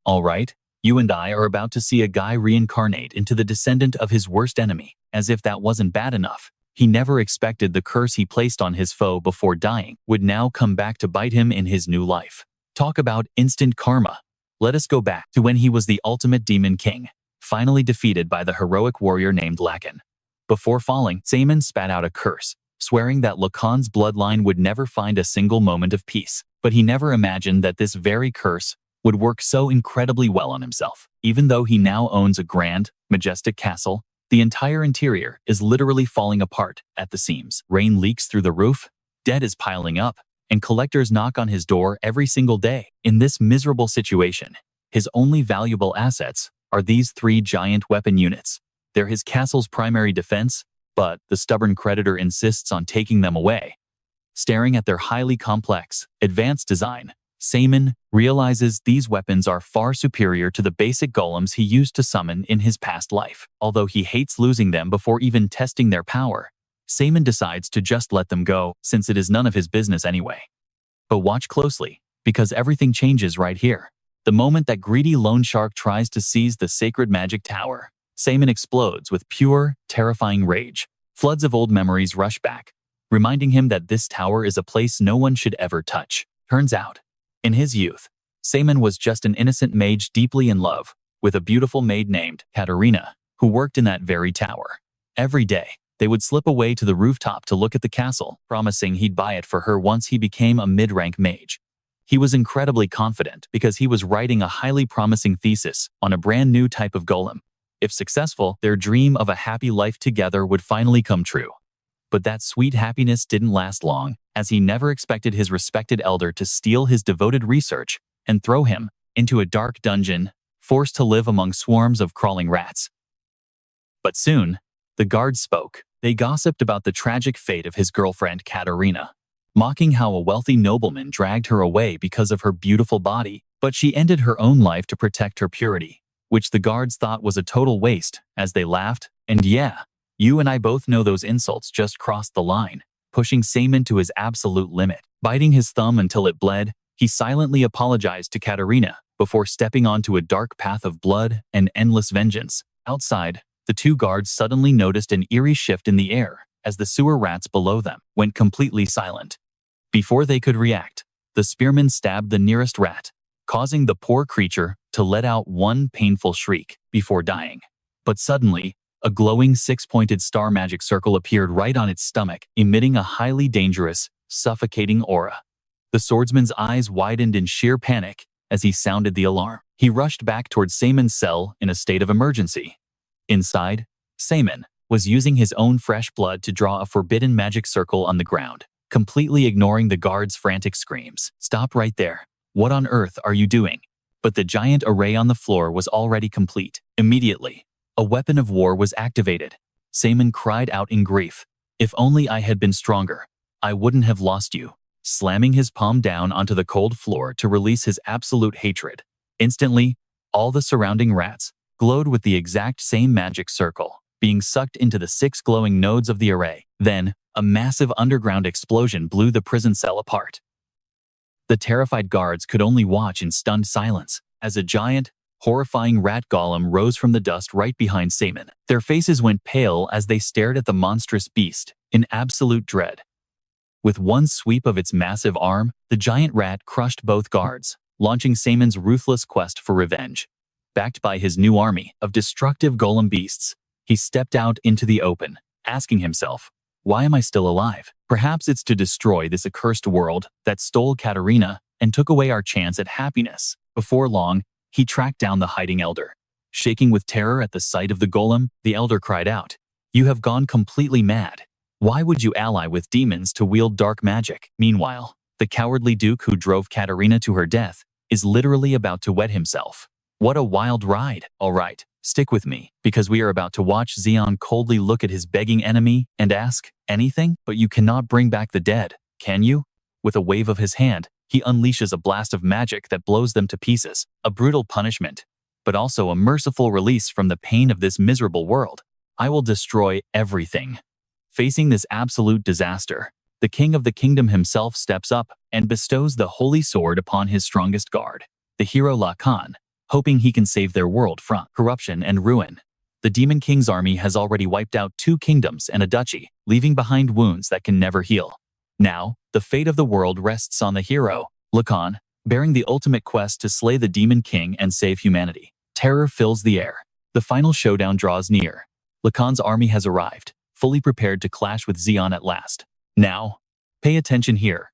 Alright, you and I are about to see a guy reincarnate into the descendant of his worst enemy. As if that wasn't bad enough, he never expected the curse he placed on his foe before dying would now come back to bite him in his new life. Talk about instant karma. Let us go back to when he was the ultimate demon king, finally defeated by the heroic warrior named Lacan. Before falling, Zeon spat out a curse, swearing that Lacan's bloodline would never find a single moment of peace. But he never imagined that this very curse would work so incredibly well on himself. Even though he now owns a grand, majestic castle, the entire interior is literally falling apart at the seams. Rain leaks through the roof, debt is piling up, and collectors knock on his door every single day. In this miserable situation, his only valuable assets are these 3 giant weapon units. They're his castle's primary defense, but the stubborn creditor insists on taking them away. Staring at their highly complex, advanced design, Zeon realizes these weapons are far superior to the basic golems he used to summon in his past life. Although he hates losing them before even testing their power, Zeon decides to just let them go, since it is none of his business anyway. But watch closely, because everything changes right here. The moment that greedy loan shark tries to seize the sacred magic tower, Zeon explodes with pure, terrifying rage. Floods of old memories rush back, reminding him that this tower is a place no one should ever touch. Turns out, in his youth, Zeon was just an innocent mage deeply in love with a beautiful maid named Katarina, who worked in that very tower. Every day, they would slip away to the rooftop to look at the castle, promising he'd buy it for her once he became a mid-rank mage. He was incredibly confident because he was writing a highly promising thesis on a brand new type of golem. If successful, their dream of a happy life together would finally come true. But that sweet happiness didn't last long, as he never expected his respected elder to steal his devoted research and throw him into a dark dungeon, forced to live among swarms of crawling rats. But soon, the guards spoke. They gossiped about the tragic fate of his girlfriend Katarina, mocking how a wealthy nobleman dragged her away because of her beautiful body, but she ended her own life to protect her purity, which the guards thought was a total waste, as they laughed. And yeah, you and I both know those insults just crossed the line, pushing Zeon to his absolute limit. Biting his thumb until it bled, he silently apologized to Katarina before stepping onto a dark path of blood and endless vengeance. Outside, the 2 guards suddenly noticed an eerie shift in the air as the sewer rats below them went completely silent. Before they could react, the spearman stabbed the nearest rat, causing the poor creature to let out one painful shriek before dying. But suddenly, a glowing 6-pointed star magic circle appeared right on its stomach, emitting a highly dangerous, suffocating aura. The swordsman's eyes widened in sheer panic as he sounded the alarm. He rushed back towards Zeon's cell in a state of emergency. Inside, Zeon was using his own fresh blood to draw a forbidden magic circle on the ground, completely ignoring the guards' frantic screams. "Stop right there. What on earth are you doing?" But the giant array on the floor was already complete. Immediately, a weapon of war was activated. Zeon cried out in grief. "If only I had been stronger, I wouldn't have lost you," slamming his palm down onto the cold floor to release his absolute hatred. Instantly, all the surrounding rats glowed with the exact same magic circle, being sucked into the 6 glowing nodes of the array. Then, a massive underground explosion blew the prison cell apart. The terrified guards could only watch in stunned silence as a giant, horrifying rat golem rose from the dust right behind Zeon. Their faces went pale as they stared at the monstrous beast in absolute dread. With one sweep of its massive arm, the giant rat crushed both guards, launching Zeon's ruthless quest for revenge. Backed by his new army of destructive golem beasts, he stepped out into the open, asking himself, "Why am I still alive? Perhaps it's to destroy this accursed world that stole Katarina and took away our chance at happiness." Before long, he tracked down the hiding elder. Shaking with terror at the sight of the golem, the elder cried out, "You have gone completely mad. Why would you ally with demons to wield dark magic?" Meanwhile, the cowardly duke who drove Katarina to her death is literally about to wet himself. What a wild ride. All right, stick with me, because we are about to watch Zeon coldly look at his begging enemy and ask, "Anything? But you cannot bring back the dead, can you?" With a wave of his hand, he unleashes a blast of magic that blows them to pieces. A brutal punishment, but also a merciful release from the pain of this miserable world. "I will destroy everything." Facing this absolute disaster, the king of the kingdom himself steps up and bestows the holy sword upon his strongest guard, the hero Lacan, hoping he can save their world from corruption and ruin. The Demon King's army has already wiped out 2 kingdoms and a duchy, leaving behind wounds that can never heal. Now, the fate of the world rests on the hero, Lacan, bearing the ultimate quest to slay the Demon King and save humanity. Terror fills the air. The final showdown draws near. Lacan's army has arrived, fully prepared to clash with Zeon at last. Now, pay attention here.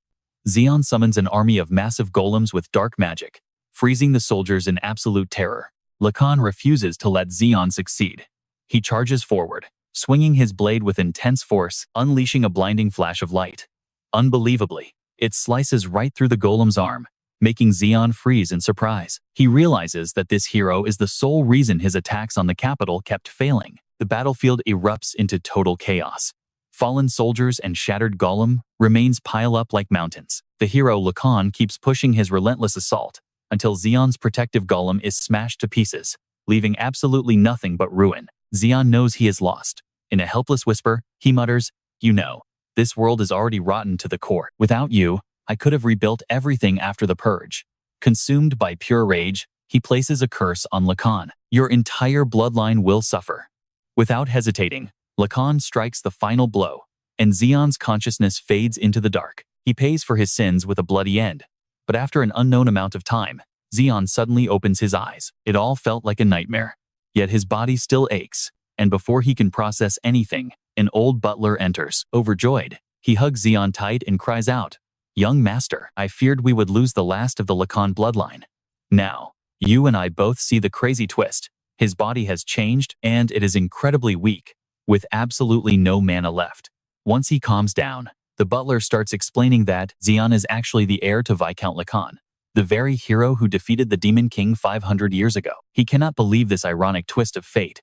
Zeon summons an army of massive golems with dark magic, freezing the soldiers in absolute terror. Lacan refuses to let Zeon succeed. He charges forward, swinging his blade with intense force, unleashing a blinding flash of light. Unbelievably, it slices right through the golem's arm, making Zeon freeze in surprise. He realizes that this hero is the sole reason his attacks on the capital kept failing. The battlefield erupts into total chaos. Fallen soldiers and shattered golem remains pile up like mountains. The hero Lacan keeps pushing his relentless assault until Zeon's protective golem is smashed to pieces, leaving absolutely nothing but ruin. Zeon knows he is lost. In a helpless whisper, he mutters, "You know, this world is already rotten to the core. Without you, I could have rebuilt everything after the purge." Consumed by pure rage, he places a curse on Lacan. "Your entire bloodline will suffer." Without hesitating, Lacan strikes the final blow, and Zeon's consciousness fades into the dark. He pays for his sins with a bloody end. But after an unknown amount of time, Zeon suddenly opens his eyes. It all felt like a nightmare. Yet his body still aches, and before he can process anything, an old butler enters. Overjoyed, he hugs Zeon tight and cries out, "Young master, I feared we would lose the last of the Lacan bloodline. Now, you and I both see the crazy twist. His body has changed, and it is incredibly weak, with absolutely no mana left." Once he calms down, the butler starts explaining that Zeon is actually the heir to Viscount Lacan, the very hero who defeated the Demon King 500 years ago. He cannot believe this ironic twist of fate.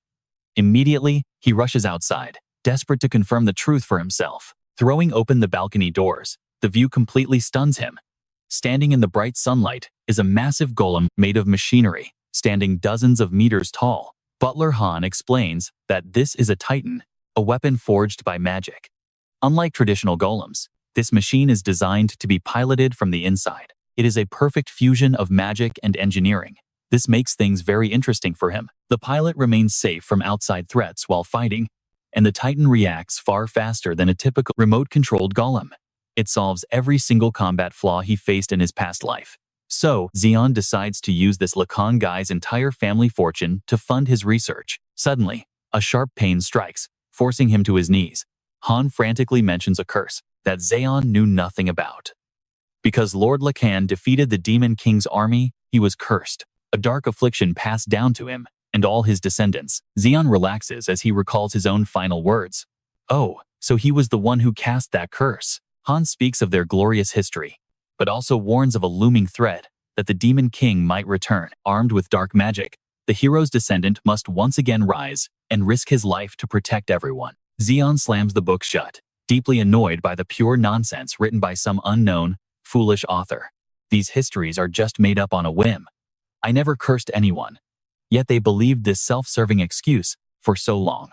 Immediately, he rushes outside, desperate to confirm the truth for himself. Throwing open the balcony doors, the view completely stuns him. Standing in the bright sunlight is a massive golem made of machinery, standing dozens of meters tall. Butler Han explains that this is a titan, a weapon forged by magic. Unlike traditional golems, this machine is designed to be piloted from the inside. It is a perfect fusion of magic and engineering. This makes things very interesting for him. The pilot remains safe from outside threats while fighting, and the titan reacts far faster than a typical remote-controlled golem. It solves every single combat flaw he faced in his past life. So, Zeon decides to use this Lacan guy's entire family fortune to fund his research. Suddenly, a sharp pain strikes, forcing him to his knees. Han frantically mentions a curse that Zeon knew nothing about. Because Lord Lacan defeated the Demon King's army, he was cursed. A dark affliction passed down to him and all his descendants. Zeon relaxes as he recalls his own final words. "Oh, so he was the one who cast that curse." Han speaks of their glorious history, but also warns of a looming threat that the Demon King might return. Armed with dark magic, the hero's descendant must once again rise and risk his life to protect everyone. Zeon slams the book shut, deeply annoyed by the pure nonsense written by some unknown, foolish author. These histories are just made up on a whim. I never cursed anyone. Yet they believed this self-serving excuse for so long.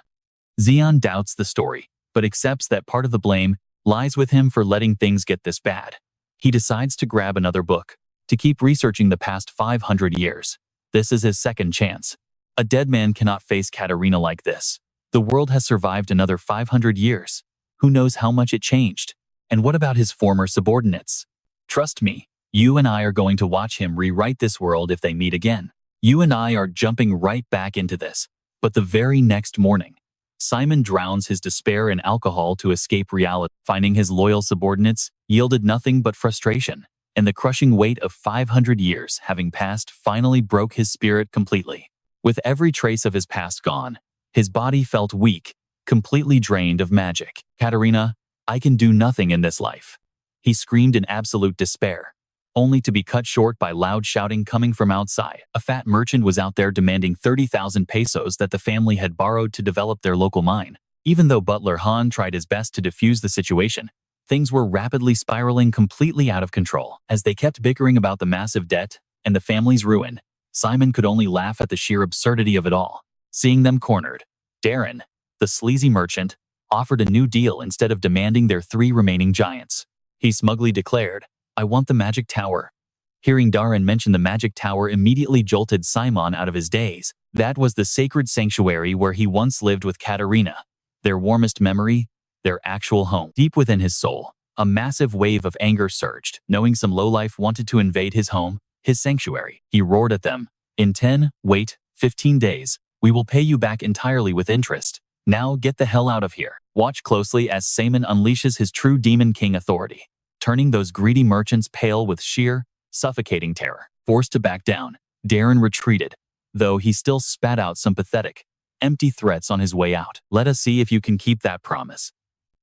Zeon doubts the story, but accepts that part of the blame lies with him for letting things get this bad. He decides to grab another book, to keep researching the past 500 years. This is his second chance. A dead man cannot face Katarina like this. The world has survived another 500 years. Who knows how much it changed? And what about his former subordinates? Trust me, you and I are going to watch him rewrite this world if they meet again. You and I are jumping right back into this. But the very next morning, Simon drowns his despair in alcohol to escape reality. Finding his loyal subordinates yielded nothing but frustration, and the crushing weight of 500 years having passed finally broke his spirit completely. With every trace of his past gone, his body felt weak, completely drained of magic. "Katarina, I can do nothing in this life," he screamed in absolute despair, only to be cut short by loud shouting coming from outside. A fat merchant was out there demanding 30,000 pesos that the family had borrowed to develop their local mine. Even though Butler Han tried his best to defuse the situation, things were rapidly spiraling completely out of control. As they kept bickering about the massive debt and the family's ruin, Simon could only laugh at the sheer absurdity of it all. Seeing them cornered, Darren, the sleazy merchant, offered a new deal instead of demanding their 3 remaining giants. He smugly declared, "I want the magic tower." Hearing Darren mention the magic tower immediately jolted Simon out of his daze. That was the sacred sanctuary where he once lived with Katerina. Their warmest memory, their actual home. Deep within his soul, a massive wave of anger surged, knowing some lowlife wanted to invade his home, his sanctuary. He roared at them. In 15 days, we will pay you back entirely with interest. Now get the hell out of here. Watch closely as Simon unleashes his true Demon King authority, turning those greedy merchants pale with sheer, suffocating terror. Forced to back down, Darren retreated, though he still spat out some pathetic, empty threats on his way out. Let us see if you can keep that promise.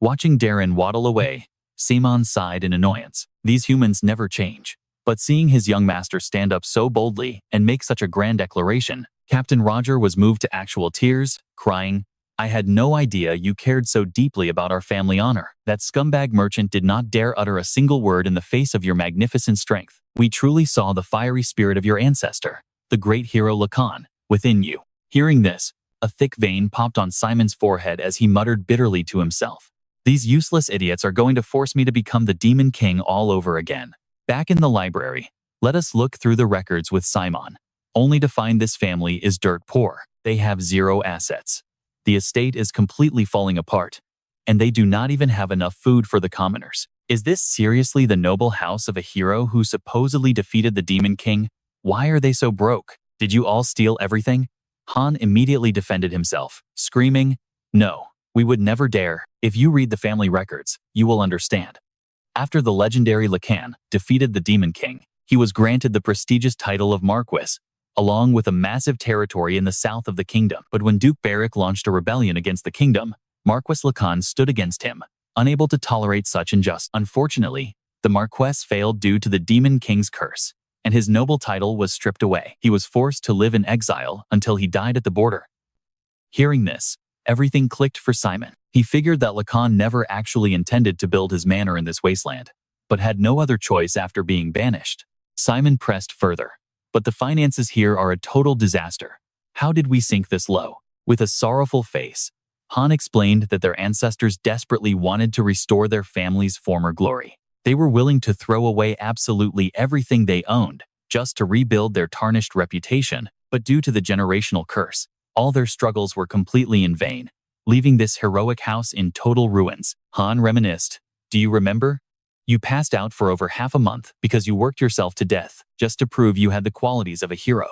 Watching Darren waddle away, Simon sighed in annoyance. These humans never change. But seeing his young master stand up so boldly and make such a grand declaration, Captain Roger was moved to actual tears, crying, I had no idea you cared so deeply about our family honor. That scumbag merchant did not dare utter a single word in the face of your magnificent strength. We truly saw the fiery spirit of your ancestor, the great hero Lacan, within you. Hearing this, a thick vein popped on Simon's forehead as he muttered bitterly to himself. These useless idiots are going to force me to become the Demon King all over again. Back in the library, let us look through the records with Simon, only to find this family is dirt poor. They have zero assets. The estate is completely falling apart, and they do not even have enough food for the commoners. Is this seriously the noble house of a hero who supposedly defeated the Demon King? Why are they so broke? Did you all steal everything? Han immediately defended himself, screaming, No, we would never dare. If you read the family records, you will understand. After the legendary Lacan defeated the Demon King, he was granted the prestigious title of Marquis, along with a massive territory in the south of the kingdom. But when Duke Barrick launched a rebellion against the kingdom, Marquis Lacan stood against him, unable to tolerate such injustice. Unfortunately, the Marquess failed due to the Demon King's curse, and his noble title was stripped away. He was forced to live in exile until he died at the border. Hearing this, everything clicked for Simon. He figured that Lacan never actually intended to build his manor in this wasteland, but had no other choice after being banished. Simon pressed further. But the finances here are a total disaster. How did we sink this low? With a sorrowful face, Han explained that their ancestors desperately wanted to restore their family's former glory. They were willing to throw away absolutely everything they owned just to rebuild their tarnished reputation, but due to the generational curse, all their struggles were completely in vain, leaving this heroic house in total ruins. Han reminisced. Do you remember? You passed out for over half a month because you worked yourself to death just to prove you had the qualities of a hero.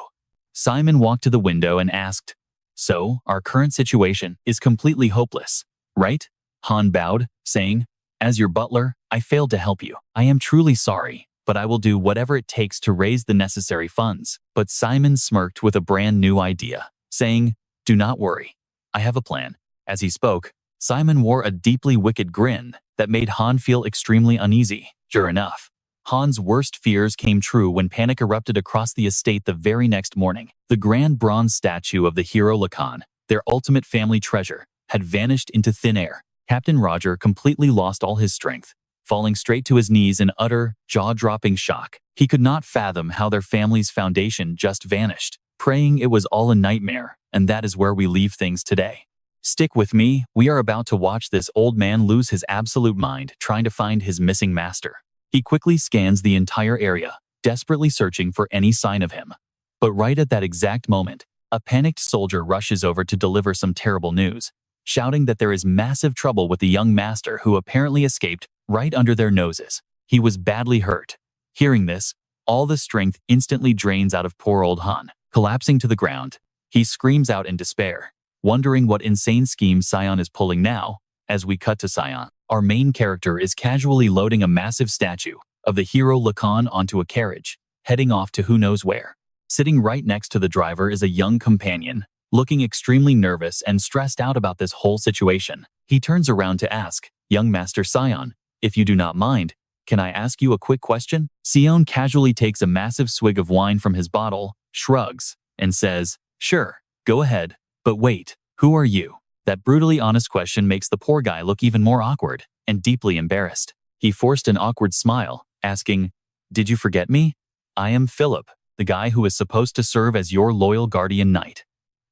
Simon walked to the window and asked, So, our current situation is completely hopeless, right? Han bowed, saying, As your butler, I failed to help you. I am truly sorry, but I will do whatever it takes to raise the necessary funds. But Simon smirked with a brand new idea, saying, Do not worry. I have a plan. As he spoke, Simon wore a deeply wicked grin that made Han feel extremely uneasy. Sure enough, Han's worst fears came true when panic erupted across the estate the very next morning. The grand bronze statue of the hero Lacan, their ultimate family treasure, had vanished into thin air. Captain Roger completely lost all his strength, falling straight to his knees in utter, jaw-dropping shock. He could not fathom how their family's foundation just vanished, praying it was all a nightmare, and that is where we leave things today. Stick with me, we are about to watch this old man lose his absolute mind trying to find his missing master. He quickly scans the entire area, desperately searching for any sign of him. But right at that exact moment, a panicked soldier rushes over to deliver some terrible news, shouting that there is massive trouble with the young master who apparently escaped right under their noses. He was badly hurt. Hearing this, all the strength instantly drains out of poor old Han. Collapsing to the ground, he screams out in despair, wondering what insane scheme Zeon is pulling now. As we cut to Zeon, our main character is casually loading a massive statue of the hero Lacan onto a carriage, heading off to who knows where. Sitting right next to the driver is a young companion, looking extremely nervous and stressed out about this whole situation. He turns around to ask, Young Master Zeon, if you do not mind, can I ask you a quick question? Zeon casually takes a massive swig of wine from his bottle, shrugs, and says, Sure, go ahead. But wait, who are you? That brutally honest question makes the poor guy look even more awkward and deeply embarrassed. He forced an awkward smile, asking, Did you forget me? I am Philip, the guy who is supposed to serve as your loyal guardian knight.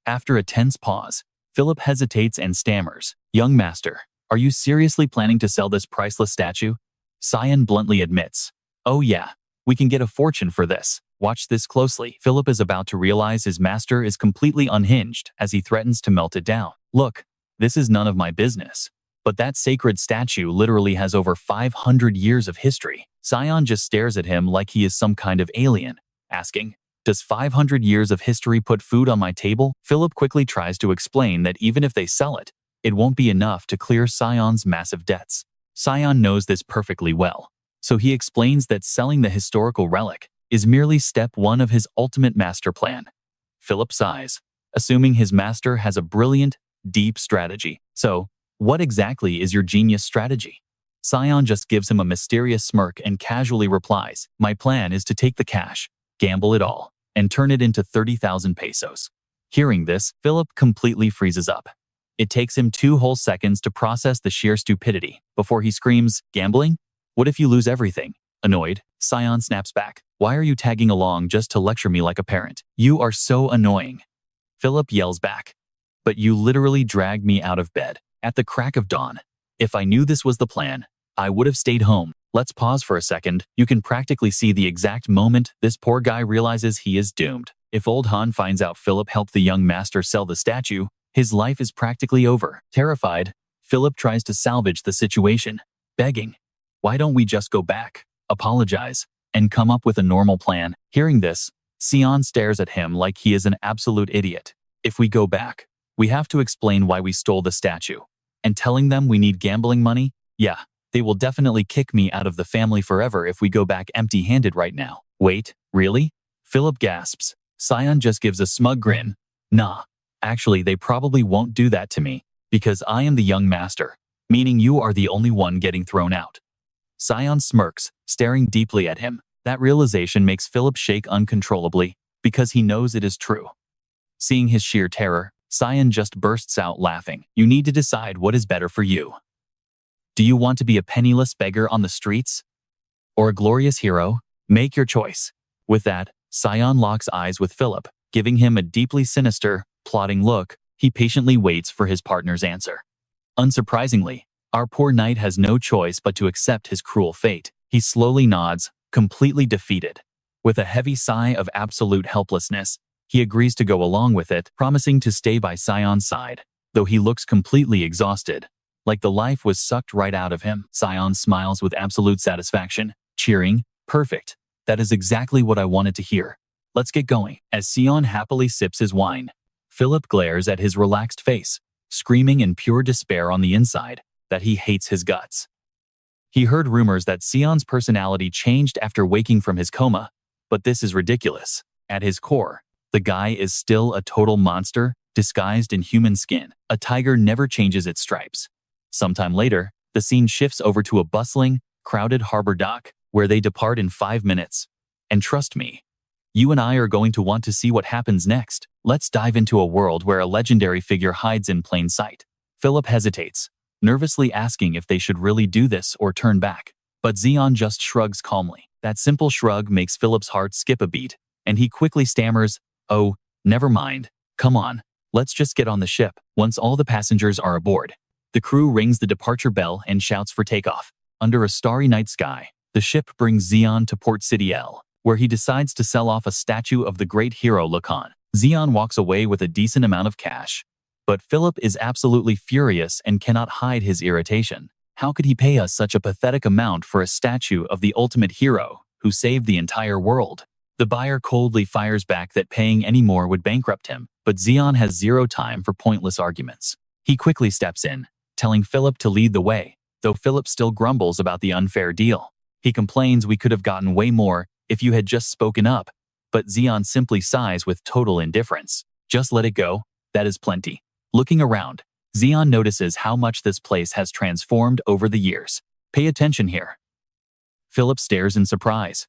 After a tense pause, Philip hesitates and stammers, Young Master, are you seriously planning to sell this priceless statue? Zeon bluntly admits, Oh yeah, We can get a fortune for this. Watch this closely. Philip is about to realize his master is completely unhinged as he threatens to melt it down. Look, this is none of my business. But that sacred statue literally has over 500 years of history. Zeon just stares at him like he is some kind of alien, asking, does 500 years of history put food on my table? Philip quickly tries to explain that even if they sell it, it won't be enough to clear Zeon's massive debts. Zeon knows this perfectly well, so he explains that selling the historical relic is merely step one of his ultimate master plan. Philip sighs, assuming his master has a brilliant, deep strategy. So, what exactly is your genius strategy? Zeon just gives him a mysterious smirk and casually replies, my plan is to take the cash, gamble it all, and turn it into 30,000 pesos. Hearing this, Philip completely freezes up. It takes him 2 whole seconds to process the sheer stupidity before he screams, gambling? What if you lose everything? Annoyed, Zeon snaps back, why are you tagging along just to lecture me like a parent? You are so annoying. Philip yells back, but you literally dragged me out of bed at the crack of dawn. If I knew this was the plan, I would have stayed home. Let's pause for a second. You can practically see the exact moment this poor guy realizes he is doomed. If old Han finds out Philip helped the young master sell the statue, his life is practically over. Terrified, Philip tries to salvage the situation, begging, why don't we just go back, apologize, and come up with a normal plan? Hearing this, Zeon stares at him like he is an absolute idiot. If we go back, we have to explain why we stole the statue. And telling them we need gambling money? Yeah, they will definitely kick me out of the family forever if we go back empty-handed right now. Wait, really? Philip gasps. Zeon just gives a smug grin. Nah. Actually, they probably won't do that to me, because I am the young master, meaning you are the only one getting thrown out. Zeon smirks, staring deeply at him. That realization makes Philip shake uncontrollably, because he knows it is true. Seeing his sheer terror, Zeon just bursts out laughing. You need to decide what is better for you. Do you want to be a penniless beggar on the streets? Or a glorious hero? Make your choice. With that, Zeon locks eyes with Philip, giving him a deeply sinister, plotting look. He patiently waits for his partner's answer. Unsurprisingly, our poor knight has no choice but to accept his cruel fate. He slowly nods, completely defeated. With a heavy sigh of absolute helplessness, he agrees to go along with it, promising to stay by Zeon's side, though he looks completely exhausted, like the life was sucked right out of him. Zeon smiles with absolute satisfaction, cheering, perfect. That is exactly what I wanted to hear. Let's get going. As Zeon happily sips his wine, Philip glares at his relaxed face, screaming in pure despair on the inside that he hates his guts. He heard rumors that Zeon's personality changed after waking from his coma, but this is ridiculous. At his core, the guy is still a total monster, disguised in human skin. A tiger never changes its stripes. Sometime later, the scene shifts over to a bustling, crowded harbor dock, where they depart in 5 minutes. And trust me, you and I are going to want to see what happens next. Let's dive into a world where a legendary figure hides in plain sight. Philip hesitates, nervously asking if they should really do this or turn back. But Zeon just shrugs calmly. That simple shrug makes Philip's heart skip a beat, and he quickly stammers, oh, never mind. Come on, let's just get on the ship. Once all the passengers are aboard, the crew rings the departure bell and shouts for takeoff. Under a starry night sky, the ship brings Zeon to Port City L, where he decides to sell off a statue of the great hero Lacan. Zeon walks away with a decent amount of cash, but Philip is absolutely furious and cannot hide his irritation. How could he pay us such a pathetic amount for a statue of the ultimate hero who saved the entire world? The buyer coldly fires back that paying any more would bankrupt him, but Zeon has zero time for pointless arguments. He quickly steps in, telling Philip to lead the way, though Philip still grumbles about the unfair deal. He complains we could have gotten way more if you had just spoken up, but Zeon simply sighs with total indifference. Just let it go, that is plenty. Looking around, Zeon notices how much this place has transformed over the years. Pay attention here. Philip stares in surprise,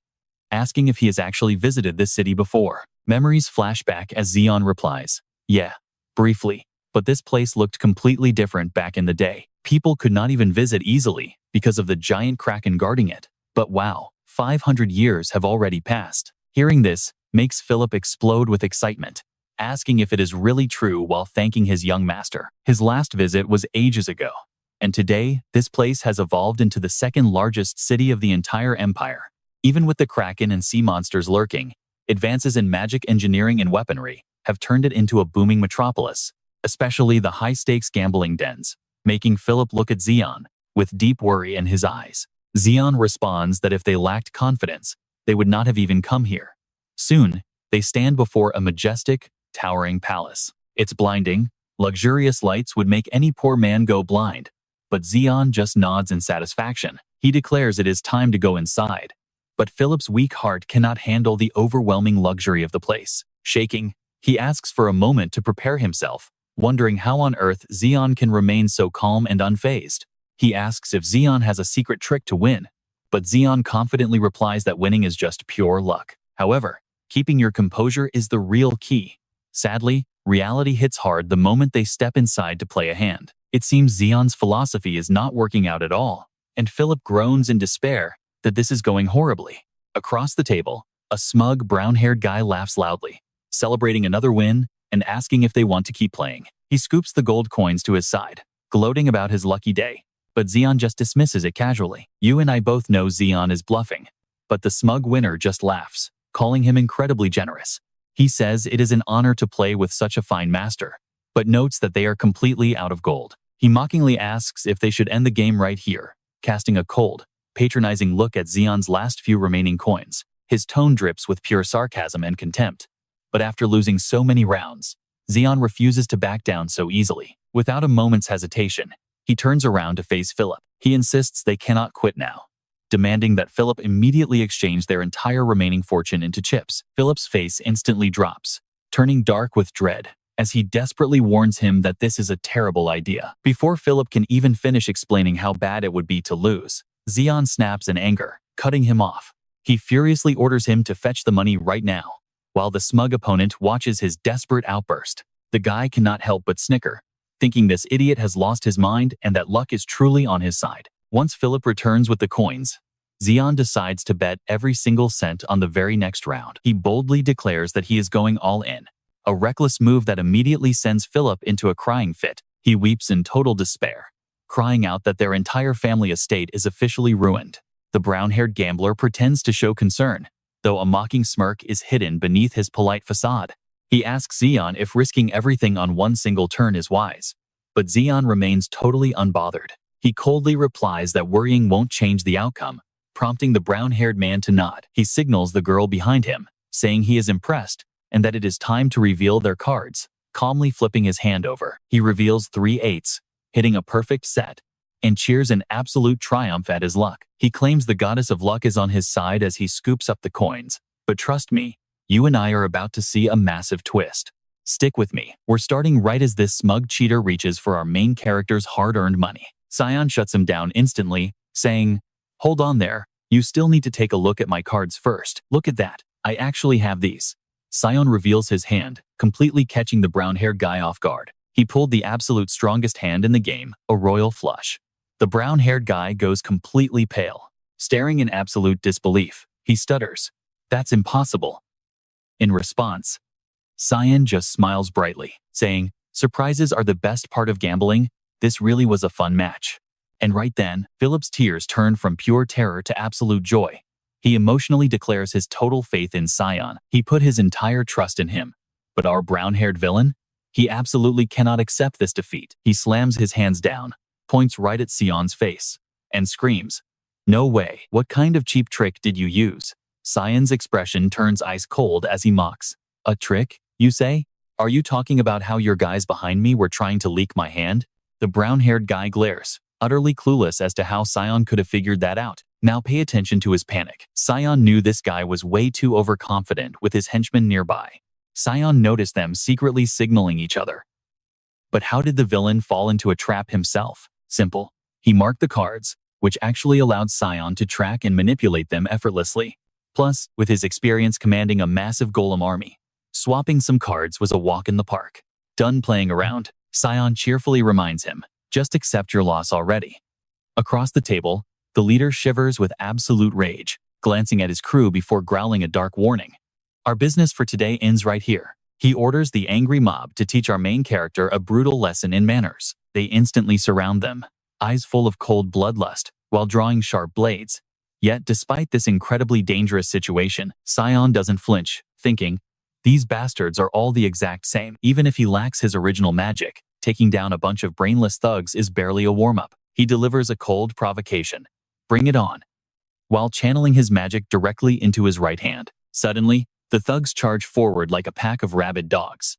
asking if he has actually visited this city before. Memories flash back as Zeon replies, yeah, briefly, but this place looked completely different back in the day. People could not even visit easily because of the giant kraken guarding it. But wow, 500 years have already passed. Hearing this makes Philip explode with excitement, asking if it is really true while thanking his young master. His last visit was ages ago, and today, this place has evolved into the second largest city of the entire empire. Even with the kraken and sea monsters lurking, advances in magic engineering and weaponry have turned it into a booming metropolis, especially the high-stakes gambling dens, making Philip look at Zeon with deep worry in his eyes. Zeon responds that if they lacked confidence, they would not have even come here. Soon, they stand before a majestic, towering palace. Its blinding, luxurious lights would make any poor man go blind, but Zeon just nods in satisfaction. He declares it is time to go inside. But Philip's weak heart cannot handle the overwhelming luxury of the place. Shaking, he asks for a moment to prepare himself, wondering how on earth Zeon can remain so calm and unfazed. He asks if Zeon has a secret trick to win, but Zeon confidently replies that winning is just pure luck. However, keeping your composure is the real key. Sadly, reality hits hard the moment they step inside to play a hand. It seems Zeon's philosophy is not working out at all, and Philip groans in despair that this is going horribly. Across the table, a smug, brown-haired guy laughs loudly, celebrating another win and asking if they want to keep playing. He scoops the gold coins to his side, gloating about his lucky day, but Zeon just dismisses it casually. You and I both know Zeon is bluffing, but the smug winner just laughs, calling him incredibly generous. He says it is an honor to play with such a fine master, but notes that they are completely out of gold. He mockingly asks if they should end the game right here, casting a cold, patronizing look at Zeon's last few remaining coins. His tone drips with pure sarcasm and contempt. But after losing so many rounds, Zeon refuses to back down so easily. Without a moment's hesitation, he turns around to face Philip. He insists they cannot quit now, demanding that Philip immediately exchange their entire remaining fortune into chips. Philip's face instantly drops, turning dark with dread, as he desperately warns him that this is a terrible idea. Before Philip can even finish explaining how bad it would be to lose, Zeon snaps in anger, cutting him off. He furiously orders him to fetch the money right now, while the smug opponent watches his desperate outburst. The guy cannot help but snicker, thinking this idiot has lost his mind and that luck is truly on his side. Once Philip returns with the coins, Zeon decides to bet every single cent on the very next round. He boldly declares that he is going all in, a reckless move that immediately sends Philip into a crying fit. He weeps in total despair, crying out that their entire family estate is officially ruined. The brown-haired gambler pretends to show concern, though a mocking smirk is hidden beneath his polite facade. He asks Zeon if risking everything on one single turn is wise, but Zeon remains totally unbothered. He coldly replies that worrying won't change the outcome, prompting the brown-haired man to nod. He signals the girl behind him, saying he is impressed and that it is time to reveal their cards. Calmly flipping his hand over, he reveals 3 8s, hitting a perfect set, and cheers in absolute triumph at his luck. He claims the goddess of luck is on his side as he scoops up the coins. But trust me, you and I are about to see a massive twist. Stick with me. We're starting right as this smug cheater reaches for our main character's hard-earned money. Zeon shuts him down instantly, saying, "Hold on there, you still need to take a look at my cards first. Look at that, I actually have these." Zeon reveals his hand, completely catching the brown-haired guy off guard. He pulled the absolute strongest hand in the game, a royal flush. The brown-haired guy goes completely pale, staring in absolute disbelief. He stutters, "That's impossible." In response, Zeon just smiles brightly, saying, "Surprises are the best part of gambling. This really was a fun match." And right then, Philip's tears turn from pure terror to absolute joy. He emotionally declares his total faith in Zeon. He put his entire trust in him. But our brown-haired villain? He absolutely cannot accept this defeat. He slams his hands down, points right at Zeon's face, and screams, "No way! What kind of cheap trick did you use?" Zeon's expression turns ice cold as he mocks. "A trick, you say? Are you talking about how your guys behind me were trying to leak my hand?" The brown-haired guy glares, utterly clueless as to how Zeon could have figured that out. Now pay attention to his panic. Zeon knew this guy was way too overconfident with his henchmen nearby. Zeon noticed them secretly signaling each other. But how did the villain fall into a trap himself? Simple. He marked the cards, which actually allowed Zeon to track and manipulate them effortlessly. Plus, with his experience commanding a massive golem army, swapping some cards was a walk in the park. Done playing around, Zeon cheerfully reminds him, "Just accept your loss already." Across the table, the leader shivers with absolute rage, glancing at his crew before growling a dark warning. "Our business for today ends right here." He orders the angry mob to teach our main character a brutal lesson in manners. They instantly surround them, eyes full of cold bloodlust, while drawing sharp blades. Yet, despite this incredibly dangerous situation, Zeon doesn't flinch, thinking, these bastards are all the exact same. Even if he lacks his original magic, taking down a bunch of brainless thugs is barely a warm-up. He delivers a cold provocation. Bring it on. While channeling his magic directly into his right hand, suddenly, the thugs charge forward like a pack of rabid dogs.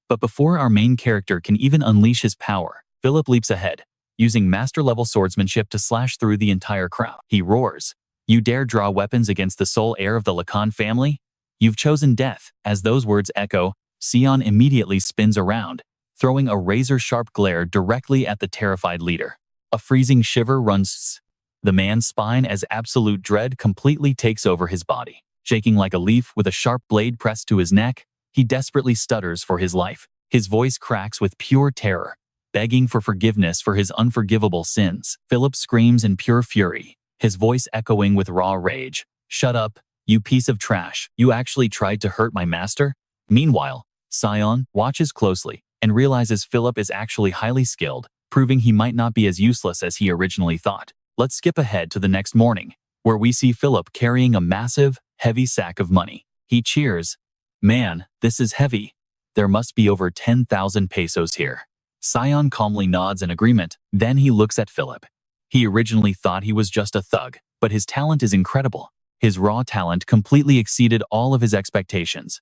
But before our main character can even unleash his power, Philip leaps ahead, using master-level swordsmanship to slash through the entire crowd. He roars, "You dare draw weapons against the sole heir of the Lacan family? You've chosen death." As those words echo, Zeon immediately spins around, throwing a razor-sharp glare directly at the terrified leader. A freezing shiver runs the man's spine as absolute dread completely takes over his body. Shaking like a leaf with a sharp blade pressed to his neck, he desperately stutters for his life. His voice cracks with pure terror, begging for forgiveness for his unforgivable sins. Philip screams in pure fury, his voice echoing with raw rage. "Shut up, you piece of trash. You actually tried to hurt my master?" Meanwhile, Zeon watches closely and realizes Philip is actually highly skilled, proving he might not be as useless as he originally thought. Let's skip ahead to the next morning, where we see Philip carrying a massive, heavy sack of money. He cheers, "Man, this is heavy. There must be over 10,000 pesos here." Zeon calmly nods in agreement, then he looks at Philip. He originally thought he was just a thug, but his talent is incredible. His raw talent completely exceeded all of his expectations.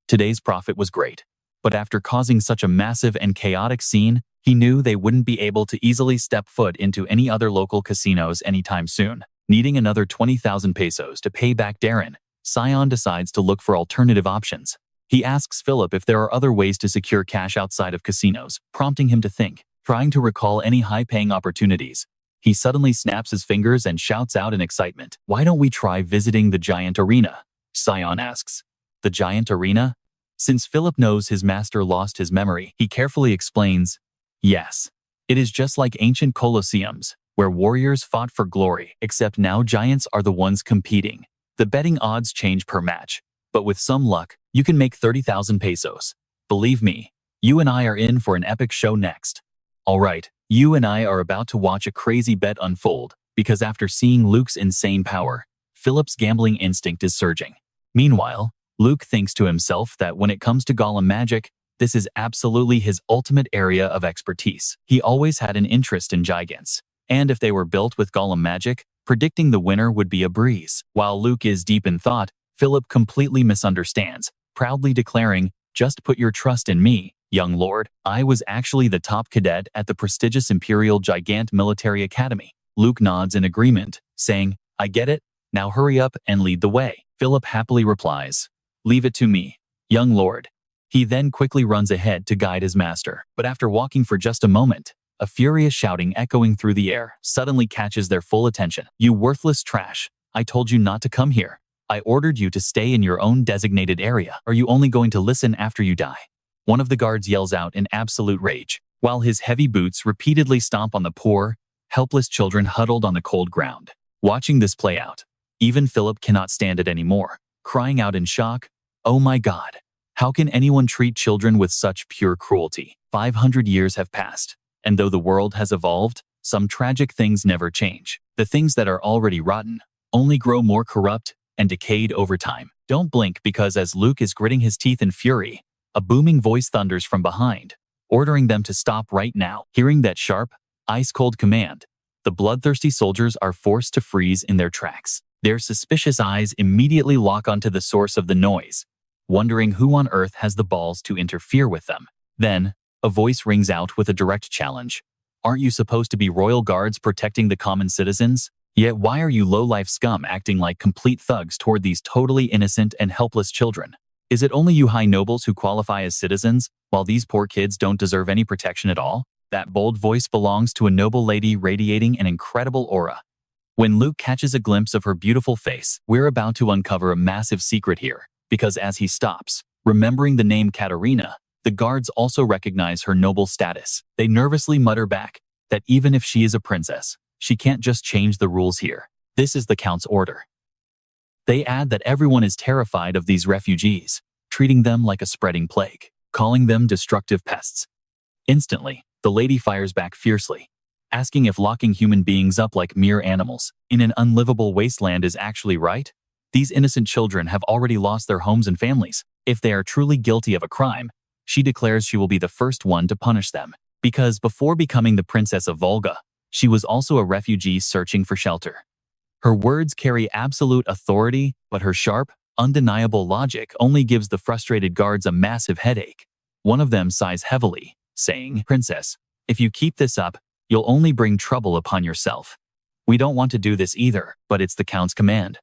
Today's profit was great, but after causing such a massive and chaotic scene, he knew they wouldn't be able to easily step foot into any other local casinos anytime soon. Needing another 20,000 pesos to pay back Darren, Zeon decides to look for alternative options. He asks Philip if there are other ways to secure cash outside of casinos, prompting him to think. Trying to recall any high-paying opportunities, he suddenly snaps his fingers and shouts out in excitement, "Why don't we try visiting the giant arena?" Zeon asks, "The giant arena?" Since Philip knows his master lost his memory, he carefully explains, "Yes, it is just like ancient colosseums, where warriors fought for glory, except now giants are the ones competing. The betting odds change per match, but with some luck, you can make 30,000 pesos. Believe me, you and I are in for an epic show next." Alright, you and I are about to watch a crazy bet unfold, because after seeing Luke's insane power, Philip's gambling instinct is surging. Meanwhile, Luke thinks to himself that when it comes to golem magic, this is absolutely his ultimate area of expertise. He always had an interest in giants, and if they were built with golem magic, predicting the winner would be a breeze. While Luke is deep in thought, Philip completely misunderstands, proudly declaring, "Just put your trust in me, young lord. I was actually the top cadet at the prestigious Imperial Gigant Military Academy." Luke nods in agreement, saying, "I get it. Now hurry up and lead the way." Philip happily replies, "Leave it to me, young lord." He then quickly runs ahead to guide his master. But after walking for just a moment, a furious shouting echoing through the air suddenly catches their full attention. "You worthless trash. I told you not to come here. I ordered you to stay in your own designated area. Are you only going to listen after you die?" One of the guards yells out in absolute rage, while his heavy boots repeatedly stomp on the poor, helpless children huddled on the cold ground. Watching this play out, even Philip cannot stand it anymore, crying out in shock, "Oh my God. How can anyone treat children with such pure cruelty?" 500 years have passed, and though the world has evolved, some tragic things never change. The things that are already rotten only grow more corrupt and decayed over time. Don't blink, because as Luke is gritting his teeth in fury, a booming voice thunders from behind, ordering them to stop right now. Hearing that sharp, ice-cold command, the bloodthirsty soldiers are forced to freeze in their tracks. Their suspicious eyes immediately lock onto the source of the noise, wondering who on earth has the balls to interfere with them. Then, a voice rings out with a direct challenge. "Aren't you supposed to be royal guards protecting the common citizens? Yet why are you low-life scum acting like complete thugs toward these totally innocent and helpless children? Is it only you high nobles who qualify as citizens, while these poor kids don't deserve any protection at all?" That bold voice belongs to a noble lady radiating an incredible aura. When Luke catches a glimpse of her beautiful face, we're about to uncover a massive secret here, because as he stops, remembering the name Katerina, the guards also recognize her noble status. They nervously mutter back that even if she is a princess, she can't just change the rules here. This is the Count's order. They add that everyone is terrified of these refugees, treating them like a spreading plague, calling them destructive pests. Instantly, the lady fires back fiercely, asking if locking human beings up like mere animals in an unlivable wasteland is actually right. These innocent children have already lost their homes and families. If they are truly guilty of a crime, she declares she will be the first one to punish them. Because before becoming the Princess of Volga, she was also a refugee searching for shelter. Her words carry absolute authority, but her sharp, undeniable logic only gives the frustrated guards a massive headache. One of them sighs heavily, saying, "Princess, if you keep this up, you'll only bring trouble upon yourself. We don't want to do this either, but it's the Count's command."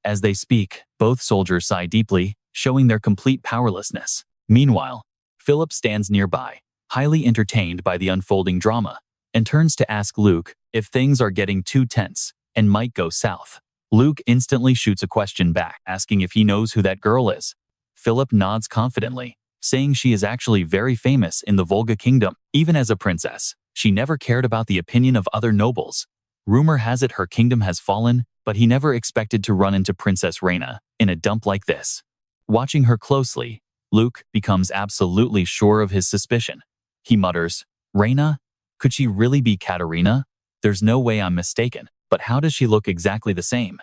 As they speak, both soldiers sigh deeply, showing their complete powerlessness. Meanwhile, Philip stands nearby, highly entertained by the unfolding drama, and turns to ask Luke if things are getting too tense and might go south. Luke instantly shoots a question back, asking if he knows who that girl is. Philip nods confidently, saying she is actually very famous in the Volga kingdom. Even as a princess, she never cared about the opinion of other nobles. Rumor has it her kingdom has fallen, but he never expected to run into Princess Reina in a dump like this. Watching her closely, Luke becomes absolutely sure of his suspicion. He mutters, "Reina? Could she really be Katerina? There's no way I'm mistaken, but how does she look exactly the same?"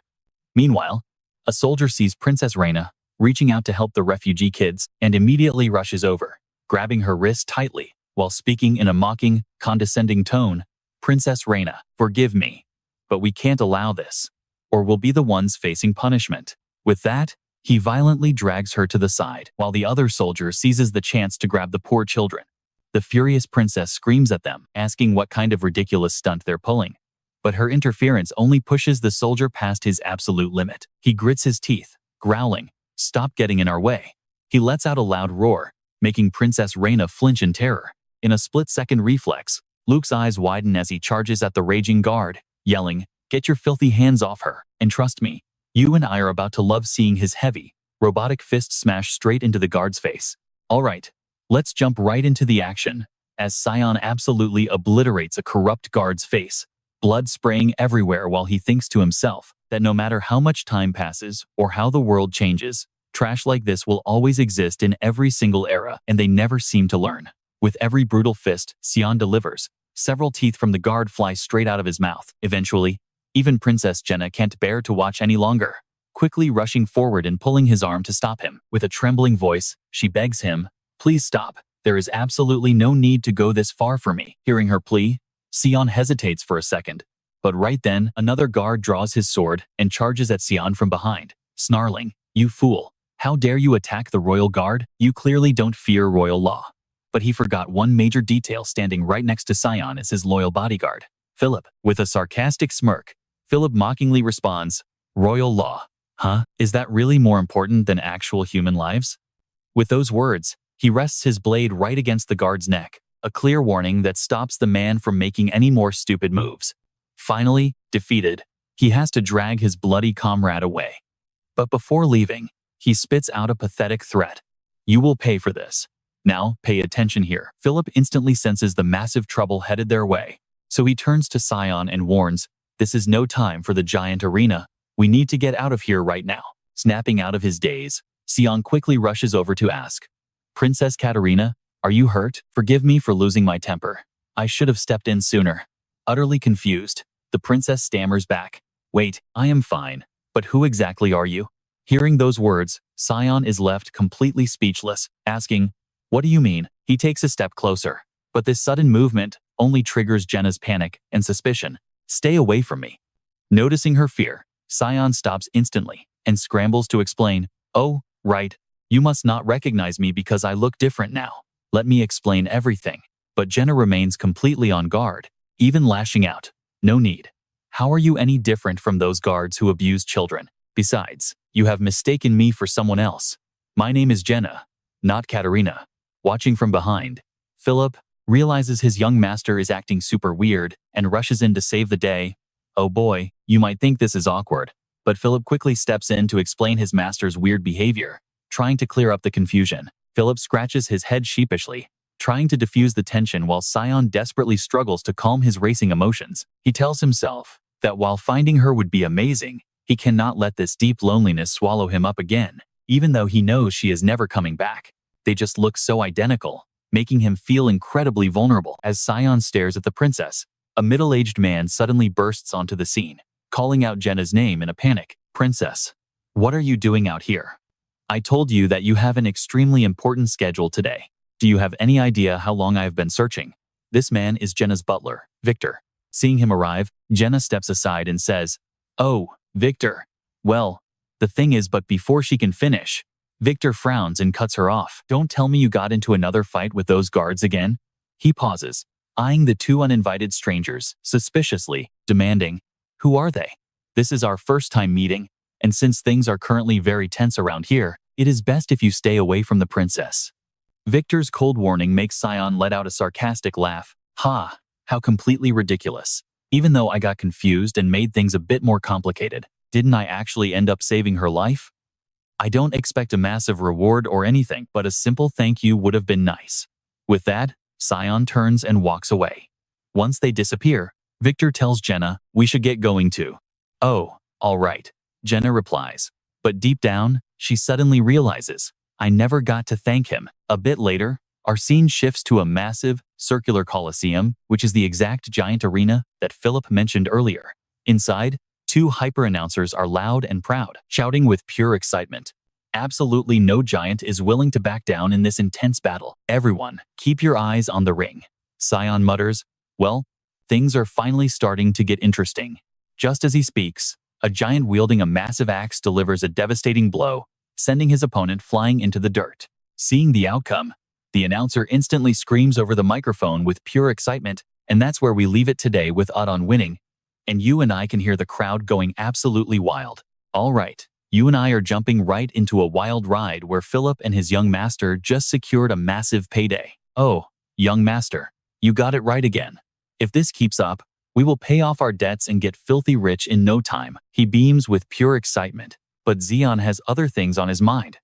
Meanwhile, a soldier sees Princess Reina reaching out to help the refugee kids and immediately rushes over, grabbing her wrist tightly while speaking in a mocking, condescending tone. "Princess Reina, forgive me, but we can't allow this, or we'll be the ones facing punishment." With that, he violently drags her to the side, while the other soldier seizes the chance to grab the poor children. The furious princess screams at them, asking what kind of ridiculous stunt they're pulling. But her interference only pushes the soldier past his absolute limit. He grits his teeth, growling, "Stop getting in our way." He lets out a loud roar, making Princess Reina flinch in terror. In a split-second reflex, Luke's eyes widen as he charges at the raging guard, yelling, "Get your filthy hands off her, and trust me, you and I are about to love seeing his heavy, robotic fist smash straight into the guard's face." All right, let's jump right into the action, as Zeon absolutely obliterates a corrupt guard's face, blood spraying everywhere while he thinks to himself that no matter how much time passes or how the world changes, trash like this will always exist in every single era, and they never seem to learn. With every brutal fist Zeon delivers, several teeth from the guard fly straight out of his mouth. Eventually, even Princess Jenna can't bear to watch any longer, quickly rushing forward and pulling his arm to stop him. With a trembling voice, she begs him, "Please stop. There is absolutely no need to go this far for me." Hearing her plea, Zeon hesitates for a second, but right then, another guard draws his sword and charges at Zeon from behind, snarling, "You fool! How dare you attack the royal guard? You clearly don't fear royal law." But he forgot one major detail. Standing right next to Zeon is his loyal bodyguard, Philip. With a sarcastic smirk, Philip mockingly responds, "Royal law? Huh? Is that really more important than actual human lives?" With those words, he rests his blade right against the guard's neck, a clear warning that stops the man from making any more stupid moves. Finally, defeated, he has to drag his bloody comrade away. But before leaving, he spits out a pathetic threat. "You will pay for this. Now, pay attention here." Philip instantly senses the massive trouble headed their way, so he turns to Zeon and warns, "This is no time for the giant arena. We need to get out of here right now." Snapping out of his daze, Zeon quickly rushes over to ask, "Princess Katerina, are you hurt? Forgive me for losing my temper. I should have stepped in sooner." Utterly confused, the princess stammers back, "Wait, I am fine, but who exactly are you?" Hearing those words, Zeon is left completely speechless, asking, "What do you mean?" He takes a step closer, but this sudden movement only triggers Jenna's panic and suspicion. "Stay away from me." Noticing her fear, Zeon stops instantly and scrambles to explain, "Oh, right, you must not recognize me because I look different now. Let me explain everything." But Jenna remains completely on guard, even lashing out, "No need. How are you any different from those guards who abuse children? Besides, you have mistaken me for someone else. My name is Jenna, not Katerina." Watching from behind, Philip realizes his young master is acting super weird and rushes in to save the day. Oh boy, you might think this is awkward, but Philip quickly steps in to explain his master's weird behavior, trying to clear up the confusion. Philip scratches his head sheepishly, trying to diffuse the tension while Zeon desperately struggles to calm his racing emotions. He tells himself that while finding her would be amazing, he cannot let this deep loneliness swallow him up again, even though he knows she is never coming back. They just look so identical, making him feel incredibly vulnerable. As Zeon stares at the princess, A middle-aged man suddenly bursts onto the scene, calling out Jenna's name in a panic. Princess, what are you doing out here? I told you that you have an extremely important schedule today. Do you have any idea how long I have been searching? This man is Jenna's butler, Victor. Seeing him arrive, Jenna steps aside and says, "Oh, Victor. Well, the thing is," but before she can finish, Victor frowns and cuts her off. "Don't tell me you got into another fight with those guards again?" He pauses, eyeing the two uninvited strangers suspiciously, demanding, "Who are they? This is our first time meeting, and since things are currently very tense around here, it is best if you stay away from the princess." Victor's cold warning makes Zeon let out a sarcastic laugh. "Ha, how completely ridiculous. Even though I got confused and made things a bit more complicated, didn't I actually end up saving her life? I don't expect a massive reward or anything, but a simple thank you would have been nice." With that, Zeon turns and walks away. Once they disappear, Victor tells Jenna, "We should get going too." "Oh, all right," Jenna replies. But deep down, she suddenly realizes, "I never got to thank him." A bit later, our scene shifts to a massive, circular coliseum, which is the exact giant arena that Philip mentioned earlier. Inside, two hyper-announcers are loud and proud, shouting with pure excitement. Absolutely no giant is willing to back down in this intense battle. "Everyone, keep your eyes on the ring," Zeon mutters. "Well, things are finally starting to get interesting." Just as he speaks, a giant wielding a massive axe delivers a devastating blow, sending his opponent flying into the dirt. Seeing the outcome, the announcer instantly screams over the microphone with pure excitement, and that's where we leave it today with Odd on winning, and you and I can hear the crowd going absolutely wild. All right, you and I are jumping right into a wild ride where Philip and his young master just secured a massive payday. "Oh, young master, you got it right again. If this keeps up, we will pay off our debts and get filthy rich in no time." He beams with pure excitement, but Zeon has other things on his mind.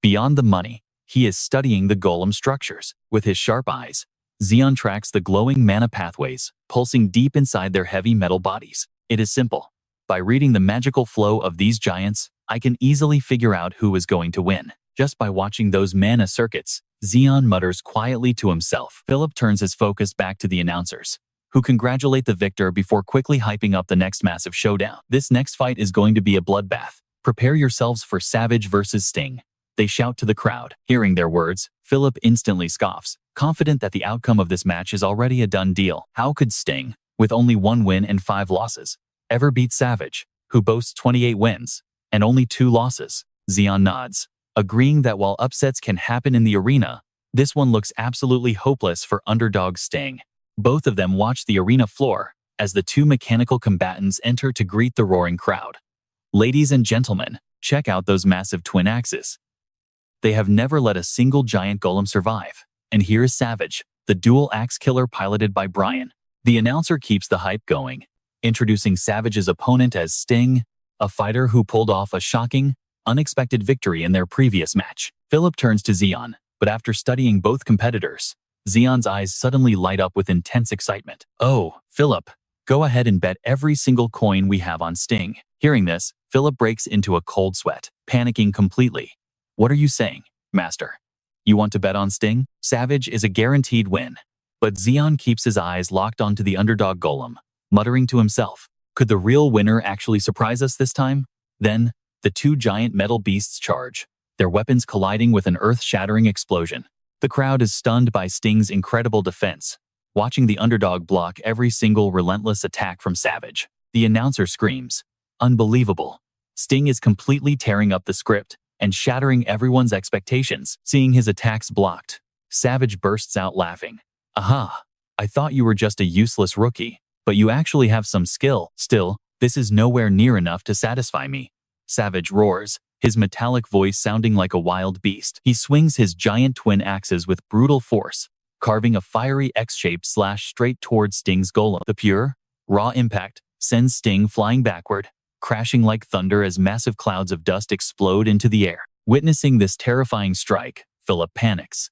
Beyond the money, he is studying the golem structures. With his sharp eyes, Zeon tracks the glowing mana pathways, pulsing deep inside their heavy metal bodies. It is simple. By reading the magical flow of these giants, I can easily figure out who is going to win. Just by watching those mana circuits, Zeon mutters quietly to himself. Philip turns his focus back to the announcers, who congratulate the victor before quickly hyping up the next massive showdown. This next fight is going to be a bloodbath. Prepare yourselves for Savage versus Sting, they shout to the crowd. Hearing their words, Philip instantly scoffs, confident that the outcome of this match is already a done deal. How could Sting, with only 1 win and 5 losses, ever beat Savage, who boasts 28 wins and only 2 losses? Zeon nods, agreeing that while upsets can happen in the arena, this one looks absolutely hopeless for underdog Sting. Both of them watch the arena floor as the two mechanical combatants enter to greet the roaring crowd. "Ladies and gentlemen, check out those massive twin axes. They have never let a single giant golem survive. And here is Savage, the dual axe killer piloted by Brian." The announcer keeps the hype going, introducing Savage's opponent as Sting, a fighter who pulled off a shocking, unexpected victory in their previous match. Philip turns to Zeon, but after studying both competitors, Zeon's eyes suddenly light up with intense excitement. "Oh, Philip, go ahead and bet every single coin we have on Sting." Hearing this, Philip breaks into a cold sweat, panicking completely. "What are you saying, Master? You want to bet on Sting? Savage is a guaranteed win." But Zeon keeps his eyes locked onto the underdog golem, muttering to himself, "Could the real winner actually surprise us this time?" Then, the two giant metal beasts charge, their weapons colliding with an earth-shattering explosion. The crowd is stunned by Sting's incredible defense, watching the underdog block every single relentless attack from Savage. The announcer screams, "Unbelievable. Sting is completely tearing up the script and shattering everyone's expectations." Seeing his attacks blocked, Savage bursts out laughing. "Aha, I thought you were just a useless rookie, but you actually have some skill. Still, this is nowhere near enough to satisfy me." Savage roars, his metallic voice sounding like a wild beast. He swings his giant twin axes with brutal force, carving a fiery X-shaped slash straight towards Sting's golem. The pure, raw impact sends Sting flying backward, crashing like thunder as massive clouds of dust explode into the air. Witnessing this terrifying strike, Philip panics.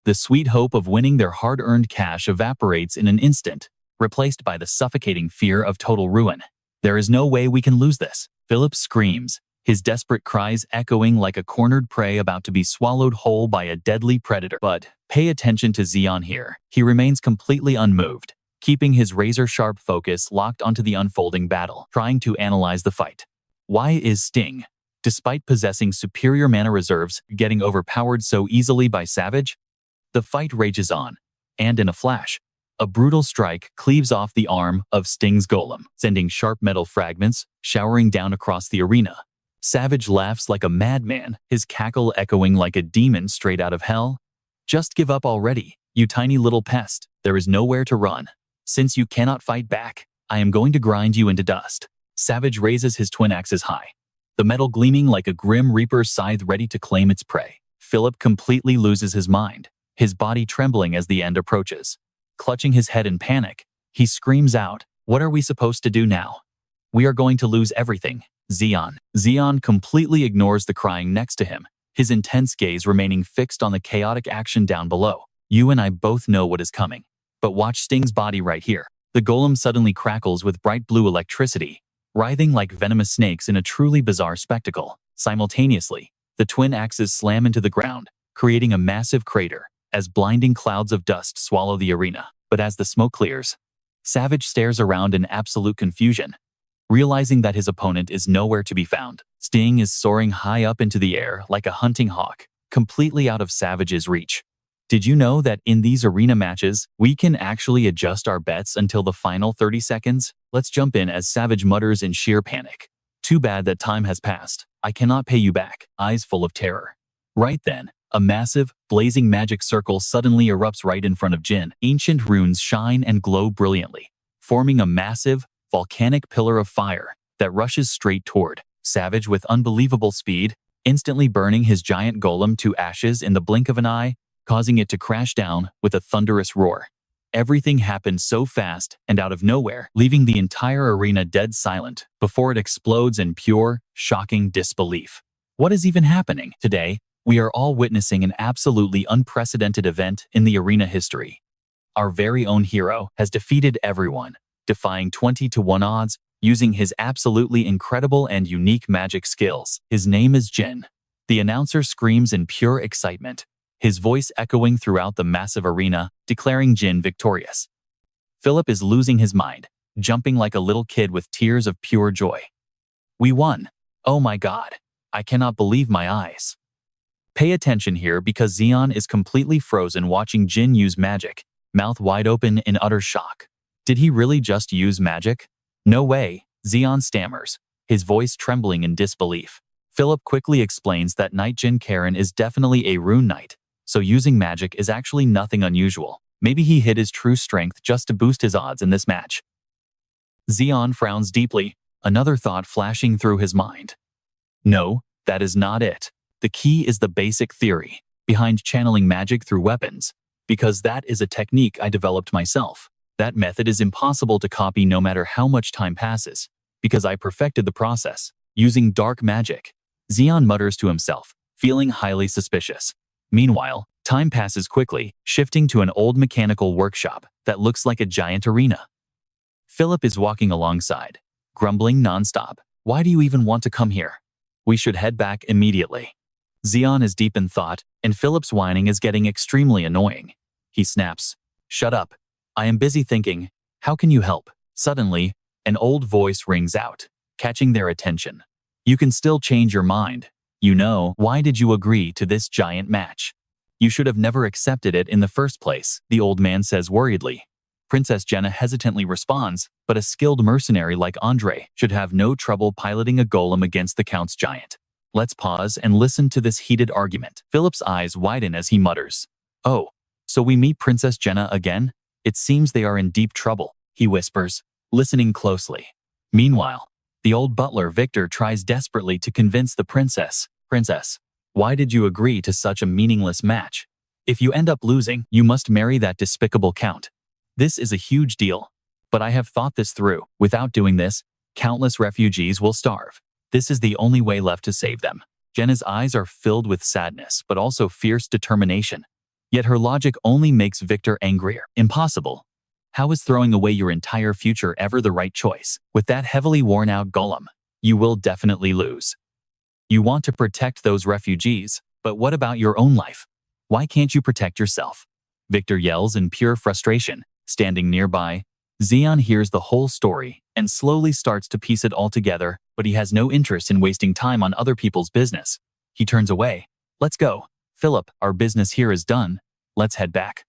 The sweet hope of winning their hard-earned cash evaporates in an instant, replaced by the suffocating fear of total ruin. "There is no way we can lose this," Philip screams, his desperate cries echoing like a cornered prey about to be swallowed whole by a deadly predator. But pay attention to Zeon here. He remains completely unmoved, keeping his razor-sharp focus locked onto the unfolding battle, trying to analyze the fight. Why is Sting, despite possessing superior mana reserves, getting overpowered so easily by Savage? The fight rages on, and in a flash, a brutal strike cleaves off the arm of Sting's golem, sending sharp metal fragments showering down across the arena. Savage laughs like a madman, his cackle echoing like a demon straight out of hell. Just give up already, you tiny little pest. There is nowhere to run. Since you cannot fight back, I am going to grind you into dust. Savage raises his twin axes high, the metal gleaming like a grim reaper's scythe ready to claim its prey. Philip completely loses his mind, his body trembling as the end approaches. Clutching his head in panic, he screams out, "What are we supposed to do now? We are going to lose everything." Zeon completely ignores the crying next to him, his intense gaze remaining fixed on the chaotic action down below. You and I both know what is coming. But watch Sting's body right here. The golem suddenly crackles with bright blue electricity, writhing like venomous snakes in a truly bizarre spectacle. Simultaneously, the twin axes slam into the ground, creating a massive crater, as blinding clouds of dust swallow the arena. But as the smoke clears, Savage stares around in absolute confusion, realizing that his opponent is nowhere to be found. Sting is soaring high up into the air like a hunting hawk, completely out of Savage's reach. Did you know that in these arena matches, we can actually adjust our bets until the final 30 seconds? Let's jump in as Savage mutters in sheer panic. Too bad that time has passed. I cannot pay you back, eyes full of terror. Right then, a massive, blazing magic circle suddenly erupts right in front of Jin. Ancient runes shine and glow brilliantly, forming a massive, volcanic pillar of fire that rushes straight toward Savage with unbelievable speed, instantly burning his giant golem to ashes in the blink of an eye, causing it to crash down with a thunderous roar. Everything happened so fast and out of nowhere, leaving the entire arena dead silent before it explodes in pure, shocking disbelief. What is even happening? Today, we are all witnessing an absolutely unprecedented event in the arena history. Our very own hero has defeated everyone, defying 20-to-1 odds, using his absolutely incredible and unique magic skills. His name is Jin. The announcer screams in pure excitement, his voice echoing throughout the massive arena, declaring Jin victorious. Philip is losing his mind, jumping like a little kid with tears of pure joy. We won! Oh my god! I cannot believe my eyes. Pay attention here because Zeon is completely frozen watching Jin use magic, mouth wide open in utter shock. Did he really just use magic? No way, Zeon stammers, his voice trembling in disbelief. Philip quickly explains that Knight Jin Karen is definitely a rune knight, so using magic is actually nothing unusual. Maybe he hid his true strength just to boost his odds in this match. Zeon frowns deeply, another thought flashing through his mind. No, that is not it. The key is the basic theory behind channeling magic through weapons, because that is a technique I developed myself. That method is impossible to copy no matter how much time passes, because I perfected the process, using dark magic. Zeon mutters to himself, feeling highly suspicious. Meanwhile, time passes quickly, shifting to an old mechanical workshop that looks like a giant arena. Philip is walking alongside, grumbling nonstop. Why do you even want to come here? We should head back immediately. Zeon is deep in thought, and Philip's whining is getting extremely annoying. He snaps, "Shut up. I am busy thinking. How can you help?" Suddenly, an old voice rings out, catching their attention. "You can still change your mind. You know, why did you agree to this giant match? You should have never accepted it in the first place," the old man says worriedly. Princess Jenna hesitantly responds, but a skilled mercenary like Andre should have no trouble piloting a golem against the Count's giant. Let's pause and listen to this heated argument. Philip's eyes widen as he mutters, "Oh, so we meet Princess Jenna again? It seems they are in deep trouble," he whispers, listening closely. Meanwhile, the old butler Victor tries desperately to convince the princess, "Princess, why did you agree to such a meaningless match? If you end up losing, you must marry that despicable Count. This is a huge deal. But I have thought this through. Without doing this, countless refugees will starve. This is the only way left to save them." Jenna's eyes are filled with sadness but also fierce determination. Yet her logic only makes Victor angrier. Impossible. How is throwing away your entire future ever the right choice? With that heavily worn-out golem, you will definitely lose. You want to protect those refugees, but what about your own life? Why can't you protect yourself? Victor yells in pure frustration, standing nearby, Zeon hears the whole story and slowly starts to piece it all together, but he has no interest in wasting time on other people's business. He turns away. Let's go. Philip, our business here is done. Let's head back.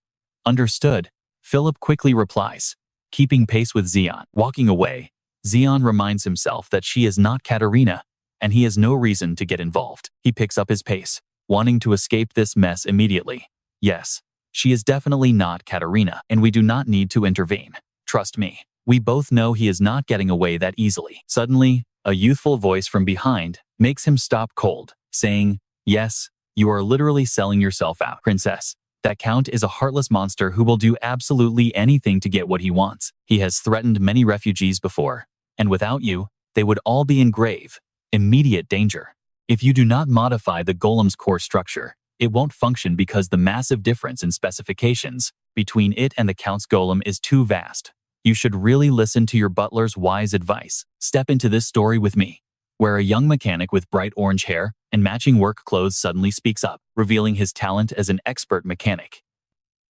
Understood. Philip quickly replies, keeping pace with Zeon. Walking away, Zeon reminds himself that she is not Katarina, and he has no reason to get involved. He picks up his pace, wanting to escape this mess immediately. Yes, she is definitely not Katarina, and we do not need to intervene. Trust me. We both know he is not getting away that easily. Suddenly, a youthful voice from behind makes him stop cold, saying, yes, you are literally selling yourself out, princess. That count is a heartless monster who will do absolutely anything to get what he wants. He has threatened many refugees before, and without you, they would all be in grave, immediate danger. If you do not modify the golem's core structure, it won't function because the massive difference in specifications between it and the count's golem is too vast. You should really listen to your butler's wise advice. Step into this story with me, where a young mechanic with bright orange hair and matching work clothes suddenly speaks up, revealing his talent as an expert mechanic.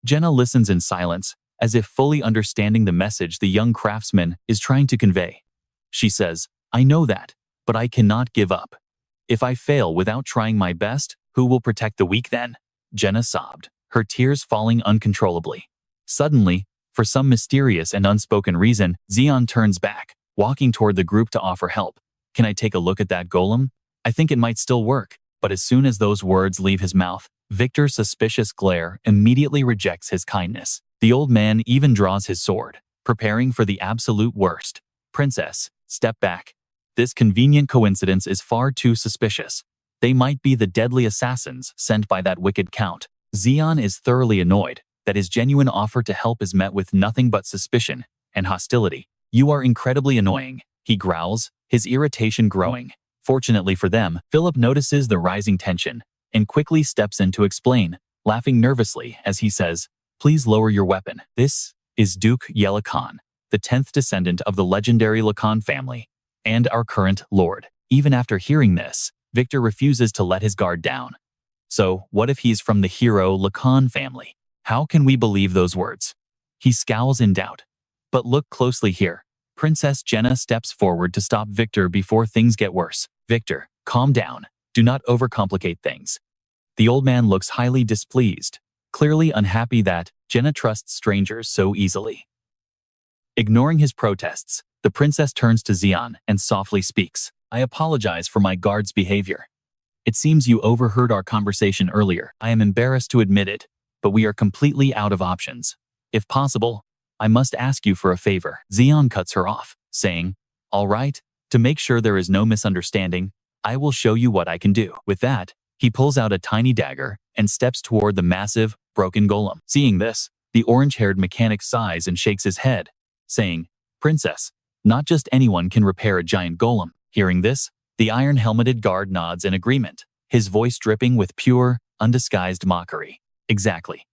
Jenna listens in silence, as if fully understanding the message the young craftsman is trying to convey. She says, I know that, but I cannot give up. If I fail without trying my best, who will protect the weak then? Jenna sobbed, her tears falling uncontrollably. Suddenly, for some mysterious and unspoken reason, Zeon turns back, walking toward the group to offer help. Can I take a look at that golem? I think it might still work. But as soon as those words leave his mouth, Victor's suspicious glare immediately rejects his kindness. The old man even draws his sword, preparing for the absolute worst. Princess, step back. This convenient coincidence is far too suspicious. They might be the deadly assassins sent by that wicked count. Zeon is thoroughly annoyed that his genuine offer to help is met with nothing but suspicion and hostility. You are incredibly annoying, he growls, his irritation growing. Fortunately for them, Philip notices the rising tension and quickly steps in to explain, laughing nervously as he says, please lower your weapon. This is Duke Lacan, the 10th descendant of the legendary Lacan family, and our current lord. Even after hearing this, Victor refuses to let his guard down. So, what if he's from the hero Lacan family? How can we believe those words? He scowls in doubt. But look closely here. Princess Jenna steps forward to stop Victor before things get worse. Victor, calm down. Do not overcomplicate things. The old man looks highly displeased, clearly unhappy that Jenna trusts strangers so easily. Ignoring his protests, the princess turns to Zeon and softly speaks. I apologize for my guard's behavior. It seems you overheard our conversation earlier. I am embarrassed to admit it, but we are completely out of options. If possible, I must ask you for a favor. Zeon cuts her off, saying, all right, to make sure there is no misunderstanding, I will show you what I can do. With that, he pulls out a tiny dagger and steps toward the massive, broken golem. Seeing this, the orange-haired mechanic sighs and shakes his head, saying, Princess, not just anyone can repair a giant golem. Hearing this, the iron-helmeted guard nods in agreement, his voice dripping with pure, undisguised mockery. Exactly.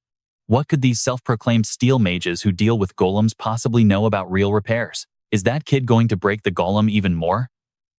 What could these self-proclaimed steel mages who deal with golems possibly know about real repairs? Is that kid going to break the golem even more?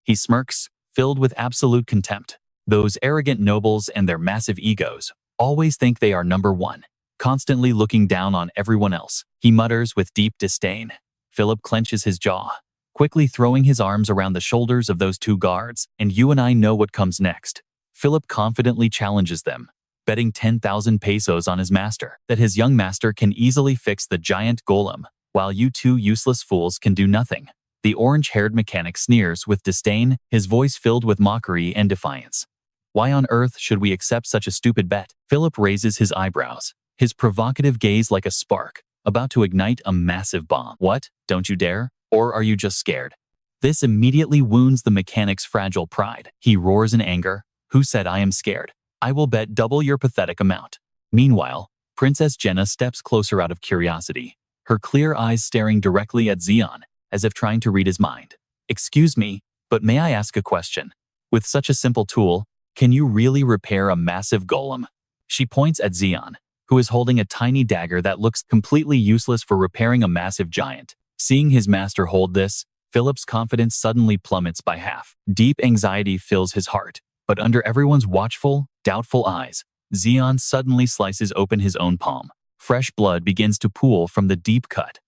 He smirks, filled with absolute contempt. Those arrogant nobles and their massive egos always think they are number one, constantly looking down on everyone else. He mutters with deep disdain. Philip clenches his jaw, quickly throwing his arms around the shoulders of those two guards, and you and I know what comes next. Philip confidently challenges them, betting 10,000 pesos on his master, that his young master can easily fix the giant golem, while you two useless fools can do nothing. The orange-haired mechanic sneers with disdain, his voice filled with mockery and defiance. Why on earth should we accept such a stupid bet? Philip raises his eyebrows, his provocative gaze like a spark, about to ignite a massive bomb. What? Don't you dare? Or are you just scared? This immediately wounds the mechanic's fragile pride. He roars in anger. Who said I am scared? I will bet double your pathetic amount. Meanwhile, Princess Jenna steps closer out of curiosity, her clear eyes staring directly at Zeon, as if trying to read his mind. Excuse me, but may I ask a question? With such a simple tool, can you really repair a massive golem? She points at Zeon, who is holding a tiny dagger that looks completely useless for repairing a massive giant. Seeing his master hold this, Philip's confidence suddenly plummets by half. Deep anxiety fills his heart, but under everyone's watchful, doubtful eyes, Zeon suddenly slices open his own palm. Fresh blood begins to pool from the deep cut.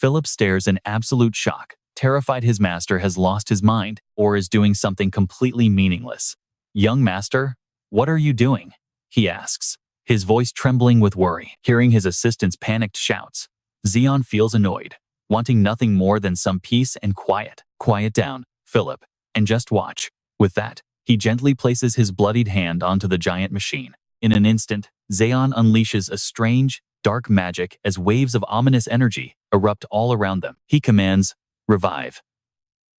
Philip stares in absolute shock, terrified his master has lost his mind or is doing something completely meaningless. "Young master, what are you doing?" he asks, his voice trembling with worry. Hearing his assistant's panicked shouts, Zeon feels annoyed, wanting nothing more than some peace and quiet. "Quiet down, Philip, and just watch." With that, he gently places his bloodied hand onto the giant machine. In an instant, Zeon unleashes a strange, dark magic as waves of ominous energy erupt all around them. He commands, "Revive."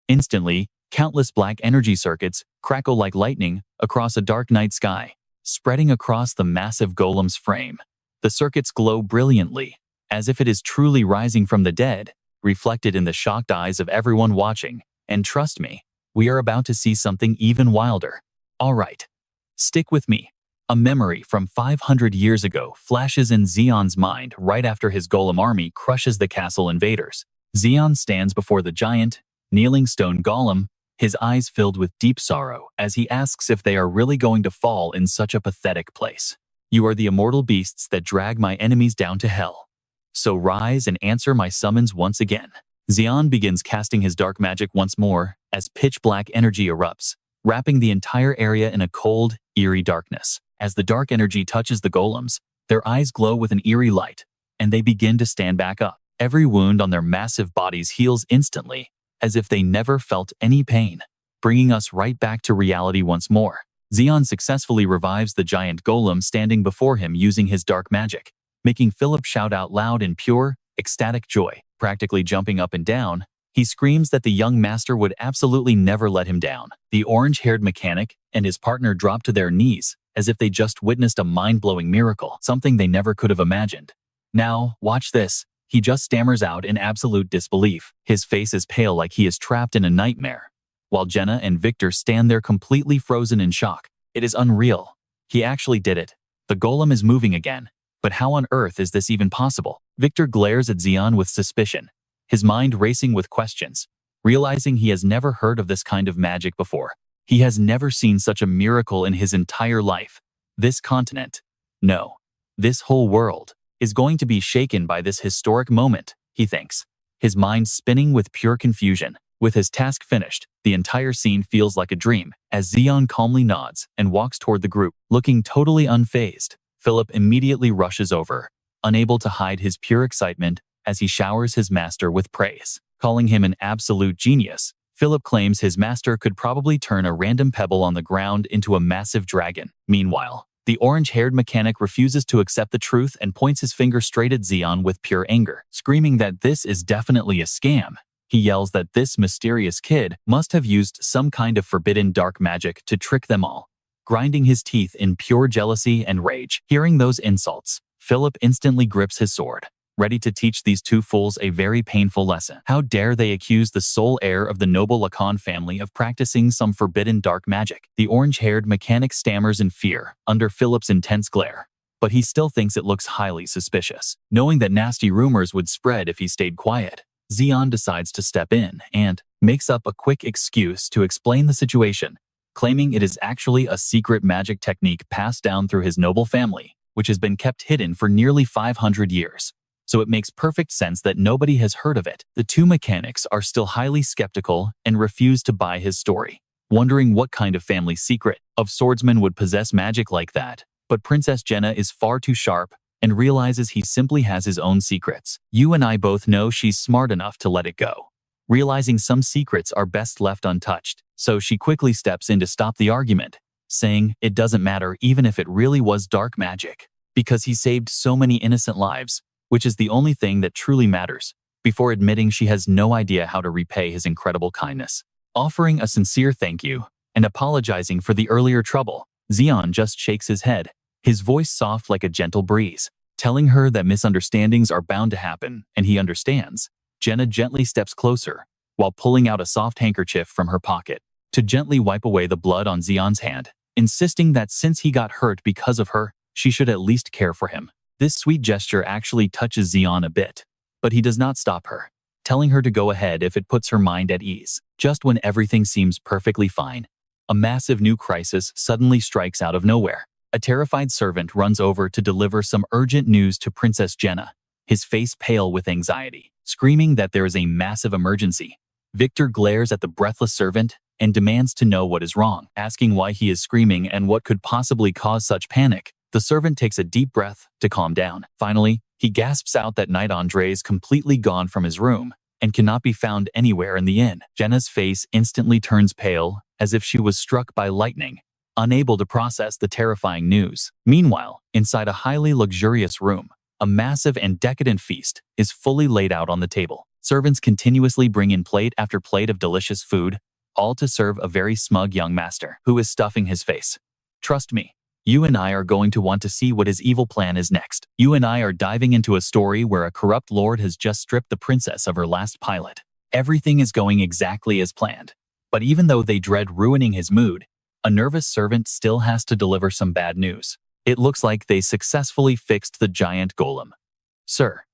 Instantly, countless black energy circuits crackle like lightning across a dark night sky, spreading across the massive golem's frame. The circuits glow brilliantly, as if it is truly rising from the dead, reflected in the shocked eyes of everyone watching. And trust me, we are about to see something even wilder. All right, stick with me. A memory from 500 years ago flashes in Zeon's mind right after his golem army crushes the castle invaders. Zeon stands before the giant, kneeling stone golem, his eyes filled with deep sorrow as he asks if they are really going to fall in such a pathetic place. "You are the immortal beasts that drag my enemies down to hell. So rise and answer my summons once again." Zeon begins casting his dark magic once more as pitch-black energy erupts, wrapping the entire area in a cold, eerie darkness. As the dark energy touches the golems, their eyes glow with an eerie light, and they begin to stand back up. Every wound on their massive bodies heals instantly, as if they never felt any pain, bringing us right back to reality once more. Zeon successfully revives the giant golem standing before him using his dark magic, making Philip shout out loud in pure, ecstatic joy. Practically jumping up and down, he screams that the young master would absolutely never let him down. The orange-haired mechanic and his partner drop to their knees, as if they just witnessed a mind-blowing miracle, something they never could have imagined. "Now, watch this," he just stammers out in absolute disbelief. His face is pale like he is trapped in a nightmare, while Jenna and Victor stand there completely frozen in shock. It is unreal. He actually did it. The golem is moving again. But how on earth is this even possible? Victor glares at Zeon with suspicion, his mind racing with questions, realizing he has never heard of this kind of magic before. He has never seen such a miracle in his entire life. This continent, no, this whole world, is going to be shaken by this historic moment, he thinks, his mind spinning with pure confusion. With his task finished, the entire scene feels like a dream. As Zeon calmly nods and walks toward the group, looking totally unfazed, Philip immediately rushes over, unable to hide his pure excitement as he showers his master with praise. Calling him an absolute genius, Philip claims his master could probably turn a random pebble on the ground into a massive dragon. Meanwhile, the orange-haired mechanic refuses to accept the truth and points his finger straight at Zeon with pure anger, screaming that this is definitely a scam. He yells that this mysterious kid must have used some kind of forbidden dark magic to trick them all, grinding his teeth in pure jealousy and rage. Hearing those insults, Philip instantly grips his sword, ready to teach these two fools a very painful lesson. How dare they accuse the sole heir of the noble Lacan family of practicing some forbidden dark magic? The orange-haired mechanic stammers in fear under Philip's intense glare, but he still thinks it looks highly suspicious. Knowing that nasty rumors would spread if he stayed quiet, Zeon decides to step in and makes up a quick excuse to explain the situation, claiming it is actually a secret magic technique passed down through his noble family, which has been kept hidden for nearly 500 years. So it makes perfect sense that nobody has heard of it. The two mechanics are still highly skeptical and refuse to buy his story, wondering what kind of family secret of swordsmen would possess magic like that. But Princess Jenna is far too sharp and realizes he simply has his own secrets. You and I both know she's smart enough to let it go, realizing some secrets are best left untouched. So she quickly steps in to stop the argument, saying it doesn't matter even if it really was dark magic, because he saved so many innocent lives, which is the only thing that truly matters, before admitting she has no idea how to repay his incredible kindness. Offering a sincere thank you and apologizing for the earlier trouble, Zeon just shakes his head, his voice soft like a gentle breeze, telling her that misunderstandings are bound to happen, and he understands. Jenna gently steps closer, while pulling out a soft handkerchief from her pocket, to gently wipe away the blood on Zeon's hand, insisting that since he got hurt because of her, she should at least care for him. This sweet gesture actually touches Zeon a bit, but he does not stop her, telling her to go ahead if it puts her mind at ease. Just when everything seems perfectly fine, a massive new crisis suddenly strikes out of nowhere. A terrified servant runs over to deliver some urgent news to Princess Jenna, his face pale with anxiety. screaming that there is a massive emergency. Victor glares at the breathless servant and demands to know what is wrong, asking why he is screaming and what could possibly cause such panic. The servant takes a deep breath to calm down. Finally, he gasps out that Knight Andre is completely gone from his room and cannot be found anywhere in the inn. Jenna's face instantly turns pale, as if she was struck by lightning, unable to process the terrifying news. Meanwhile, inside a highly luxurious room, a massive and decadent feast is fully laid out on the table. Servants continuously bring in plate after plate of delicious food, all to serve a very smug young master who is stuffing his face. Trust me, you and I are going to want to see what his evil plan is next. You and I are diving into a story where a corrupt lord has just stripped the princess of her last pilot. Everything is going exactly as planned. But even though they dread ruining his mood, a nervous servant still has to deliver some bad news. It looks like they successfully fixed the giant golem. Sir.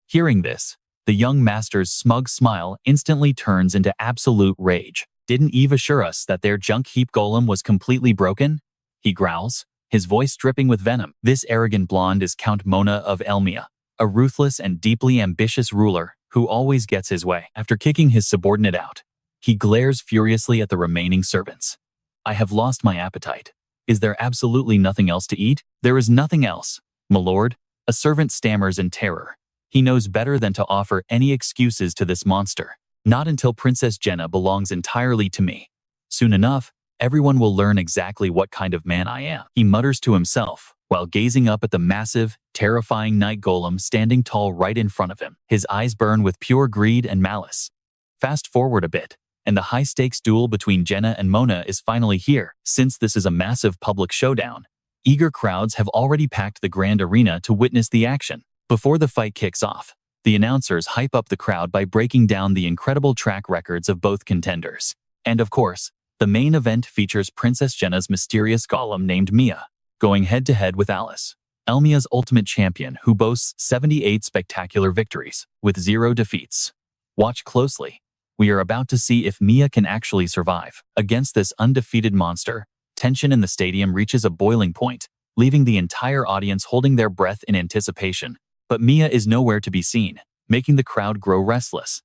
Hearing this, the young master's smug smile instantly turns into absolute rage. Didn't Eve assure us that their junk heap golem was completely broken? He growls, his voice dripping with venom. This arrogant blonde is Count Mona of Elmia, a ruthless and deeply ambitious ruler who always gets his way. After kicking his subordinate out, he glares furiously at the remaining servants. I have lost my appetite. Is there absolutely nothing else to eat? There is nothing else, my lord. A servant stammers in terror. He knows better than to offer any excuses to this monster. Not until Princess Jenna belongs entirely to me. Soon enough, everyone will learn exactly what kind of man I am. He mutters to himself while gazing up at the massive, terrifying night golem standing tall right in front of him. His eyes burn with pure greed and malice. Fast forward a bit, and the high-stakes duel between Jenna and Mona is finally here. Since this is a massive public showdown, eager crowds have already packed the grand arena to witness the action. Before the fight kicks off, the announcers hype up the crowd by breaking down the incredible track records of both contenders. And of course, the main event features Princess Jenna's mysterious golem named Mia, going head-to-head with Alice, Elmia's ultimate champion who boasts 78 spectacular victories, with 0 defeats. Watch closely. We are about to see if Mia can actually survive. Against this undefeated monster, tension in the stadium reaches a boiling point, leaving the entire audience holding their breath in anticipation. But Mia is nowhere to be seen, making the crowd grow restless.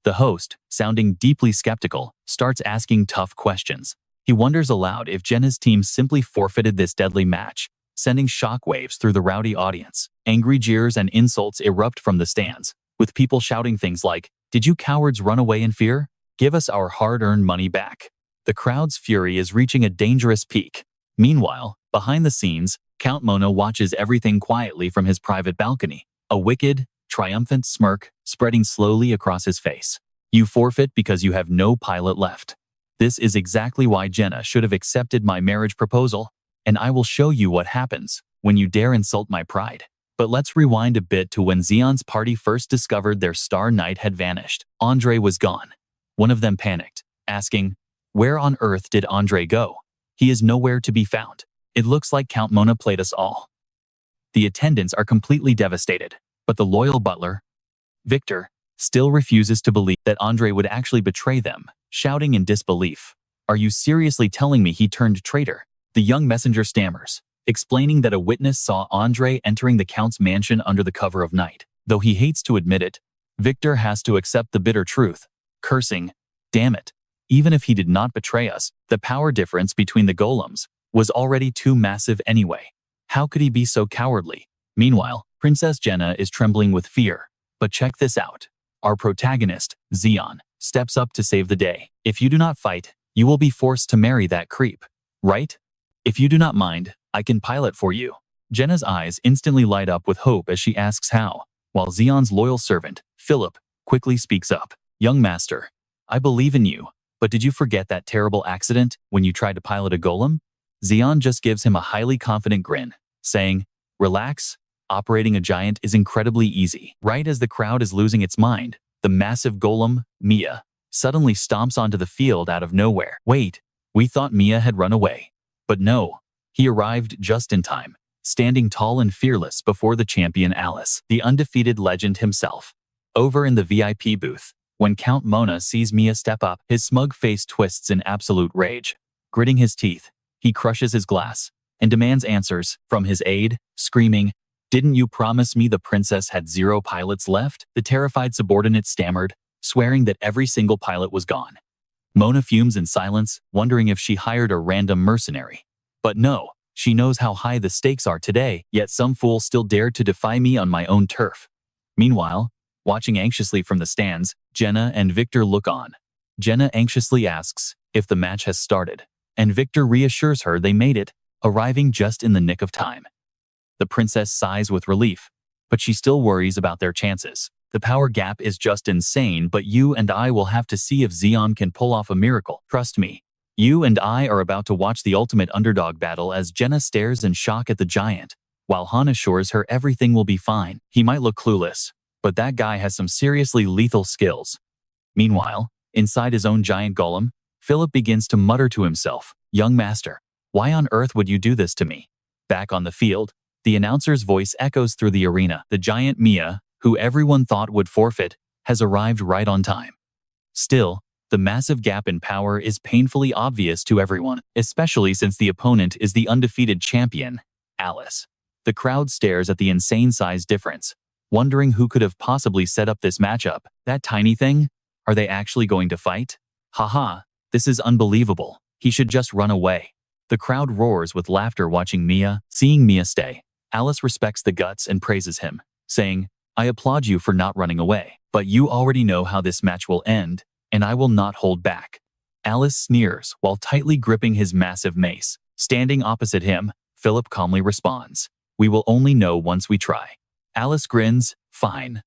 The host, sounding deeply skeptical, starts asking tough questions. He wonders aloud if Jenna's team simply forfeited this deadly match, sending shockwaves through the rowdy audience. Angry jeers and insults erupt from the stands, with people shouting things like, "Did you cowards run away in fear? Give us our hard-earned money back." The crowd's fury is reaching a dangerous peak. Meanwhile, behind the scenes, Count Mona watches everything quietly from his private balcony, a wicked, triumphant smirk spreading slowly across his face. You forfeit because you have no pilot left. This is exactly why Jenna should have accepted my marriage proposal, and I will show you what happens when you dare insult my pride. But let's rewind a bit to when Zeon's party first discovered their star knight had vanished. Andre was gone. One of them panicked, asking, "Where on earth did Andre go? He is nowhere to be found." It looks like Count Mona played us all. The attendants are completely devastated, but the loyal butler, Victor, still refuses to believe that Andre would actually betray them, shouting in disbelief, "Are you seriously telling me he turned traitor?" The young messenger stammers, explaining that a witness saw Andre entering the Count's mansion under the cover of night. Though he hates to admit it, Victor has to accept the bitter truth, cursing, "Damn it. Even if he did not betray us, the power difference between the golems was already too massive anyway. How could he be so cowardly?" Meanwhile, Princess Jenna is trembling with fear. But check this out. Our protagonist, Zeon, steps up to save the day. "If you do not fight, you will be forced to marry that creep. Right? If you do not mind, I can pilot for you." Jenna's eyes instantly light up with hope as she asks how, while Zeon's loyal servant, Philip, quickly speaks up. "Young master, I believe in you, but did you forget that terrible accident when you tried to pilot a golem?" Zeon just gives him a highly confident grin, saying, "Relax, operating a giant is incredibly easy." Right as the crowd is losing its mind, the massive golem, Mia, suddenly stomps onto the field out of nowhere. Wait, we thought Mia had run away. But no, he arrived just in time, standing tall and fearless before the champion Alice, the undefeated legend himself. Over in the VIP booth, when Count Mona sees Mia step up, his smug face twists in absolute rage. Gritting his teeth, he crushes his glass and demands answers from his aide, screaming, Didn't you promise me the princess had 0 pilots left? The terrified subordinate stammered, swearing that every single pilot was gone. Mona fumes in silence, wondering if she hired a random mercenary. But no, she knows how high the stakes are today, yet some fool still dared to defy me on my own turf. Meanwhile, watching anxiously from the stands, Jenna and Victor look on. Jenna anxiously asks if the match has started, and Victor reassures her they made it, arriving just in the nick of time. The princess sighs with relief, but she still worries about their chances. The power gap is just insane, but you and I will have to see if Zeon can pull off a miracle. Trust me, you and I are about to watch the ultimate underdog battle as Jenna stares in shock at the giant, while Han assures her everything will be fine. He might look clueless, but that guy has some seriously lethal skills. Meanwhile, inside his own giant golem, Philip begins to mutter to himself, "Young master, why on earth would you do this to me?" Back on the field, the announcer's voice echoes through the arena. The giant Mia, who everyone thought would forfeit, has arrived right on time. Still, the massive gap in power is painfully obvious to everyone, especially since the opponent is the undefeated champion, Alice. The crowd stares at the insane size difference, wondering who could have possibly set up this matchup. That tiny thing? Are they actually going to fight? Haha, this is unbelievable. He should just run away. The crowd roars with laughter watching Mia. Seeing Mia stay, Alice respects the guts and praises him, saying, "I applaud you for not running away, but you already know how this match will end, and I will not hold back." Alice sneers while tightly gripping his massive mace. Standing opposite him, Philip calmly responds, "We will only know once we try." Alice grins, "Fine.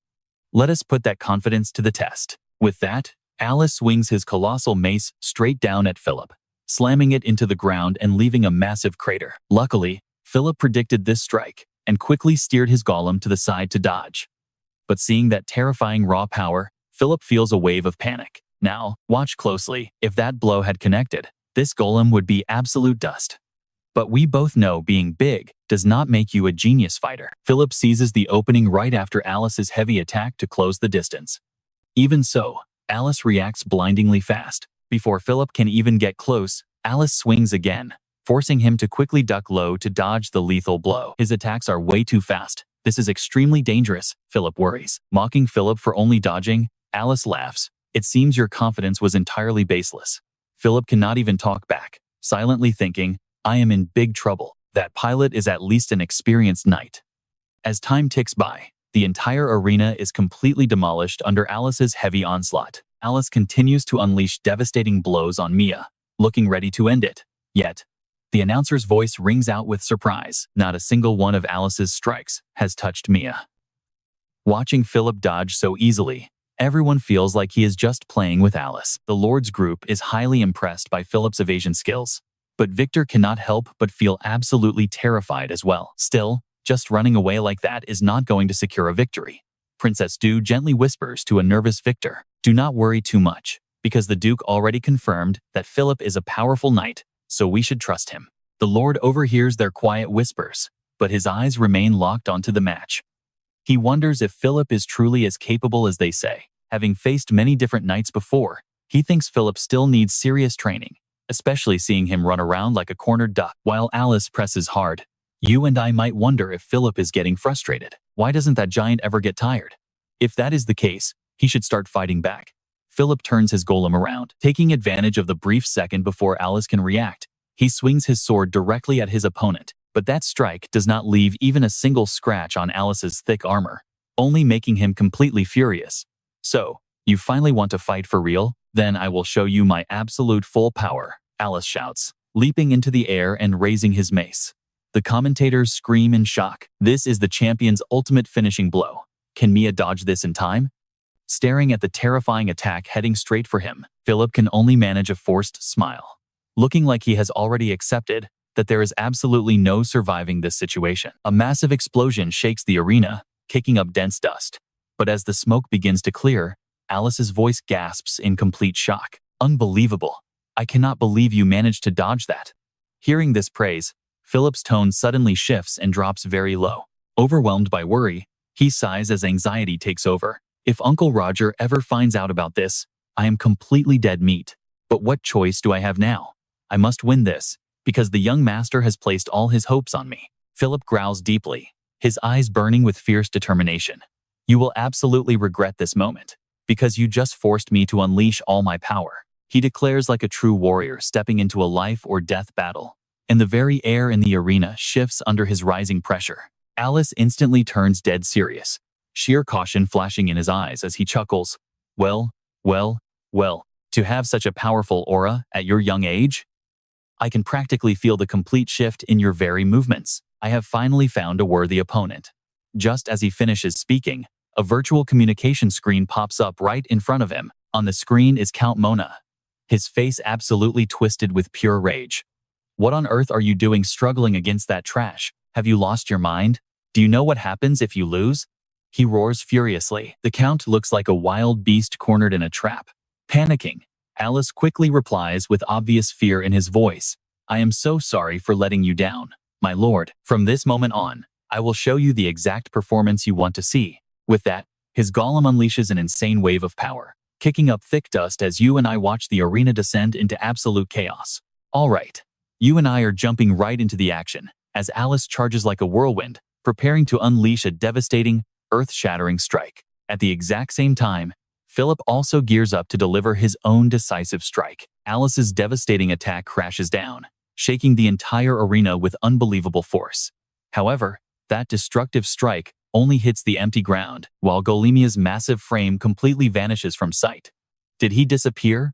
Let us put that confidence to the test." With that, Alice swings his colossal mace straight down at Philip, slamming it into the ground and leaving a massive crater. Luckily, Philip predicted this strike and quickly steered his golem to the side to dodge. But seeing that terrifying raw power, Philip feels a wave of panic. Now, watch closely. If that blow had connected, this golem would be absolute dust. But we both know being big does not make you a genius fighter. Philip seizes the opening right after Alice's heavy attack to close the distance. Even so, Alice reacts blindingly fast. Before Philip can even get close, Alice swings again, forcing him to quickly duck low to dodge the lethal blow. His attacks are way too fast. This is extremely dangerous, Philip worries. Mocking Philip for only dodging, Alice laughs. "It seems your confidence was entirely baseless." Philip cannot even talk back, silently thinking, "I am in big trouble. That pilot is at least an experienced knight." As time ticks by, the entire arena is completely demolished under Alice's heavy onslaught. Alice continues to unleash devastating blows on Mia, looking ready to end it. Yet, the announcer's voice rings out with surprise. Not a single one of Alice's strikes has touched Mia. Watching Philip dodge so easily, everyone feels like he is just playing with Alice. The Lord's group is highly impressed by Philip's evasion skills, but Victor cannot help but feel absolutely terrified as well. Still, just running away like that is not going to secure a victory. Princess Du gently whispers to a nervous Victor, "Do not worry too much, because the Duke already confirmed that Philip is a powerful knight, so we should trust him." The Lord overhears their quiet whispers, but his eyes remain locked onto the match. He wonders if Philip is truly as capable as they say. Having faced many different knights before, he thinks Philip still needs serious training, especially seeing him run around like a cornered duck. While Alice presses hard, you and I might wonder if Philip is getting frustrated. Why doesn't that giant ever get tired? If that is the case, he should start fighting back. Philip turns his golem around, taking advantage of the brief second before Alice can react. He swings his sword directly at his opponent, but that strike does not leave even a single scratch on Alice's thick armor, only making him completely furious. "So, you finally want to fight for real? Then I will show you my absolute full power," Alice shouts, leaping into the air and raising his mace. The commentators scream in shock. This is the champion's ultimate finishing blow. Can Mia dodge this in time? Staring at the terrifying attack heading straight for him, Philip can only manage a forced smile, looking like he has already accepted that there is absolutely no surviving this situation. A massive explosion shakes the arena, kicking up dense dust. But as the smoke begins to clear, Alice's voice gasps in complete shock. "Unbelievable. I cannot believe you managed to dodge that." Hearing this praise, Philip's tone suddenly shifts and drops very low. Overwhelmed by worry, he sighs as anxiety takes over. "If Uncle Roger ever finds out about this, I am completely dead meat. But what choice do I have now? I must win this, because the young master has placed all his hopes on me." Philip growls deeply, his eyes burning with fierce determination. You will absolutely regret this moment, because you just forced me to unleash all my power, he declares like a true warrior stepping into a life or death battle. And the very air in the arena shifts under his rising pressure. Alice instantly turns dead serious, sheer caution flashing in his eyes as he chuckles. Well, to have such a powerful aura at your young age? I can practically feel the complete shift in your very movements. I have finally found a worthy opponent. Just as he finishes speaking, a virtual communication screen pops up right in front of him. On the screen is Count Mona, his face absolutely twisted with pure rage. What on earth are you doing struggling against that trash? Have you lost your mind? Do you know what happens if you lose? He roars furiously. The Count looks like a wild beast cornered in a trap. Panicking, Alice quickly replies with obvious fear in his voice. I am so sorry for letting you down, my lord. From this moment on, I will show you the exact performance you want to see. With that, his golem unleashes an insane wave of power, kicking up thick dust as you and I watch the arena descend into absolute chaos. All right. You and I are jumping right into the action, as Alice charges like a whirlwind, preparing to unleash a devastating, earth-shattering strike. At the exact same time, Philip also gears up to deliver his own decisive strike. Alice's devastating attack crashes down, shaking the entire arena with unbelievable force. However, that destructive strike only hits the empty ground, while Golemia's massive frame completely vanishes from sight. Did he disappear?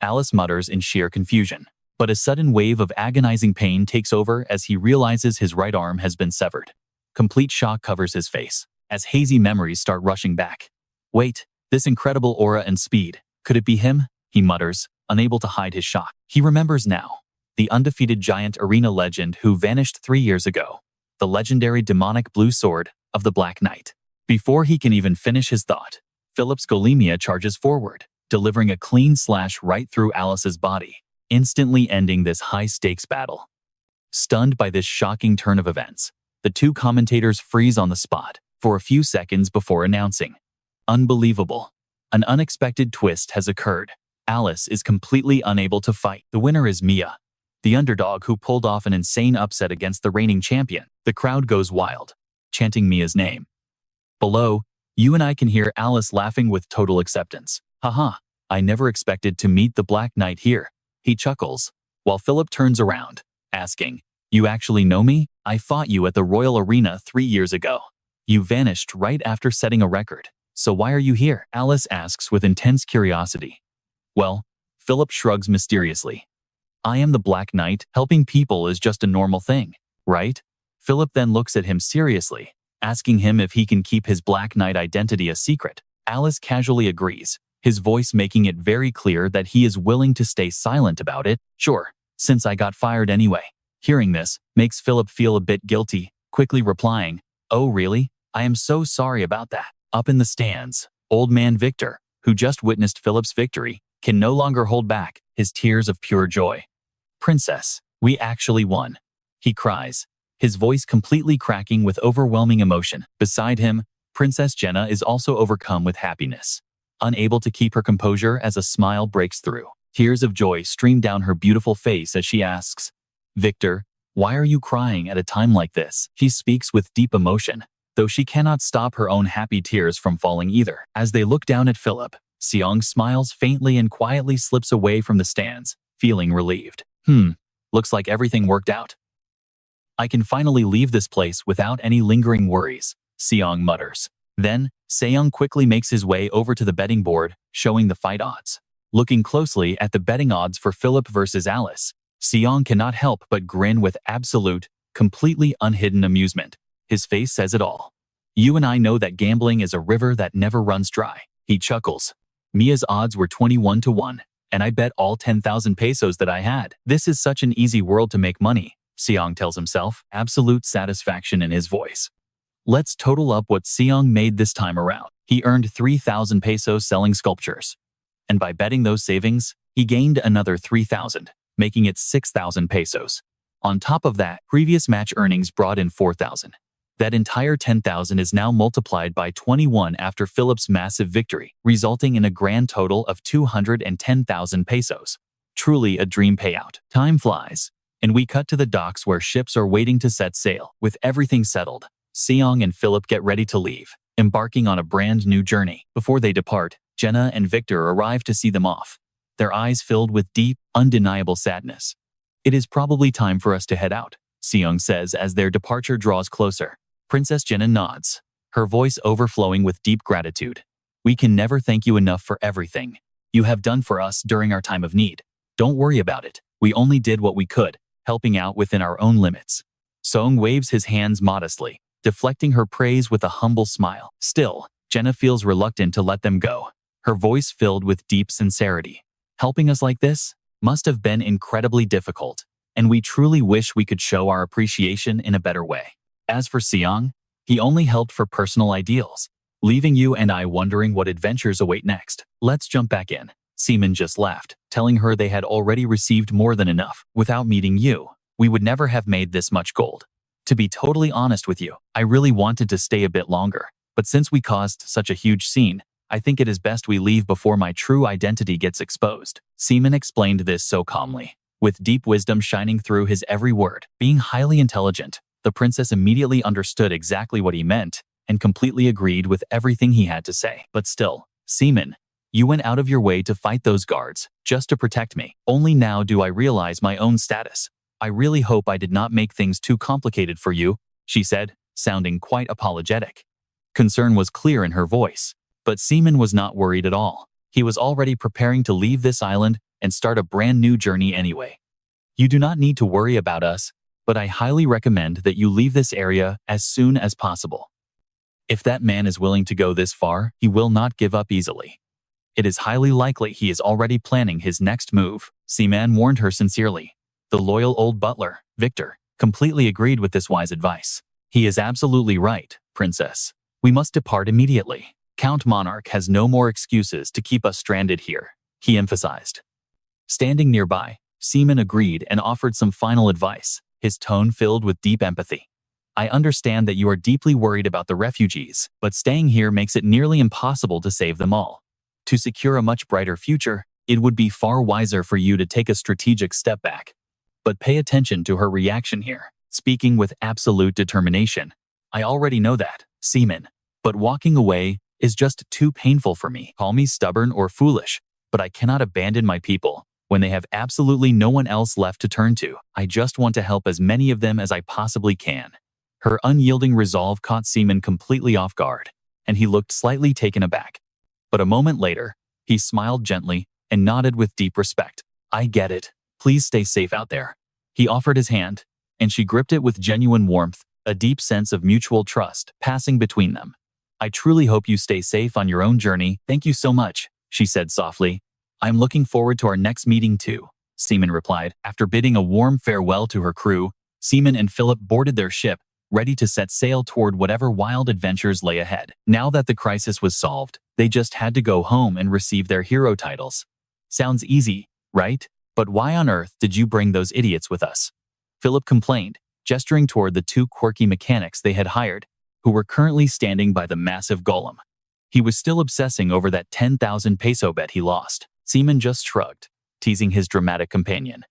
Alice mutters in sheer confusion. But a sudden wave of agonizing pain takes over as he realizes his right arm has been severed. Complete shock covers his face, as hazy memories start rushing back. Wait, this incredible aura and speed, could it be him? He mutters, unable to hide his shock. He remembers now, the undefeated giant arena legend who vanished 3 years ago, the legendary demonic blue sword of the Black Knight. Before he can even finish his thought, Philip's Golemia charges forward, delivering a clean slash right through Alice's body, instantly ending this high-stakes battle. Stunned by this shocking turn of events, the two commentators freeze on the spot for a few seconds before announcing, unbelievable. An unexpected twist has occurred. Alice is completely unable to fight. The winner is Mia, the underdog who pulled off an insane upset against the reigning champion. The crowd goes wild, chanting Mia's name. Below, you and I can hear Alice laughing with total acceptance. Haha, I never expected to meet the Black Knight here. He chuckles, while Philip turns around, asking, You actually know me? I fought you at the Royal Arena 3 years ago. You vanished right after setting a record. So why are you here? Alice asks with intense curiosity. Well, Philip shrugs mysteriously. I am the Black Knight. Helping people is just a normal thing, right? Philip then looks at him seriously, asking him if he can keep his Black Knight identity a secret. Alice casually agrees, his voice making it very clear that he is willing to stay silent about it. Sure, since I got fired anyway. Hearing this makes Philip feel a bit guilty, quickly replying, Oh really? I am so sorry about that. Up in the stands, old man Victor, who just witnessed Philip's victory, can no longer hold back his tears of pure joy. Princess, we actually won, he cries, his voice completely cracking with overwhelming emotion. Beside him, Princess Jenna is also overcome with happiness, unable to keep her composure as a smile breaks through. Tears of joy stream down her beautiful face as she asks, Victor, why are you crying at a time like this? She speaks with deep emotion, though she cannot stop her own happy tears from falling either. As they look down at Philip, Zeon smiles faintly and quietly slips away from the stands, feeling relieved. Looks like everything worked out. I can finally leave this place without any lingering worries, Zeon mutters. Then, Seong quickly makes his way over to the betting board, showing the fight odds. Looking closely at the betting odds for Philip versus Alice, Zeon cannot help but grin with absolute, completely unhidden amusement. His face says it all. You and I know that gambling is a river that never runs dry. He chuckles. Mia's odds were 21-1, and I bet all 10,000 pesos that I had. This is such an easy world to make money, Seong tells himself, absolute satisfaction in his voice. Let's total up what Seong made this time around. He earned 3,000 pesos selling sculptures. And by betting those savings, he gained another 3,000, making it 6,000 pesos. On top of that, previous match earnings brought in 4,000. That entire 10,000 is now multiplied by 21 after Philip's massive victory, resulting in a grand total of 210,000 pesos. Truly a dream payout. Time flies, and we cut to the docks where ships are waiting to set sail. With everything settled, Seong and Philip get ready to leave, embarking on a brand new journey. Before they depart, Jenna and Victor arrive to see them off, their eyes filled with deep, undeniable sadness. It is probably time for us to head out, Seong says as their departure draws closer. Princess Jenna nods, her voice overflowing with deep gratitude. We can never thank you enough for everything you have done for us during our time of need. Don't worry about it. We only did what we could, helping out within our own limits. Seong waves his hands modestly, deflecting her praise with a humble smile. Still, Jenna feels reluctant to let them go, her voice filled with deep sincerity. Helping us like this must have been incredibly difficult, and we truly wish we could show our appreciation in a better way. As for Seong, he only helped for personal ideals, leaving you and I wondering what adventures await next. Let's jump back in. Seaman just laughed, telling her they had already received more than enough. Without meeting you, we would never have made this much gold. To be totally honest with you, I really wanted to stay a bit longer, but since we caused such a huge scene, I think it is best we leave before my true identity gets exposed. Seaman explained this so calmly, with deep wisdom shining through his every word. Being highly intelligent, the princess immediately understood exactly what he meant and completely agreed with everything he had to say. But still, Seaman, you went out of your way to fight those guards just to protect me. Only now do I realize my own status. I really hope I did not make things too complicated for you, she said, sounding quite apologetic. Concern was clear in her voice. But Seaman was not worried at all. He was already preparing to leave this island and start a brand new journey anyway. You do not need to worry about us, but I highly recommend that you leave this area as soon as possible. If that man is willing to go this far, he will not give up easily. It is highly likely he is already planning his next move, Seaman warned her sincerely. The loyal old butler, Victor, completely agreed with this wise advice. He is absolutely right, princess. We must depart immediately. Count Monarch has no more excuses to keep us stranded here, he emphasized. Standing nearby, Seaman agreed and offered some final advice, his tone filled with deep empathy. I understand that you are deeply worried about the refugees, but staying here makes it nearly impossible to save them all. To secure a much brighter future, it would be far wiser for you to take a strategic step back. But pay attention to her reaction here, speaking with absolute determination. I already know that, Seaman, but walking away is just too painful for me. Call me stubborn or foolish, but I cannot abandon my people when they have absolutely no one else left to turn to. I just want to help as many of them as I possibly can. Her unyielding resolve caught Seaman completely off guard, and he looked slightly taken aback. But a moment later, he smiled gently and nodded with deep respect. I get it. Please stay safe out there. He offered his hand, and she gripped it with genuine warmth, a deep sense of mutual trust passing between them. I truly hope you stay safe on your own journey. Thank you so much, she said softly. I'm looking forward to our next meeting too, Seaman replied. After bidding a warm farewell to her crew, Seaman and Philip boarded their ship, ready to set sail toward whatever wild adventures lay ahead. Now that the crisis was solved, they just had to go home and receive their hero titles. Sounds easy, right? But why on earth did you bring those idiots with us? Philip complained, gesturing toward the two quirky mechanics they had hired, who were currently standing by the massive golem. He was still obsessing over that 10,000 peso bet he lost. Seaman just shrugged, teasing his dramatic companion.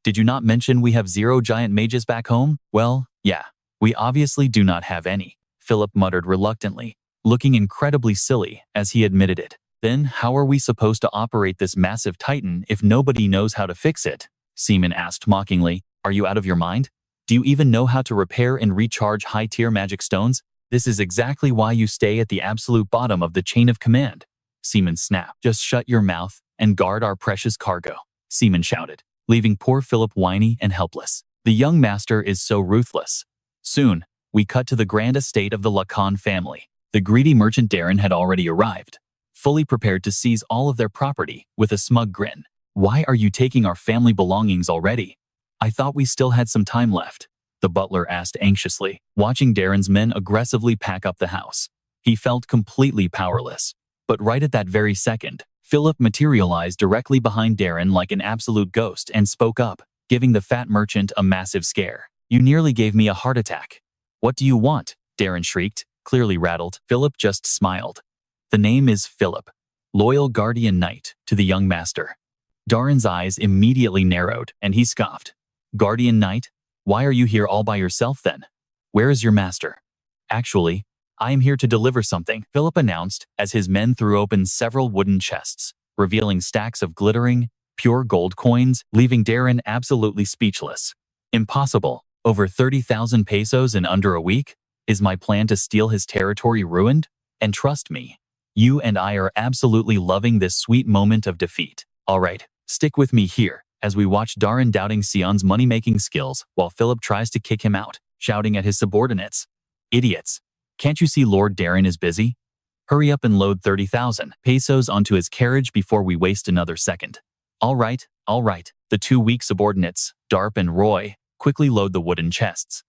Did you not mention we have 0 giant mages back home? Well, yeah, we obviously do not have any, Philip muttered reluctantly, looking incredibly silly as he admitted it. Then how are we supposed to operate this massive titan if nobody knows how to fix it? Seaman asked mockingly. Are you out of your mind? Do you even know how to repair and recharge high-tier magic stones? This is exactly why you stay at the absolute bottom of the chain of command. Seaman snapped. Just shut your mouth and guard our precious cargo, Seaman shouted, leaving poor Philip whiny and helpless. The young master is so ruthless. Soon, we cut to the grand estate of the Lacan family. The greedy merchant Darren had already arrived, fully prepared to seize all of their property with a smug grin. Why are you taking our family belongings already? I thought we still had some time left, the butler asked anxiously, watching Darren's men aggressively pack up the house. He felt completely powerless. But right at that very second, Philip materialized directly behind Darren like an absolute ghost and spoke up, giving the fat merchant a massive scare. You nearly gave me a heart attack. What do you want? Darren shrieked, clearly rattled. Philip just smiled. The name is Philip, loyal guardian knight to the young master. Darren's eyes immediately narrowed, and he scoffed. Guardian knight? Why are you here all by yourself then? Where is your master? Actually, I am here to deliver something, Philip announced as his men threw open several wooden chests, revealing stacks of glittering, pure gold coins, leaving Darren absolutely speechless. Impossible. Over 30,000 pesos in under a week? Is my plan to steal his territory ruined? And trust me, you and I are absolutely loving this sweet moment of defeat. Alright, stick with me here, as we watch Darren doubting Zeon's money-making skills while Philip tries to kick him out, shouting at his subordinates. Idiots. Can't you see Lord Darren is busy? Hurry up and load 30,000 pesos onto his carriage before we waste another second. All right. The two weak subordinates, Darp and Roy, quickly load the wooden chests.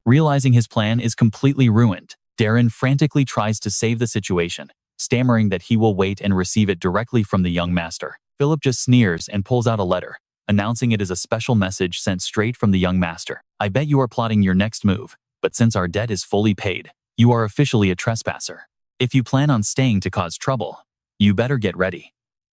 Realizing his plan is completely ruined, Darren frantically tries to save the situation, stammering that he will wait and receive it directly from the young master. Philip just sneers and pulls out a letter, announcing it is a special message sent straight from the young master. I bet you are plotting your next move, but since our debt is fully paid, you are officially a trespasser. If you plan on staying to cause trouble, you better get ready.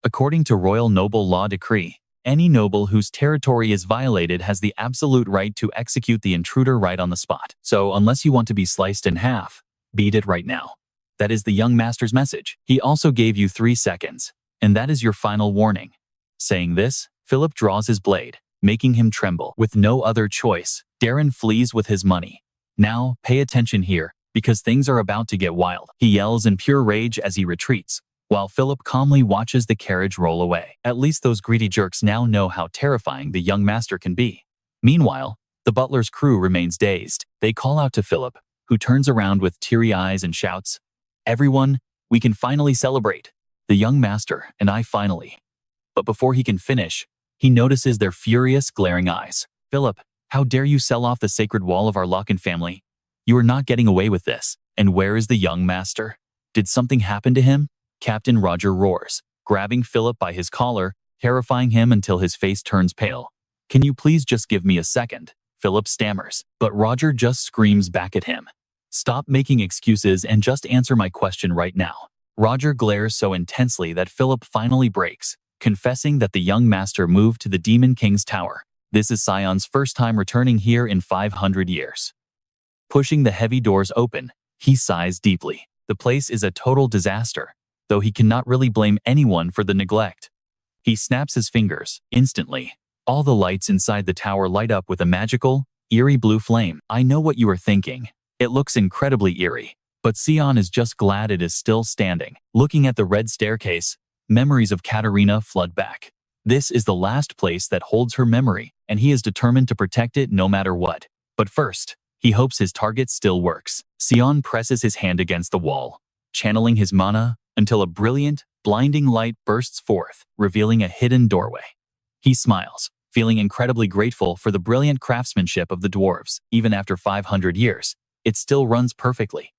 According to Royal Noble Law Decree, any noble whose territory is violated has the absolute right to execute the intruder right on the spot. So unless you want to be sliced in half, beat it right now. That is the young master's message. He also gave you 3 seconds, and that is your final warning. Saying this, Philip draws his blade, making him tremble. With no other choice, Darren flees with his money. Now, pay attention here, because things are about to get wild. He yells in pure rage as he retreats, while Philip calmly watches the carriage roll away. At least those greedy jerks now know how terrifying the young master can be. Meanwhile, the butler's crew remains dazed. They call out to Philip, who turns around with teary eyes and shouts, "Everyone, we can finally celebrate. The young master and I finally." But before he can finish, he notices their furious, glaring eyes. "Philip, how dare you sell off the sacred wall of our Lacan family? You are not getting away with this. And where is the young master? Did something happen to him?" Captain Roger roars, grabbing Philip by his collar, terrifying him until his face turns pale. "Can you please just give me a second?" Philip stammers, but Roger just screams back at him. "Stop making excuses and just answer my question right now." Roger glares so intensely that Philip finally breaks, confessing that the young master moved to the Demon King's tower. This is Zeon's first time returning here in 500 years. Pushing the heavy doors open, he sighs deeply. The place is a total disaster, though he cannot really blame anyone for the neglect. He snaps his fingers. Instantly, all the lights inside the tower light up with a magical, eerie blue flame. I know what you are thinking. It looks incredibly eerie, but Zeon is just glad it is still standing. Looking at the red staircase, memories of Katarina flood back. This is the last place that holds her memory, and he is determined to protect it no matter what. But first, he hopes his target still works. Zeon presses his hand against the wall, channeling his mana, until a brilliant, blinding light bursts forth, revealing a hidden doorway. He smiles, feeling incredibly grateful for the brilliant craftsmanship of the dwarves. Even after 500 years, it still runs perfectly.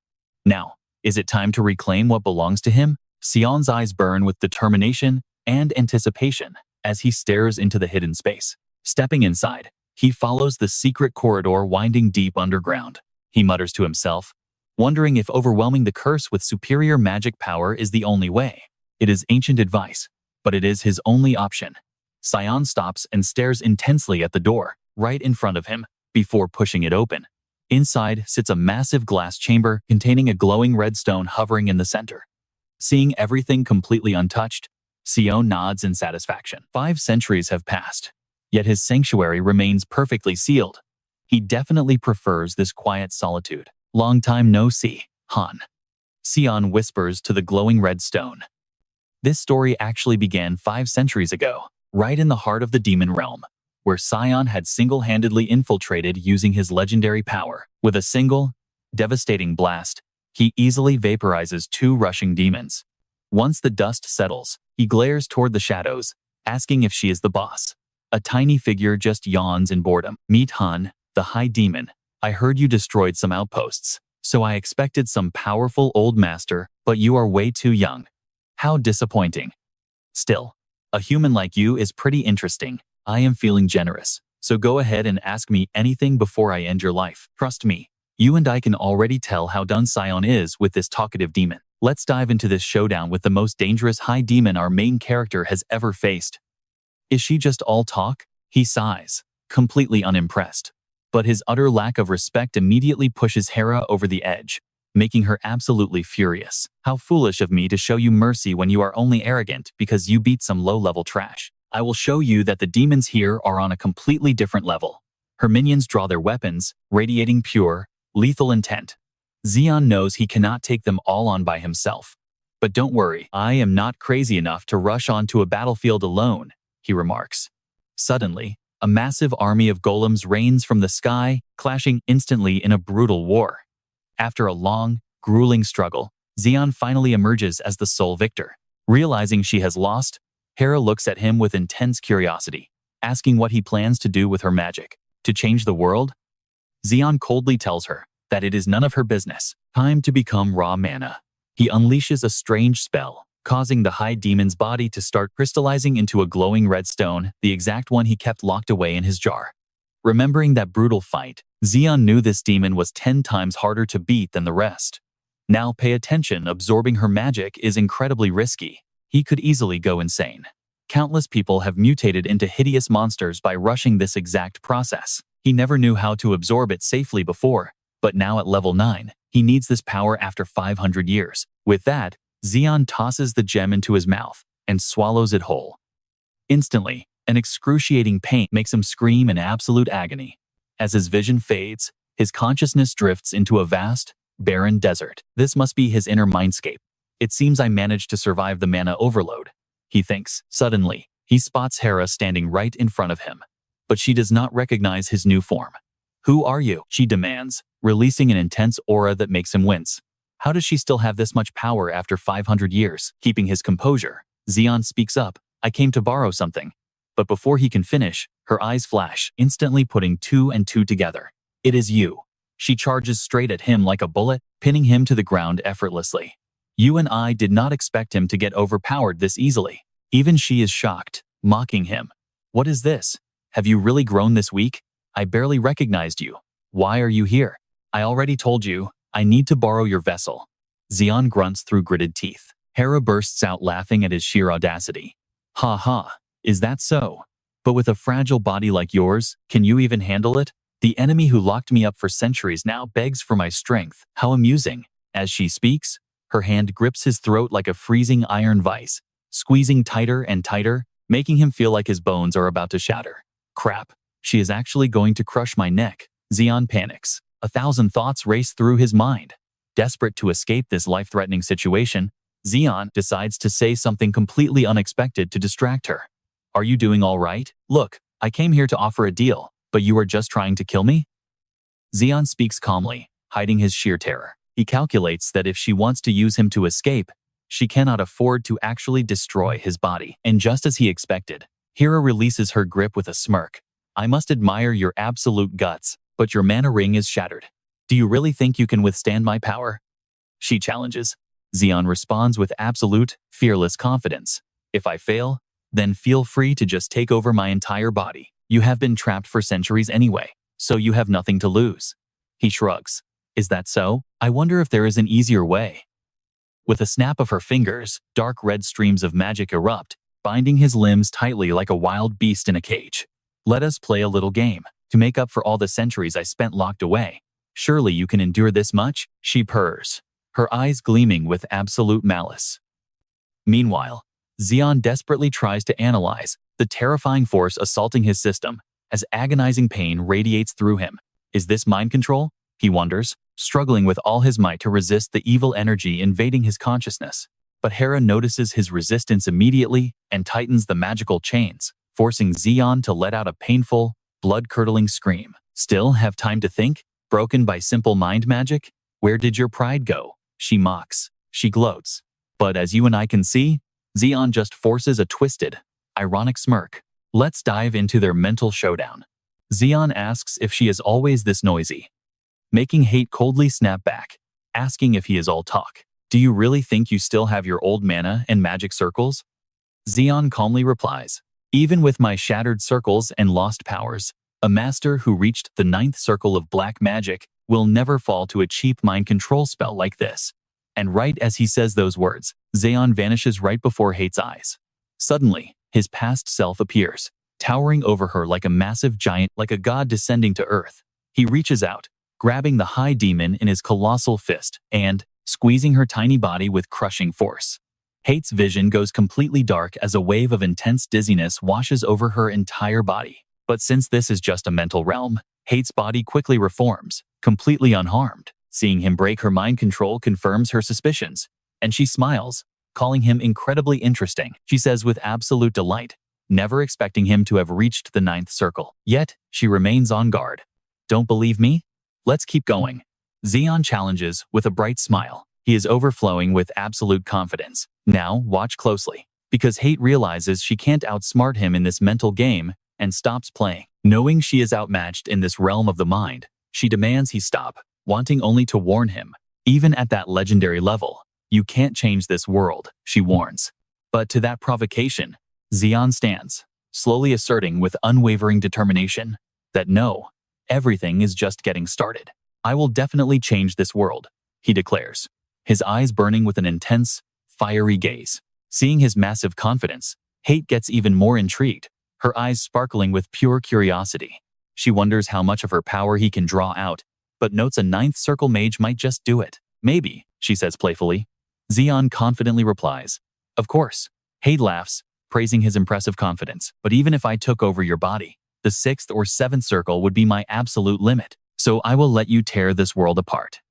Now, is it time to reclaim what belongs to him? Zeon's eyes burn with determination and anticipation as he stares into the hidden space. Stepping inside, he follows the secret corridor winding deep underground. He mutters to himself, wondering if overwhelming the curse with superior magic power is the only way. It is ancient advice, but it is his only option. Zeon stops and stares intensely at the door, right in front of him, before pushing it open. Inside sits a massive glass chamber containing a glowing red stone hovering in the center. Seeing everything completely untouched, Zeon nods in satisfaction. 5 centuries have passed, yet his sanctuary remains perfectly sealed. He definitely prefers this quiet solitude. "Long time no see, Han," Zeon whispers to the glowing red stone. This story actually began 5 centuries ago, right in the heart of the demon realm, where Zeon had single-handedly infiltrated using his legendary power. With a single, devastating blast, he easily vaporizes 2 rushing demons. Once the dust settles, he glares toward the shadows, asking if she is the boss. A tiny figure just yawns in boredom. "Meet Han, the High Demon. I heard you destroyed some outposts, so I expected some powerful old master, but you are way too young. How disappointing. Still, a human like you is pretty interesting. I am feeling generous, so go ahead and ask me anything before I end your life. Trust me, you and I can already tell how done Zeon is with this talkative demon. Let's dive into this showdown with the most dangerous high demon our main character has ever faced." "Is she just all talk?" He sighs, completely unimpressed. But his utter lack of respect immediately pushes Hera over the edge, making her absolutely furious. How foolish of me to show you mercy when you are only arrogant because you beat some low-level trash. I will show you that the demons here are on a completely different level. Her minions draw their weapons, radiating pure, lethal intent. Zeon knows he cannot take them all on by himself. But don't worry, I am not crazy enough to rush onto a battlefield alone, he remarks. Suddenly, a massive army of golems rains from the sky, clashing instantly in a brutal war. After a long, grueling struggle, Zeon finally emerges as the sole victor. Realizing she has lost, Hera looks at him with intense curiosity, asking what he plans to do with her magic. To change the world? Zeon coldly tells her that it is none of her business. Time to become raw mana. He unleashes a strange spell, causing the high demon's body to start crystallizing into a glowing red stone, the exact one he kept locked away in his jar. Remembering that brutal fight, Zeon knew this demon was 10 times harder to beat than the rest. Now pay attention, absorbing her magic is incredibly risky. He could easily go insane. Countless people have mutated into hideous monsters by rushing this exact process. He never knew how to absorb it safely before, but now at level 9, he needs this power after 500 years. With that, Zeon tosses the gem into his mouth and swallows it whole. Instantly, an excruciating pain makes him scream in absolute agony. As his vision fades, his consciousness drifts into a vast, barren desert. This must be his inner mindscape. It seems I managed to survive the mana overload, he thinks. Suddenly, he spots Hera standing right in front of him, but she does not recognize his new form. Who are you? She demands, releasing an intense aura that makes him wince. How does she still have this much power after 500 years? Keeping his composure, Zeon speaks up. I came to borrow something. But before he can finish, her eyes flash, instantly putting 2 and 2 together. It is you. She charges straight at him like a bullet, pinning him to the ground effortlessly. You and I did not expect him to get overpowered this easily. Even she is shocked, mocking him. What is this? Have you really grown this week? I barely recognized you. Why are you here? I already told you, I need to borrow your vessel. Zeon grunts through gritted teeth. Hera bursts out laughing at his sheer audacity. Ha ha, is that so? But with a fragile body like yours, can you even handle it? The enemy who locked me up for centuries now begs for my strength. How amusing. As she speaks, her hand grips his throat like a freezing iron vice, squeezing tighter and tighter, making him feel like his bones are about to shatter. Crap, she is actually going to crush my neck. Zeon panics. 1,000 thoughts race through his mind. Desperate to escape this life-threatening situation, Zeon decides to say something completely unexpected to distract her. Are you doing all right? Look, I came here to offer a deal, but you are just trying to kill me? Zeon speaks calmly, hiding his sheer terror. He calculates that if she wants to use him to escape, she cannot afford to actually destroy his body. And just as he expected, Hera releases her grip with a smirk. I must admire your absolute guts, but your mana ring is shattered. Do you really think you can withstand my power? She challenges. Zeon responds with absolute, fearless confidence. If I fail, then feel free to just take over my entire body. You have been trapped for centuries anyway, so you have nothing to lose. He shrugs. Is that so? I wonder if there is an easier way. With a snap of her fingers, dark red streams of magic erupt, binding his limbs tightly like a wild beast in a cage. Let us play a little game, to make up for all the centuries I spent locked away. Surely you can endure this much? She purrs, her eyes gleaming with absolute malice. Meanwhile, Zeon desperately tries to analyze the terrifying force assaulting his system as agonizing pain radiates through him. Is this mind control? He wonders, struggling with all his might to resist the evil energy invading his consciousness. But Hera notices his resistance immediately and tightens the magical chains, forcing Zeon to let out a painful, blood-curdling scream. Still have time to think? Broken by simple mind magic? Where did your pride go? She mocks. She gloats. But as you and I can see, Zeon just forces a twisted, ironic smirk. Let's dive into their mental showdown. Zeon asks if she is always this noisy, making Hate coldly snap back, asking if he is all talk. Do you really think you still have your old mana and magic circles? Zeon calmly replies, even with my shattered circles and lost powers, a master who reached the 9th circle of black magic will never fall to a cheap mind control spell like this. And right as he says those words, Zeon vanishes right before Hate's eyes. Suddenly, his past self appears, towering over her like a massive giant, like a god descending to earth. He reaches out, grabbing the high demon in his colossal fist and squeezing her tiny body with crushing force. Hate's vision goes completely dark as a wave of intense dizziness washes over her entire body. But since this is just a mental realm, Hate's body quickly reforms, completely unharmed. Seeing him break her mind control confirms her suspicions, and she smiles, calling him incredibly interesting. She says with absolute delight, never expecting him to have reached the 9th circle. Yet, she remains on guard. Don't believe me? Let's keep going. Zeon challenges with a bright smile. He is overflowing with absolute confidence. Now, watch closely, because Hate realizes she can't outsmart him in this mental game and stops playing. Knowing she is outmatched in this realm of the mind, she demands he stop, wanting only to warn him. Even at that legendary level, you can't change this world, she warns. But to that provocation, Zeon stands, slowly asserting with unwavering determination that no, everything is just getting started. I will definitely change this world, he declares, his eyes burning with an intense, fiery gaze. Seeing his massive confidence, Hate gets even more intrigued, her eyes sparkling with pure curiosity. She wonders how much of her power he can draw out, but notes a 9th circle mage might just do it. Maybe, she says playfully. Zeon confidently replies, of course. Hate laughs, praising his impressive confidence. But even if I took over your body, the 6th or 7th circle would be my absolute limit. So I will let you tear this world apart.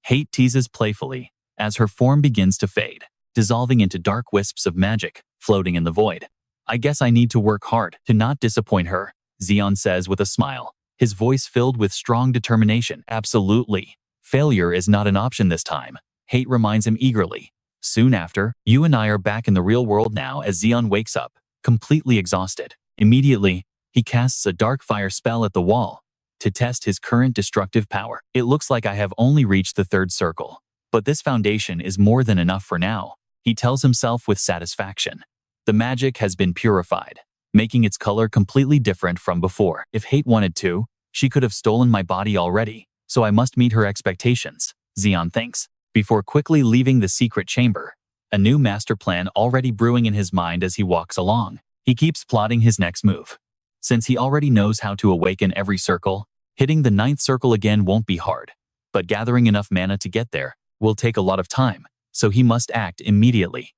Hate teases playfully as her form begins to fade, dissolving into dark wisps of magic floating in the void. I guess I need to work hard to not disappoint her, Zeon says with a smile, his voice filled with strong determination. Absolutely. Failure is not an option this time, Hate reminds him eagerly. Soon after, you and I are back in the real world now as Zeon wakes up, completely exhausted. Immediately, he casts a dark fire spell at the wall to test his current destructive power. It looks like I have only reached the 3rd circle, but this foundation is more than enough for now, he tells himself with satisfaction. The magic has been purified, making its color completely different from before. If Hate wanted to, she could have stolen my body already, so I must meet her expectations, Zeon thinks, before quickly leaving the secret chamber, a new master plan already brewing in his mind as he walks along. He keeps plotting his next move. Since he already knows how to awaken every circle, hitting the 9th circle again won't be hard, but gathering enough mana to get there will take a lot of time, so he must act immediately.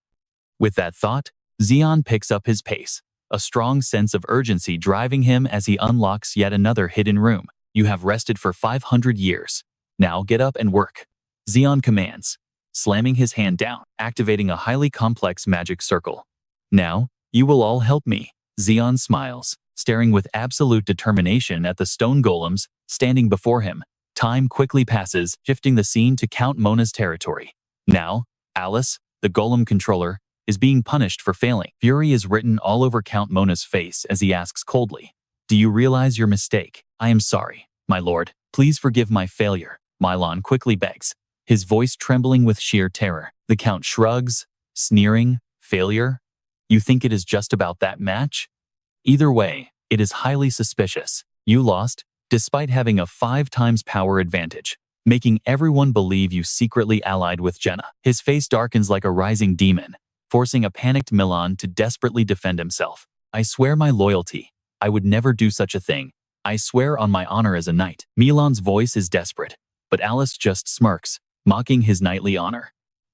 With that thought, Zeon picks up his pace, a strong sense of urgency driving him as he unlocks yet another hidden room. You have rested for 500 years. Now get up and work, Zeon commands, slamming his hand down, activating a highly complex magic circle. Now, you will all help me, Zeon smiles, staring with absolute determination at the stone golems standing before him. Time quickly passes, shifting the scene to Count Mona's territory. Now, Alice, the golem controller, is being punished for failing. Fury is written all over Count Mona's face as he asks coldly, do you realize your mistake? I am sorry, my lord. Please forgive my failure, Milon quickly begs, his voice trembling with sheer terror. The Count shrugs, sneering, failure? You think it is just about that match? Either way, it is highly suspicious. You lost, despite having a 5 times power advantage, making everyone believe you secretly allied with Jenna. His face darkens like a rising demon, forcing a panicked Milan to desperately defend himself. I swear my loyalty. I would never do such a thing. I swear on my honor as a knight. Milan's voice is desperate, but Alice just smirks, mocking his knightly honor.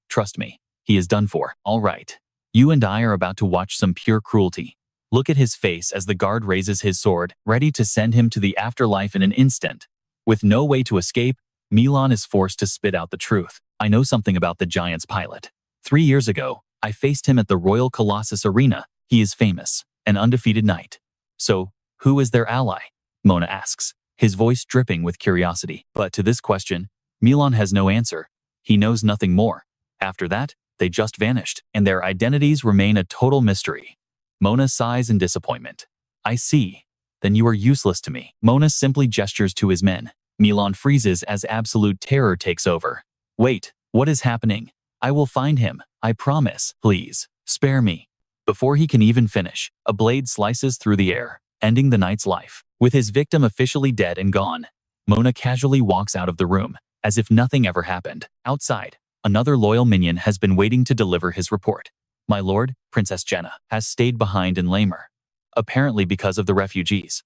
Trust me, he is done for. All right. You and I are about to watch some pure cruelty. Look at his face as the guard raises his sword, ready to send him to the afterlife in an instant. With no way to escape, Milan is forced to spit out the truth. I know something about the Giant's pilot. 3 years ago, I faced him at the Royal Colossus Arena. He is famous, an undefeated knight. So, who is their ally? Mona asks, his voice dripping with curiosity. But to this question, Milan has no answer. He knows nothing more. After that, they just vanished, and their identities remain a total mystery. Mona sighs in disappointment. I see. Then you are useless to me. Mona simply gestures to his men. Milan freezes as absolute terror takes over. Wait, what is happening? I will find him. I promise. Please, spare me. Before he can even finish, a blade slices through the air, ending the knight's life. With his victim officially dead and gone, Mona casually walks out of the room, as if nothing ever happened. Outside, another loyal minion has been waiting to deliver his report. My lord, Princess Jenna, has stayed behind in Lamer, apparently because of the refugees.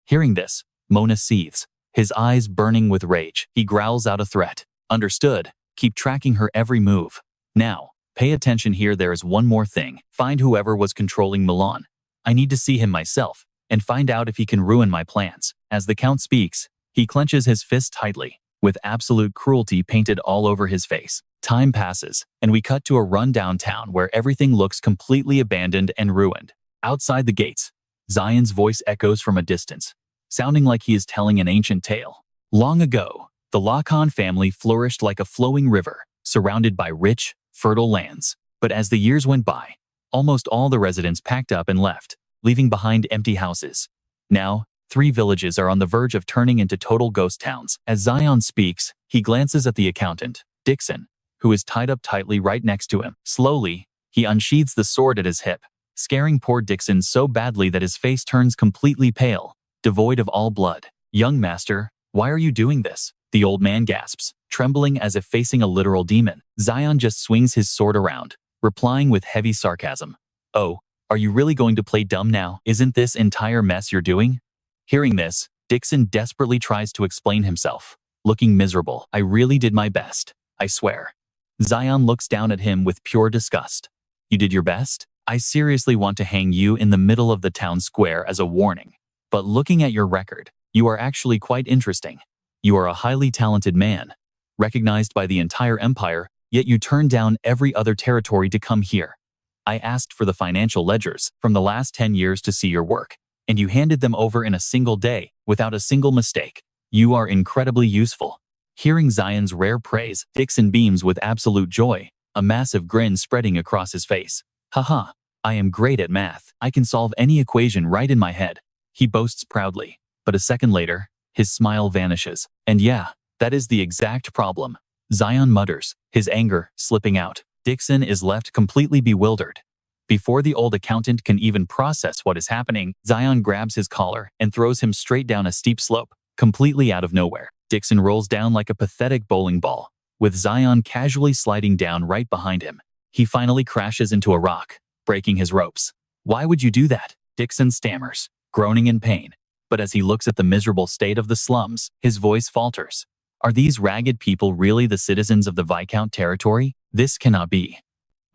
Hearing this, Mona seethes, his eyes burning with rage. He growls out a threat. Understood. Keep tracking her every move. Now, pay attention here. There is one more thing. Find whoever was controlling Milan. I need to see him myself, and find out if he can ruin my plans. As the Count speaks, he clenches his fist tightly, with absolute cruelty painted all over his face. Time passes, and we cut to a run-down town where everything looks completely abandoned and ruined. Outside the gates, Zeon's voice echoes from a distance, sounding like he is telling an ancient tale. Long ago, the Lacan family flourished like a flowing river, surrounded by rich, fertile lands. But as the years went by, almost all the residents packed up and left, leaving behind empty houses. Now, 3 villages are on the verge of turning into total ghost towns. As Zeon speaks, he glances at the accountant, Dixon, who is tied up tightly right next to him. Slowly, he unsheathes the sword at his hip, scaring poor Dixon so badly that his face turns completely pale, devoid of all blood. "Young master, why are you doing this?" the old man gasps, trembling as if facing a literal demon. Zeon just swings his sword around, replying with heavy sarcasm. "Oh, are you really going to play dumb now? Isn't this entire mess you're doing?" Hearing this, Dixon desperately tries to explain himself, looking miserable. "I really did my best, I swear." Zeon looks down at him with pure disgust. "You did your best? I seriously want to hang you in the middle of the town square as a warning. But looking at your record, you are actually quite interesting. You are a highly talented man, recognized by the entire empire, yet you turned down every other territory to come here. I asked for the financial ledgers from the last 10 years to see your work, and you handed them over in a single day, without a single mistake. You are incredibly useful." Hearing Zion's rare praise, Dixon beams with absolute joy, a massive grin spreading across his face. "Haha, I am great at math. I can solve any equation right in my head," he boasts proudly. But a second later, his smile vanishes. "And yeah, that is the exact problem," Zeon mutters, his anger slipping out. Dixon is left completely bewildered. Before the old accountant can even process what is happening, Zeon grabs his collar and throws him straight down a steep slope, completely out of nowhere. Dixon rolls down like a pathetic bowling ball, with Zeon casually sliding down right behind him. He finally crashes into a rock, breaking his ropes. "Why would you do that?" Dixon stammers, groaning in pain. But as he looks at the miserable state of the slums, his voice falters. "Are these ragged people really the citizens of the Viscount territory? This cannot be.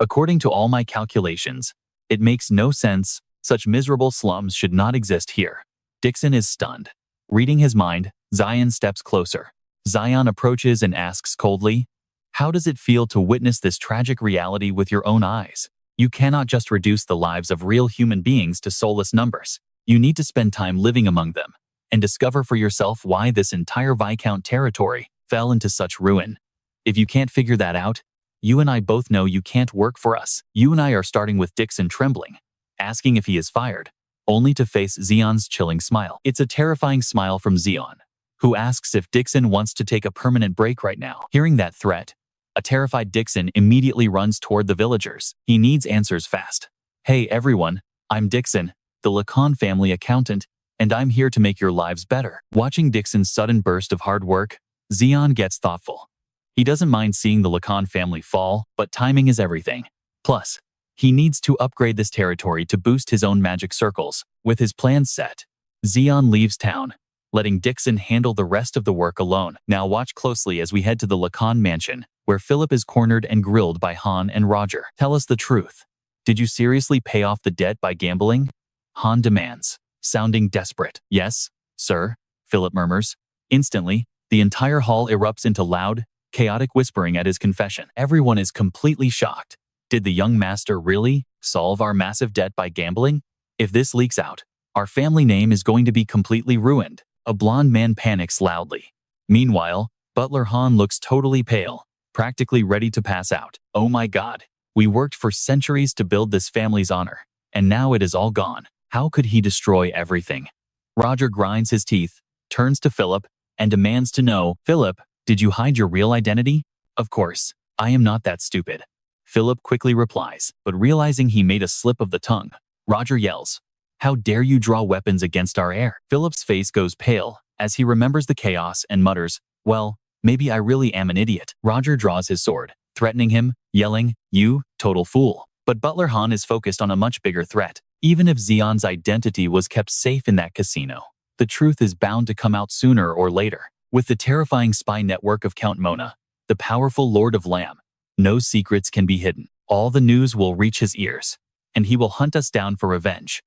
According to all my calculations, it makes no sense. Such miserable slums should not exist here." Dixon is stunned. Reading his mind, Zeon steps closer. Zeon approaches and asks coldly, "How does it feel to witness this tragic reality with your own eyes? You cannot just reduce the lives of real human beings to soulless numbers. You need to spend time living among them, and discover for yourself why this entire Viscount territory fell into such ruin. If you can't figure that out, you and I both know you can't work for us." You and I are starting with Dixon trembling, asking if he is fired, only to face Zeon's chilling smile. It's a terrifying smile from Zeon, who asks if Dixon wants to take a permanent break right now. Hearing that threat, a terrified Dixon immediately runs toward the villagers. He needs answers fast. "Hey everyone, I'm Dixon, the Lacan family accountant, and I'm here to make your lives better." Watching Dixon's sudden burst of hard work, Zeon gets thoughtful. He doesn't mind seeing the Lacan family fall, but timing is everything. Plus, he needs to upgrade this territory to boost his own magic circles. With his plans set, Zeon leaves town, letting Dixon handle the rest of the work alone. Now watch closely as we head to the Lacan mansion, where Philip is cornered and grilled by Han and Roger. "Tell us the truth. Did you seriously pay off the debt by gambling?" Han demands, sounding desperate. "Yes, sir," Philip murmurs. Instantly, the entire hall erupts into loud, chaotic whispering at his confession. Everyone is completely shocked. Did the young master really solve our massive debt by gambling? If this leaks out, our family name is going to be completely ruined. A blonde man panics loudly. Meanwhile, Butler Han looks totally pale, practically ready to pass out. "Oh my God, we worked for centuries to build this family's honor, and now it is all gone. How could he destroy everything?" Roger grinds his teeth, turns to Philip, and demands to know, "Philip, did you hide your real identity?" "Of course, I am not that stupid," Philip quickly replies, but realizing he made a slip of the tongue, Roger yells, "How dare you draw weapons against our heir?" Philip's face goes pale as he remembers the chaos and mutters, "Well, maybe I really am an idiot." Roger draws his sword, threatening him, yelling, "You total fool." But Butler Han is focused on a much bigger threat. Even if Zeon's identity was kept safe in that casino, The truth is bound to come out sooner or later. With the terrifying spy network of Count Mona, the powerful Lord of Lamb, no secrets can be hidden. All the news will reach his ears, and he will hunt us down for revenge.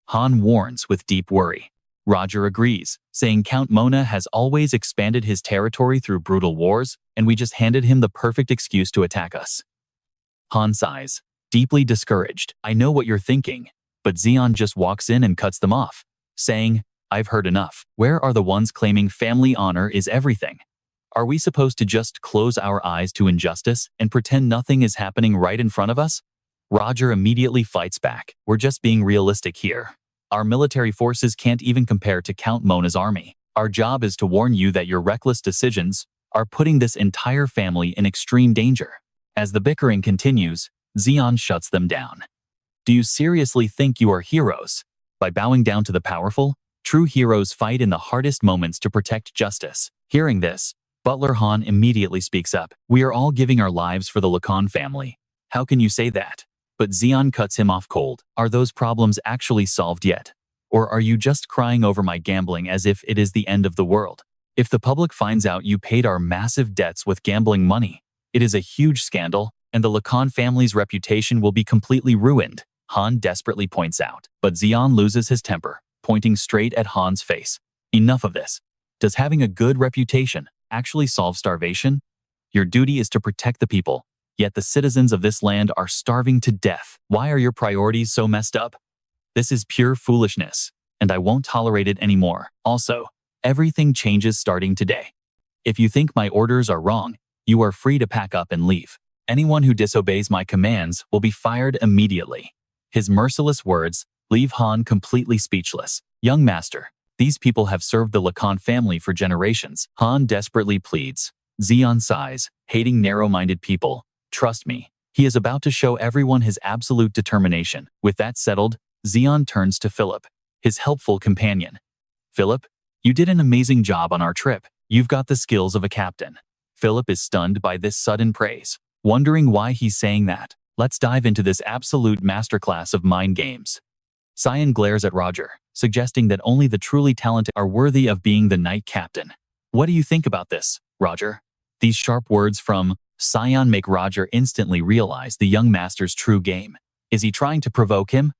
Han warns with deep worry. Roger agrees, saying Count Mona has always expanded his territory through brutal wars, and we just handed him the perfect excuse to attack us. Han sighs, deeply discouraged. I know what you're thinking, but Zeon just walks in and cuts them off, saying, I've heard enough. Where are the ones claiming family honor is everything? Are we supposed to just close our eyes to injustice and pretend nothing is happening right in front of us? Roger immediately fights back. We're just being realistic here. Our military forces can't even compare to Count Mona's army. Our job is to warn you that your reckless decisions are putting this entire family in extreme danger. As the bickering continues, Zeon shuts them down. Do you seriously think you are heroes? By bowing down to the powerful, true heroes fight in the hardest moments to protect justice. Hearing this, Butler Han immediately speaks up. We are all giving our lives for the Lacan family. How can you say that? But Zeon cuts him off cold. Are those problems actually solved yet? Or are you just crying over my gambling as if it is the end of the world? If the public finds out you paid our massive debts with gambling money, it is a huge scandal, and the Lacan family's reputation will be completely ruined, Han desperately points out. But Zeon loses his temper, pointing straight at Han's face. Enough of this. Does having a good reputation actually solve starvation? Your duty is to protect the people. Yet the citizens of this land are starving to death. Why are your priorities so messed up? This is pure foolishness, and I won't tolerate it anymore. Also, everything changes starting today. If you think my orders are wrong, you are free to pack up and leave. Anyone who disobeys my commands will be fired immediately. His merciless words leave Han completely speechless. Young master, these people have served the Lacan family for generations. Han desperately pleads. Zeon sighs, hating narrow-minded people. Trust me, he is about to show everyone his absolute determination. With that settled, Zeon turns to Philip, his helpful companion. Philip, you did an amazing job on our trip. You've got the skills of a captain. Philip is stunned by this sudden praise, wondering why he's saying that. Let's dive into this absolute masterclass of mind games. Zeon glares at Roger, suggesting that only the truly talented are worthy of being the knight captain. What do you think about this, Roger? These sharp words from Zeon make Roger instantly realize the young master's true game. Is he trying to provoke him?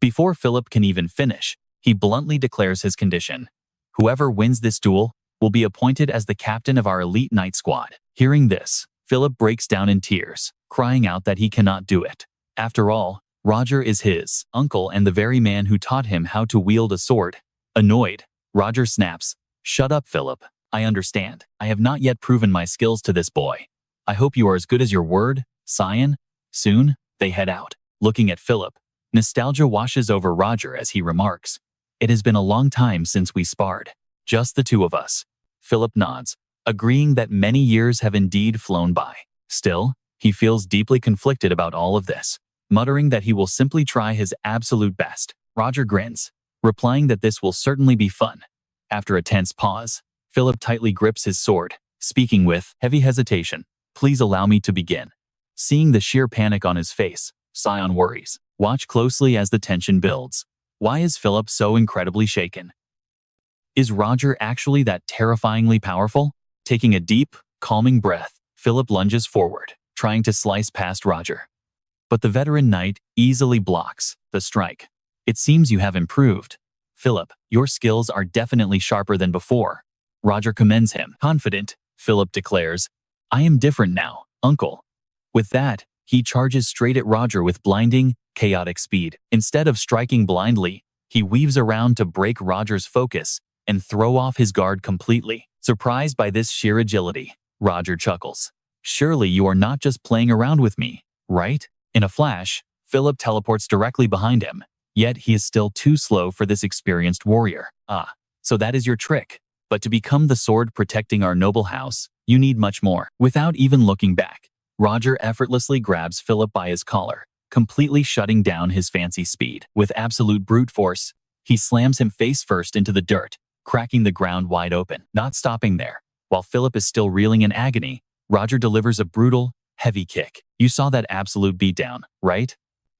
Before Philip can even finish, he bluntly declares his condition. Whoever wins this duel will be appointed as the captain of our elite knight squad. Hearing this, Philip breaks down in tears, crying out that he cannot do it. After all, Roger is his uncle and the very man who taught him how to wield a sword. Annoyed, Roger snaps, Shut up, Philip. I understand. I have not yet proven my skills to this boy. I hope you are as good as your word, Zeon. Soon, they head out. Looking at Philip, nostalgia washes over Roger as he remarks, It has been a long time since we sparred. Just the two of us. Philip nods, agreeing that many years have indeed flown by. Still, he feels deeply conflicted about all of this, muttering that he will simply try his absolute best. Roger grins, replying that this will certainly be fun. After a tense pause, Philip tightly grips his sword, speaking with heavy hesitation. Please allow me to begin. Seeing the sheer panic on his face, Zeon worries. Watch closely as the tension builds. Why is Philip so incredibly shaken? Is Roger actually that terrifyingly powerful? Taking a deep, calming breath, Philip lunges forward, trying to slice past Roger. But the veteran knight easily blocks the strike. It seems you have improved. Philip, your skills are definitely sharper than before. Roger commends him. Confident, Philip declares, I am different now, uncle. With that, he charges straight at Roger with blinding, chaotic speed. Instead of striking blindly, he weaves around to break Roger's focus and throw off his guard completely. Surprised by this sheer agility, Roger chuckles. Surely you are not just playing around with me, right? In a flash, Philip teleports directly behind him, yet he is still too slow for this experienced warrior. Ah, so that is your trick. But to become the sword protecting our noble house, you need much more. Without even looking back, Roger effortlessly grabs Philip by his collar, completely shutting down his fancy speed. With absolute brute force, he slams him face first into the dirt, cracking the ground wide open. Not stopping there, while Philip is still reeling in agony, Roger delivers a brutal, heavy kick. You saw that absolute beatdown, right?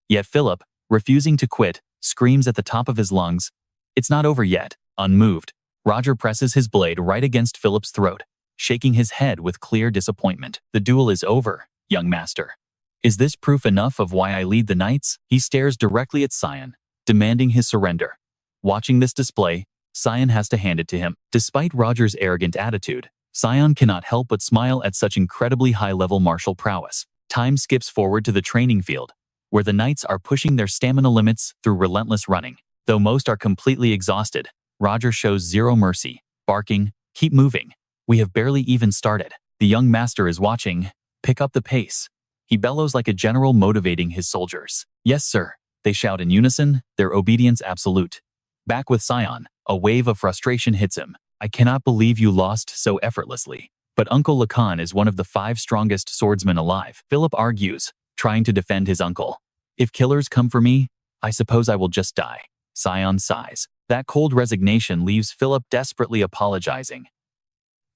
Yet Philip, refusing to quit, screams at the top of his lungs, It's not over yet. Unmoved, Roger presses his blade right against Philip's throat, shaking his head with clear disappointment. The duel is over, young master. Is this proof enough of why I lead the knights? He stares directly at Zeon, demanding his surrender. Watching this display, Zeon has to hand it to him. Despite Roger's arrogant attitude, Zeon cannot help but smile at such incredibly high-level martial prowess. Time skips forward to the training field, where the knights are pushing their stamina limits through relentless running. Though most are completely exhausted, Roger shows zero mercy, barking, "Keep moving. We have barely even started." The young master is watching. "Pick up the pace." He bellows like a general motivating his soldiers. "Yes, sir," they shout in unison, their obedience absolute. Back with Zeon, a wave of frustration hits him. "I cannot believe you lost so effortlessly." But Uncle Lacan is one of the 5 strongest swordsmen alive. Philip argues, trying to defend his uncle. "If killers come for me, I suppose I will just die." Zeon sighs. That cold resignation leaves Philip desperately apologizing.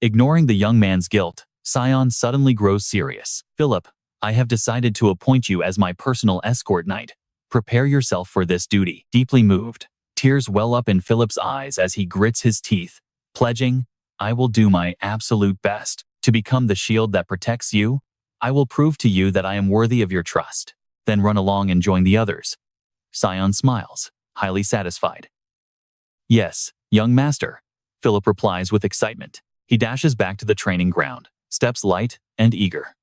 Ignoring the young man's guilt, Zeon suddenly grows serious. "Philip, I have decided to appoint you as my personal escort knight. Prepare yourself for this duty." Deeply moved, tears well up in Philip's eyes as he grits his teeth, pledging, "I will do my absolute best to become the shield that protects you. I will prove to you that I am worthy of your trust." Then run along and join the others. Zeon smiles, highly satisfied. "Yes, young master," Philip replies with excitement. He dashes back to the training ground, steps light and eager.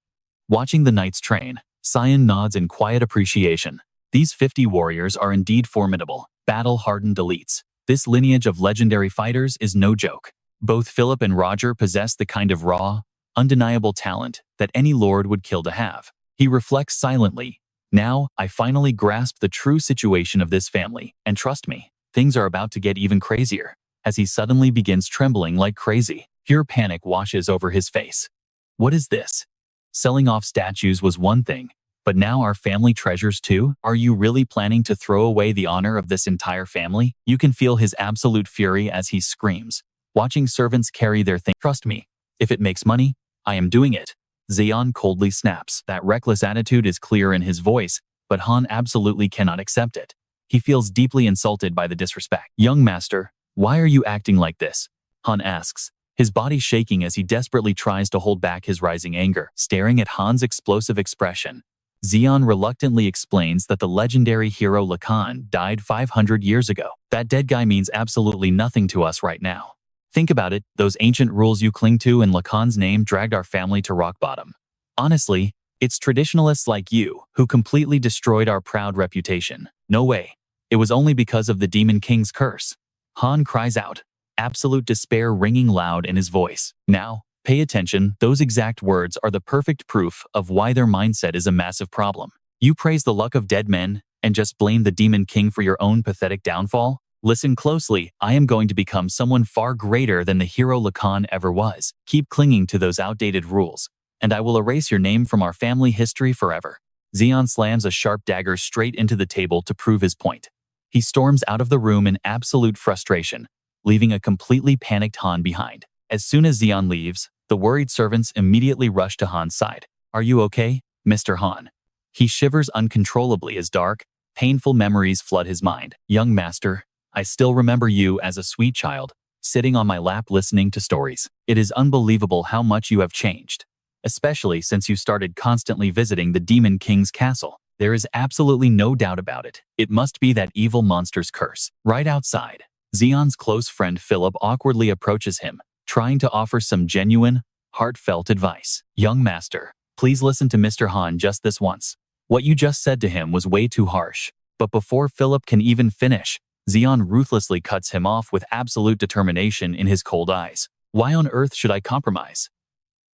Watching the knights train, Zeon nods in quiet appreciation. These 50 warriors are indeed formidable, battle-hardened elites. This lineage of legendary fighters is no joke. Both Philip and Roger possess the kind of raw, undeniable talent that any lord would kill to have. He reflects silently. "Now, I finally grasp the true situation of this family, and trust me, things are about to get even crazier." As he suddenly begins trembling like crazy, pure panic washes over his face. What is this? Selling off statues was one thing, but now our family treasures too? Are you really planning to throw away the honor of this entire family? You can feel his absolute fury as he screams, watching servants carry their things. "Trust me, if it makes money, I am doing it." Zeon coldly snaps. That reckless attitude is clear in his voice, but Han absolutely cannot accept it. He feels deeply insulted by the disrespect. "Young master, why are you acting like this?" Han asks, his body shaking as he desperately tries to hold back his rising anger. Staring at Han's explosive expression, Zeon reluctantly explains that the legendary hero Lacan died 500 years ago. "That dead guy means absolutely nothing to us right now. Think about it, those ancient rules you cling to in Lacan's name dragged our family to rock bottom. Honestly, it's traditionalists like you who completely destroyed our proud reputation. No way. It was only because of the Demon King's curse." Han cries out, absolute despair ringing loud in his voice. Now, pay attention, those exact words are the perfect proof of why their mindset is a massive problem. You praise the luck of dead men and just blame the Demon King for your own pathetic downfall? Listen closely, I am going to become someone far greater than the hero Lacan ever was. Keep clinging to those outdated rules, and I will erase your name from our family history forever. Zeon slams a sharp dagger straight into the table to prove his point. He storms out of the room in absolute frustration, leaving a completely panicked Han behind. As soon as Zeon leaves, the worried servants immediately rush to Han's side. "Are you okay, Mr. Han?" He shivers uncontrollably as dark, painful memories flood his mind. "Young master, I still remember you as a sweet child, sitting on my lap listening to stories. It is unbelievable how much you have changed, especially since you started constantly visiting the Demon King's castle. There is absolutely no doubt about it. It must be that evil monster's curse." Right outside, Zeon's close friend Philip awkwardly approaches him, trying to offer some genuine, heartfelt advice. "Young master, please listen to Mr. Han just this once. What you just said to him was way too harsh." But before Philip can even finish, Zeon ruthlessly cuts him off with absolute determination in his cold eyes. "Why on earth should I compromise?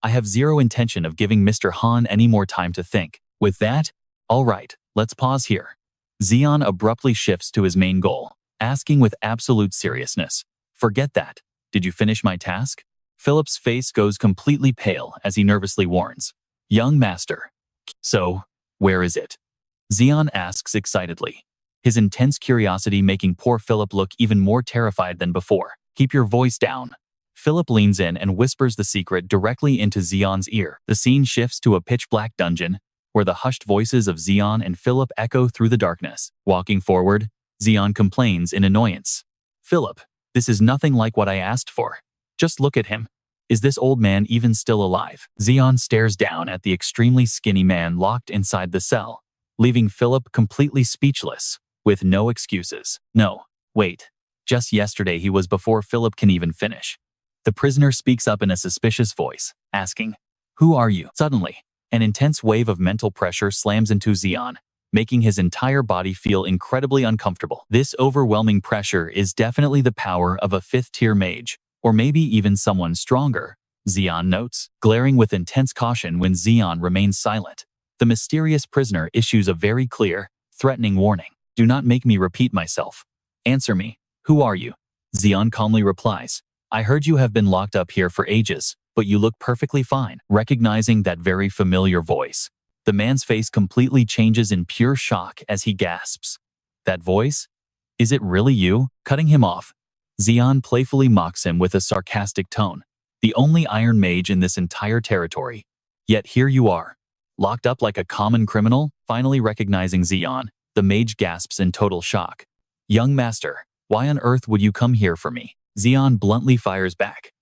I have zero intention of giving Mr. Han any more time to think. With that, all right, let's pause here." Zeon abruptly shifts to his main goal, asking with absolute seriousness, "Forget that. Did you finish my task?" Philip's face goes completely pale as he nervously warns, "Young master." "So, where is it?" Zeon asks excitedly, his intense curiosity making poor Philip look even more terrified than before. "Keep your voice down." Philip leans in and whispers the secret directly into Zeon's ear. The scene shifts to a pitch-black dungeon, where the hushed voices of Zeon and Philip echo through the darkness. Walking forward, Zeon complains in annoyance, "Philip, This is nothing like what I asked for. Just look at him. Is this old man even still alive? Zeon stares down at the extremely skinny man locked inside the cell, leaving Philip completely speechless, with no excuses. No, wait. Just yesterday he was before Philip can even finish. The prisoner speaks up in a suspicious voice, asking, "Who are you?" Suddenly, an intense wave of mental pressure slams into Zeon, making his entire body feel incredibly uncomfortable. This overwhelming pressure is definitely the power of a 5th-tier mage, or maybe even someone stronger, Zeon notes, glaring with intense caution when Zeon remains silent. The mysterious prisoner issues a very clear, threatening warning. "Do not make me repeat myself. Answer me. Who are you?" Zeon calmly replies, "I heard you have been locked up here for ages, but you look perfectly fine." Recognizing that very familiar voice, the man's face completely changes in pure shock as he gasps. "That voice? Is it really you?" Cutting him off, Zeon playfully mocks him with a sarcastic tone. "The only Iron Mage in this entire territory. Yet here you are, locked up like a common criminal." Finally recognizing Zeon, the mage gasps in total shock. "Young master, why on earth would you come here for me?" Zeon bluntly fires back.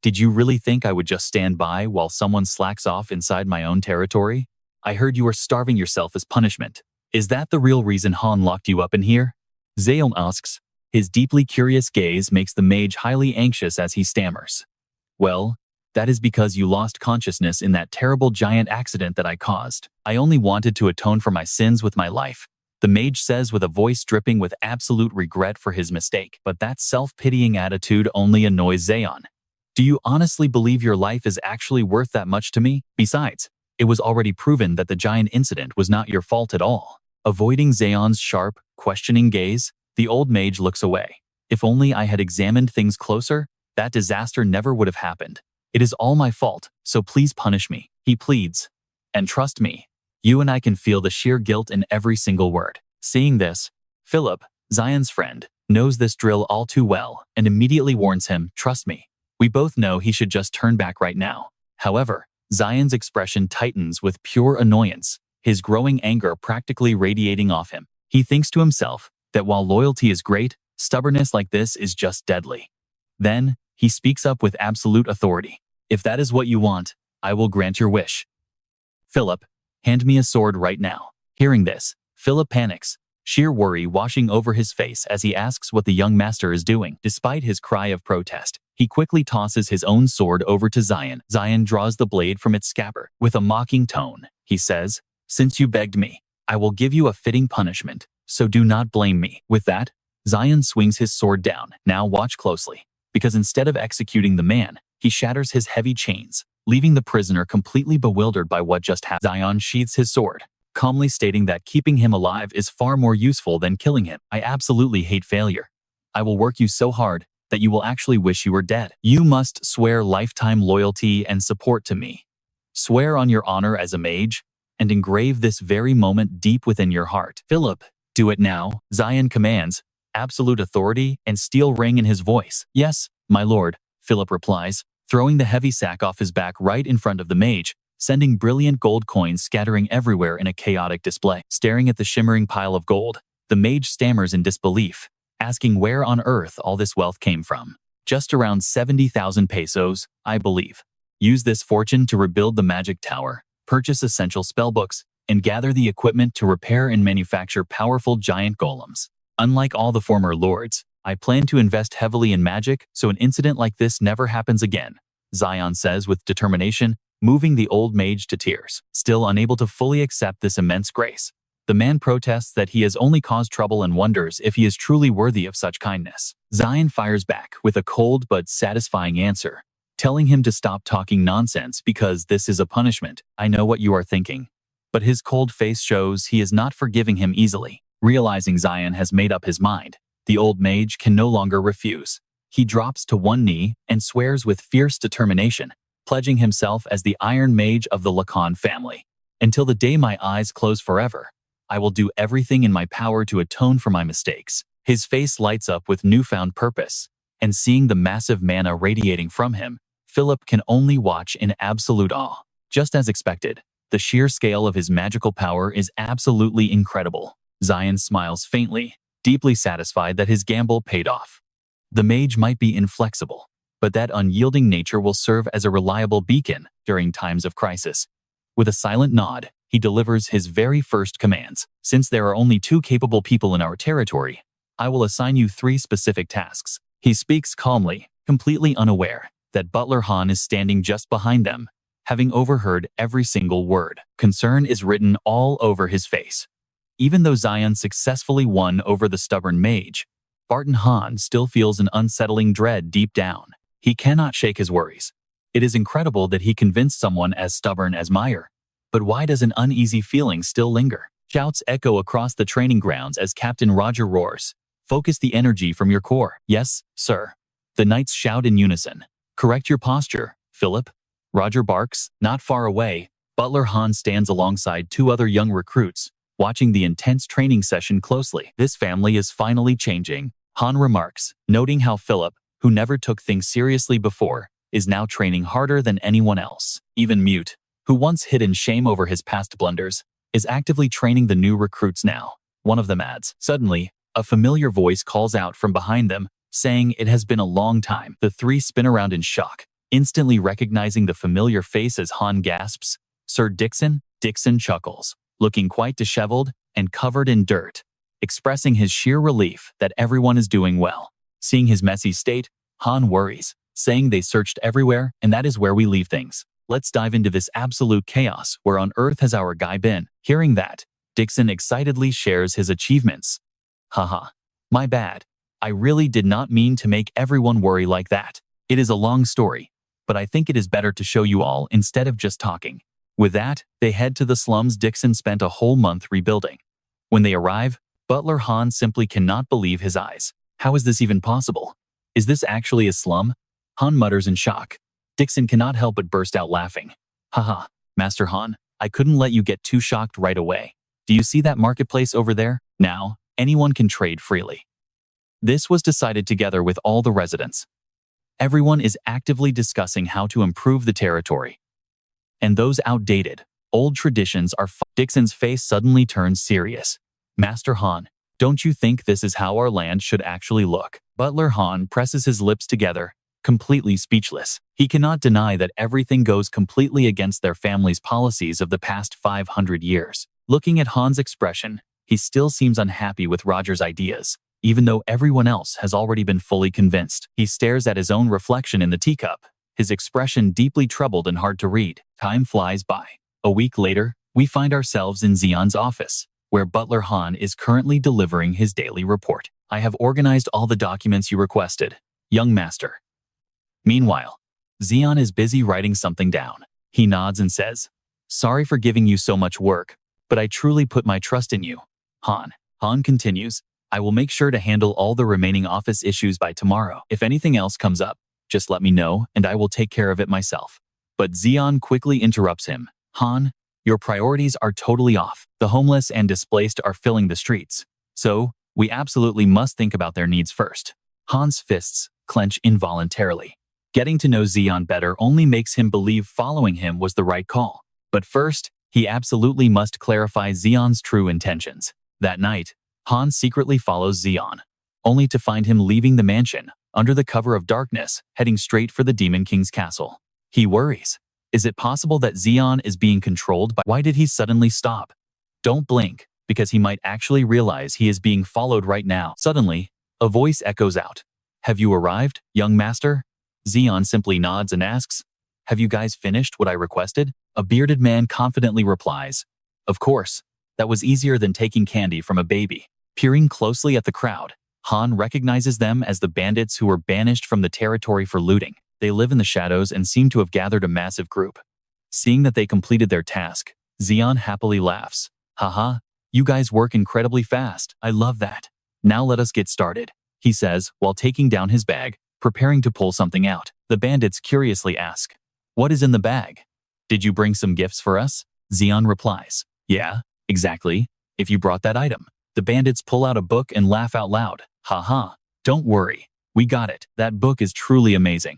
"Did you really think I would just stand by while someone slacks off inside my own territory? I heard you were starving yourself as punishment. Is that the real reason Han locked you up in here?" Zeon asks. His deeply curious gaze makes the mage highly anxious as he stammers. "Well, that is because you lost consciousness in that terrible giant accident that I caused. I only wanted to atone for my sins with my life," the mage says with a voice dripping with absolute regret for his mistake. But that self-pitying attitude only annoys Zeon. "Do you honestly believe your life is actually worth that much to me? Besides, it was already proven that the giant incident was not your fault at all." Avoiding Zeon's sharp, questioning gaze, the old mage looks away. "If only I had examined things closer, that disaster never would have happened. It is all my fault, so please punish me," he pleads. "And trust me, you and I can feel the sheer guilt in every single word." Seeing this, Philip, Zion's friend, knows this drill all too well and immediately warns him, "Trust me. We both know he should just turn back right now." However, Zion's expression tightens with pure annoyance, his growing anger practically radiating off him. He thinks to himself that while loyalty is great, stubbornness like this is just deadly. Then, he speaks up with absolute authority. "If that is what you want, I will grant your wish. Philip, hand me a sword right now." Hearing this, Philip panics, sheer worry washing over his face as he asks what the young master is doing. Despite his cry of protest, he quickly tosses his own sword over to Zeon. Zeon draws the blade from its scabbard. With a mocking tone, he says, "Since you begged me, I will give you a fitting punishment, so do not blame me." With that, Zeon swings his sword down. Now watch closely, because instead of executing the man, he shatters his heavy chains, leaving the prisoner completely bewildered by what just happened. Zeon sheathes his sword, calmly stating that keeping him alive is far more useful than killing him. "I absolutely hate failure. I will work you so hard that you will actually wish you were dead. You must swear lifetime loyalty and support to me. Swear on your honor as a mage, and engrave this very moment deep within your heart." "Philip, do it now," Zeon commands, absolute authority and steel ring in his voice. "Yes, my lord," Philip replies, throwing the heavy sack off his back right in front of the mage, sending brilliant gold coins scattering everywhere in a chaotic display. Staring at the shimmering pile of gold, the mage stammers in disbelief, asking where on earth all this wealth came from. "Just around 70,000 pesos, I believe. Use this fortune to rebuild the magic tower, purchase essential spellbooks, and gather the equipment to repair and manufacture powerful giant golems. Unlike all the former lords, I plan to invest heavily in magic so an incident like this never happens again," Zeon says with determination, moving the old mage to tears. Still unable to fully accept this immense grace, the man protests that he has only caused trouble and wonders if he is truly worthy of such kindness. Zeon fires back with a cold but satisfying answer, telling him to stop talking nonsense because this is a punishment. "I know what you are thinking." But his cold face shows he is not forgiving him easily. Realizing Zeon has made up his mind, the old mage can no longer refuse. He drops to one knee and swears with fierce determination, pledging himself as the Iron Mage of the Lacan family. "Until the day my eyes close forever, I will do everything in my power to atone for my mistakes." His face lights up with newfound purpose, and seeing the massive mana radiating from him, Philip can only watch in absolute awe. Just as expected, the sheer scale of his magical power is absolutely incredible. Zeon smiles faintly, deeply satisfied that his gamble paid off. The mage might be inflexible, but that unyielding nature will serve as a reliable beacon during times of crisis. With a silent nod, he delivers his very first commands. Since there are only 2 capable people in our territory, I will assign you 3 specific tasks. He speaks calmly, completely unaware that Butler Han is standing just behind them, having overheard every single word. Concern is written all over his face. Even though Zeon successfully won over the stubborn mage, Barton Han still feels an unsettling dread deep down. He cannot shake his worries. It is incredible that he convinced someone as stubborn as Meyer. But why does an uneasy feeling still linger? Shouts echo across the training grounds as Captain Roger roars. Focus the energy from your core. Yes, sir. The knights shout in unison. Correct your posture, Philip. Roger barks. Not far away, Butler Han stands alongside 2 other young recruits, watching the intense training session closely. This family is finally changing, Han remarks, noting how Philip, who never took things seriously before, is now training harder than anyone else. Even Mute, who once hid in shame over his past blunders, is actively training the new recruits now. One of them adds. Suddenly, a familiar voice calls out from behind them, saying it has been a long time. The 3 spin around in shock, instantly recognizing the familiar face as Han gasps, Sir Dixon? Dixon chuckles, looking quite disheveled and covered in dirt, expressing his sheer relief that everyone is doing well. Seeing his messy state, Han worries, saying they searched everywhere and that is where we leave things. Let's dive into this absolute chaos. Where on earth has our guy been? Hearing that, Dixon excitedly shares his achievements. Haha, my bad. I really did not mean to make everyone worry like that. It is a long story, but I think it is better to show you all instead of just talking. With that, they head to the slums Dixon spent a whole month rebuilding. When they arrive, Butler Han simply cannot believe his eyes. How is this even possible? Is this actually a slum? Han mutters in shock. Dixon cannot help but burst out laughing. Haha, Master Han, I couldn't let you get too shocked right away. Do you see that marketplace over there? Now, anyone can trade freely. This was decided together with all the residents. Everyone is actively discussing how to improve the territory. And those outdated, old traditions are Dixon's face suddenly turns serious. Master Han, don't you think this is how our land should actually look? Butler Han presses his lips together, completely speechless. He cannot deny that everything goes completely against their family's policies of the past 500 years. Looking at Han's expression, he still seems unhappy with Roger's ideas, even though everyone else has already been fully convinced. He stares at his own reflection in the teacup, his expression deeply troubled and hard to read. Time flies by. A week later, we find ourselves in Zeon's office, where Butler Han is currently delivering his daily report. I have organized all the documents you requested, young master. Meanwhile, Zeon is busy writing something down. He nods and says, sorry for giving you so much work, but I truly put my trust in you, Han. Han continues, I will make sure to handle all the remaining office issues by tomorrow. If anything else comes up, just let me know and I will take care of it myself. But Zeon quickly interrupts him. Han, your priorities are totally off. The homeless and displaced are filling the streets. So, we absolutely must think about their needs first. Han's fists clench involuntarily. Getting to know Zeon better only makes him believe following him was the right call. But first, he absolutely must clarify Zeon's true intentions. That night, Han secretly follows Zeon, only to find him leaving the mansion, under the cover of darkness, heading straight for the Demon King's castle. He worries. Is it possible that Zeon is being controlled by— Why did he suddenly stop? Don't blink, because he might actually realize he is being followed right now. Suddenly, a voice echoes out. Have you arrived, young master? Zeon simply nods and asks, have you guys finished what I requested? A bearded man confidently replies, of course, that was easier than taking candy from a baby. Peering closely at the crowd, Han recognizes them as the bandits who were banished from the territory for looting. They live in the shadows and seem to have gathered a massive group. Seeing that they completed their task, Zeon happily laughs. Haha, you guys work incredibly fast. I love that. Now let us get started, he says while taking down his bag, preparing to pull something out. The bandits curiously ask, what is in the bag? Did you bring some gifts for us? Zeon replies, yeah, exactly, if you brought that item. The bandits pull out a book and laugh out loud. Haha, don't worry, we got it. That book is truly amazing.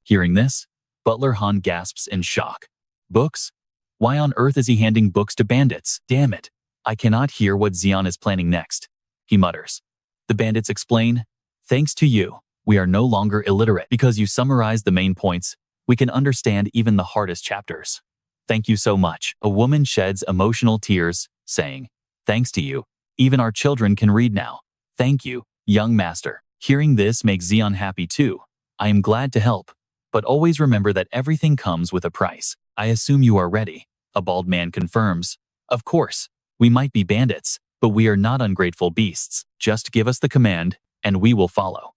Hearing this, Butler Han gasps in shock. Books? Why on earth is he handing books to bandits? Damn it, I cannot hear what Zeon is planning next. He mutters. The bandits explain, thanks to you, We are no longer illiterate. Because you summarized the main points, we can understand even the hardest chapters. Thank you so much. A woman sheds emotional tears, saying, thanks to you, even our children can read now. Thank you, young master. Hearing this makes Zeon happy too. I am glad to help, but always remember that everything comes with a price. I assume you are ready. A bald man confirms. Of course, we might be bandits, but we are not ungrateful beasts. Just give us the command, and we will follow.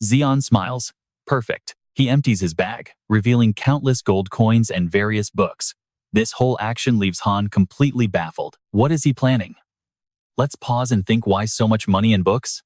Zeon smiles. Perfect. He empties his bag, revealing countless gold coins and various books. This whole action leaves Han completely baffled. What is he planning? Let's pause and think, why so much money and books?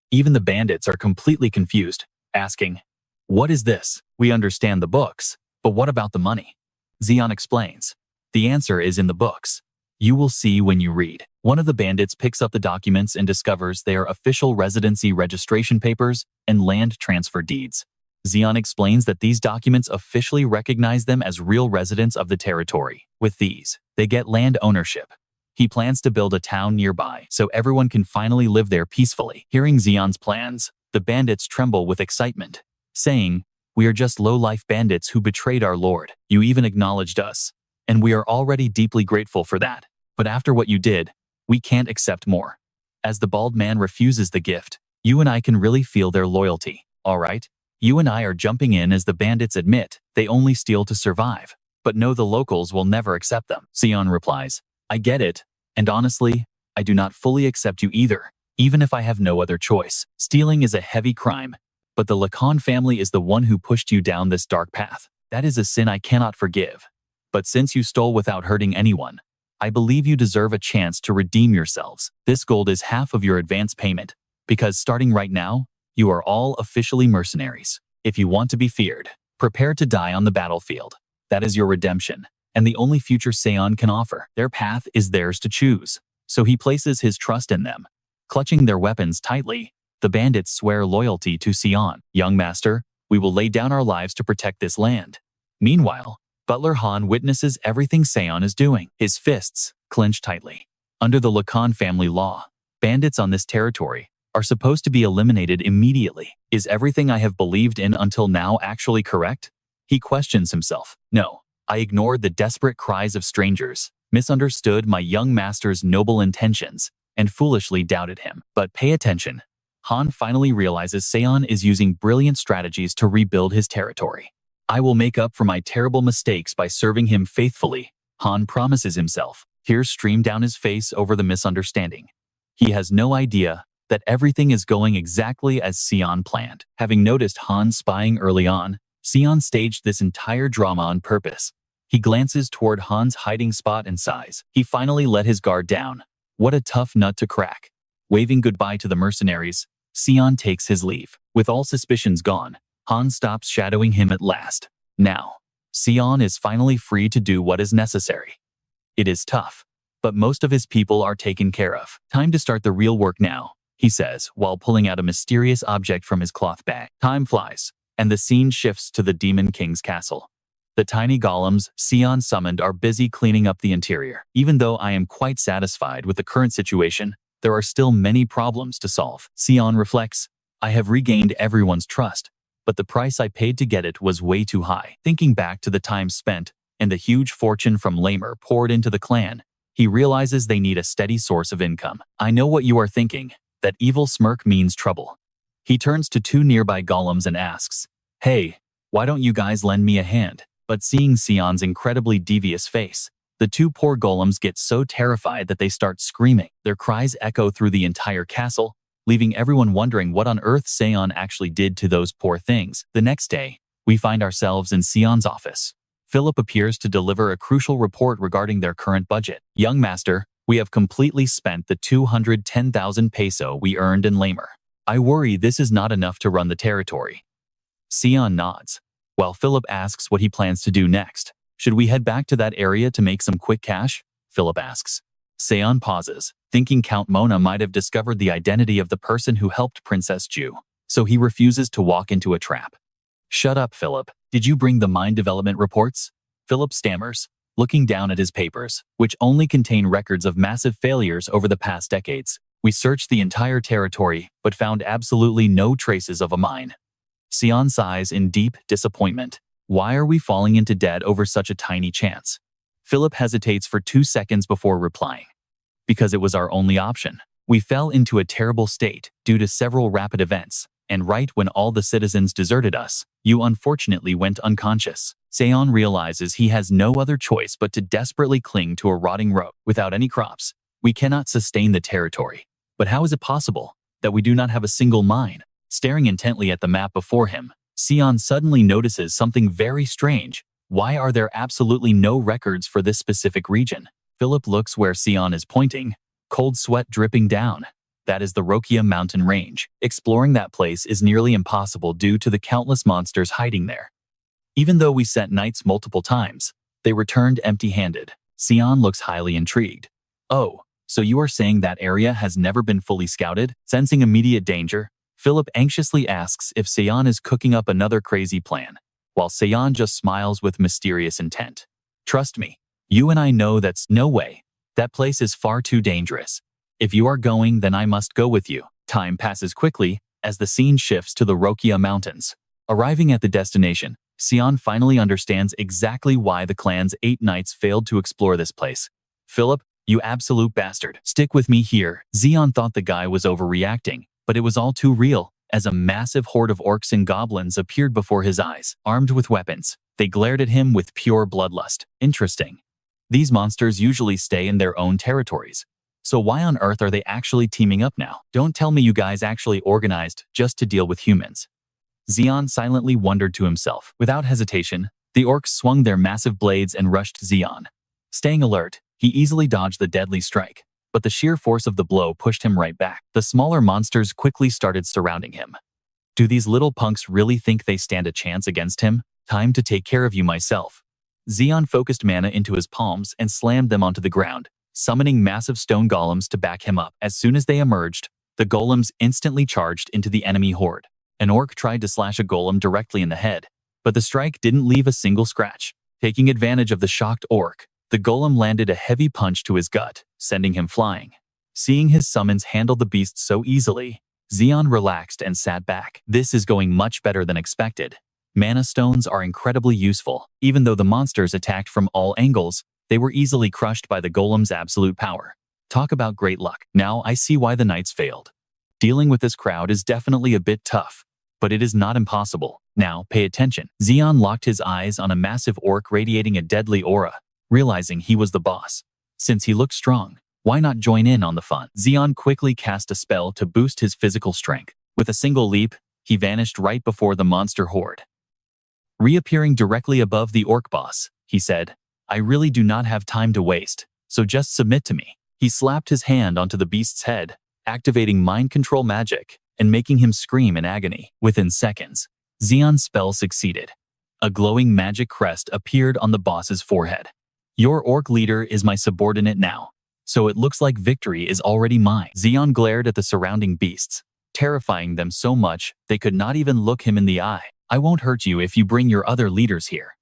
Even the bandits are completely confused, asking, what is this? We understand the books, but what about the money? Zeon explains. The answer is in the books. You will see when you read. One of the bandits picks up the documents and discovers they are official residency registration papers and land transfer deeds. Zeon explains that these documents officially recognize them as real residents of the territory. With these, they get land ownership. He plans to build a town nearby so everyone can finally live there peacefully. Hearing Zeon's plans, the bandits tremble with excitement, saying, we are just low-life bandits who betrayed our lord. You even acknowledged us, and we are already deeply grateful for that. But after what you did, we can't accept more. As the bald man refuses the gift, you and I can really feel their loyalty. All right? You and I are jumping in as the bandits admit they only steal to survive, but know the locals will never accept them. Zeon replies, I get it, and honestly, I do not fully accept you either, even if I have no other choice. Stealing is a heavy crime, but the Lacan family is the one who pushed you down this dark path. That is a sin I cannot forgive. But since you stole without hurting anyone, I believe you deserve a chance to redeem yourselves. This gold is half of your advance payment, because starting right now, you are all officially mercenaries. If you want to be feared, prepare to die on the battlefield. That is your redemption, and the only future Zeon can offer. Their path is theirs to choose, so he places his trust in them. Clutching their weapons tightly, the bandits swear loyalty to Zeon. Young master, we will lay down our lives to protect this land. Meanwhile, Butler Han witnesses everything Zeon is doing. His fists clench tightly. Under the Lacan family law, bandits on this territory are supposed to be eliminated immediately. Is everything I have believed in until now actually correct? He questions himself. No, I ignored the desperate cries of strangers, misunderstood my young master's noble intentions, and foolishly doubted him. But pay attention. Han finally realizes Zeon is using brilliant strategies to rebuild his territory. I will make up for my terrible mistakes by serving him faithfully, Han promises himself. Tears stream down his face over the misunderstanding. He has no idea that everything is going exactly as Zeon planned. Having noticed Han spying early on, Zeon staged this entire drama on purpose. He glances toward Han's hiding spot and sighs. He finally let his guard down. What a tough nut to crack. Waving goodbye to the mercenaries, Zeon takes his leave. With all suspicions gone, Han stops shadowing him at last. Now, Zeon is finally free to do what is necessary. It is tough, but most of his people are taken care of. Time to start the real work now, he says while pulling out a mysterious object from his cloth bag. Time flies, and the scene shifts to the Demon King's castle. The tiny golems Zeon summoned are busy cleaning up the interior. Even though I am quite satisfied with the current situation, there are still many problems to solve. Zeon reflects, I have regained everyone's trust, but the price I paid to get it was way too high. Thinking back to the time spent and the huge fortune from Lamer poured into the clan, he realizes they need a steady source of income. I know what you are thinking. That evil smirk means trouble. He turns to two nearby golems and asks, hey, why don't you guys lend me a hand? But seeing Zeon's incredibly devious face, the two poor golems get so terrified that they start screaming. Their cries echo through the entire castle, leaving everyone wondering what on earth Zeon actually did to those poor things. The next day, we find ourselves in Zeon's office. Philip appears to deliver a crucial report regarding their current budget. Young master, we have completely spent the 210,000 peso we earned in Lamer. I worry this is not enough to run the territory. Zeon nods, while Philip asks what he plans to do next. Should we head back to that area to make some quick cash? Philip asks. Zeon pauses, thinking Count Mona might have discovered the identity of the person who helped Princess Ju, so he refuses to walk into a trap. Shut up, Philip. Did you bring the mind development reports? Philip stammers, looking down at his papers, which only contain records of massive failures over the past decades. We searched the entire territory, but found absolutely no traces of a mine. Zeon sighs in deep disappointment. Why are we falling into debt over such a tiny chance? Philip hesitates for 2 seconds before replying. Because it was our only option. We fell into a terrible state due to several rapid events, and right when all the citizens deserted us, you unfortunately went unconscious. Zeon realizes he has no other choice but to desperately cling to a rotting road. Without any crops, we cannot sustain the territory. But how is it possible that we do not have a single mine? Staring intently at the map before him, Zeon suddenly notices something very strange. Why are there absolutely no records for this specific region? Philip looks where Zeon is pointing, cold sweat dripping down. That is the Rokia mountain range. Exploring that place is nearly impossible due to the countless monsters hiding there. Even though we sent knights multiple times, they returned empty-handed. Zeon looks highly intrigued. Oh, so you are saying that area has never been fully scouted? Sensing immediate danger, Philip anxiously asks if Zeon is cooking up another crazy plan, while Zeon just smiles with mysterious intent. Trust me, you and I know that's no way. That place is far too dangerous. If you are going, then I must go with you. Time passes quickly as the scene shifts to the Rokia Mountains. Arriving at the destination, Zeon finally understands exactly why the clan's 8 knights failed to explore this place. Philip, you absolute bastard. Stick with me here. Zeon thought the guy was overreacting, but it was all too real, as a massive horde of orcs and goblins appeared before his eyes, armed with weapons. They glared at him with pure bloodlust. Interesting. These monsters usually stay in their own territories. So why on earth are they actually teaming up now? Don't tell me you guys actually organized just to deal with humans. Zeon silently wondered to himself. Without hesitation, the orcs swung their massive blades and rushed Zeon. Staying alert, he easily dodged the deadly strike, but the sheer force of the blow pushed him right back. The smaller monsters quickly started surrounding him. Do these little punks really think they stand a chance against him? Time to take care of you myself. Zeon focused mana into his palms and slammed them onto the ground, summoning massive stone golems to back him up. As soon as they emerged, the golems instantly charged into the enemy horde. An orc tried to slash a golem directly in the head, but the strike didn't leave a single scratch. Taking advantage of the shocked orc, the golem landed a heavy punch to his gut, sending him flying. Seeing his summons handle the beast so easily, Zeon relaxed and sat back. This is going much better than expected. Mana stones are incredibly useful. Even though the monsters attacked from all angles, they were easily crushed by the golem's absolute power. Talk about great luck. Now I see why the knights failed. Dealing with this crowd is definitely a bit tough, but it is not impossible. Now pay attention. Zeon locked his eyes on a massive orc radiating a deadly aura, realizing he was the boss. Since he looked strong, why not join in on the fun? Zeon quickly cast a spell to boost his physical strength. With a single leap, he vanished right before the monster horde. Reappearing directly above the orc boss, he said, I really do not have time to waste, so just submit to me. He slapped his hand onto the beast's head, activating mind control magic and making him scream in agony. Within seconds, Zeon's spell succeeded. A glowing magic crest appeared on the boss's forehead. Your orc leader is my subordinate now, so it looks like victory is already mine. Zeon glared at the surrounding beasts, terrifying them so much they could not even look him in the eye. I won't hurt you if you bring your other leaders here.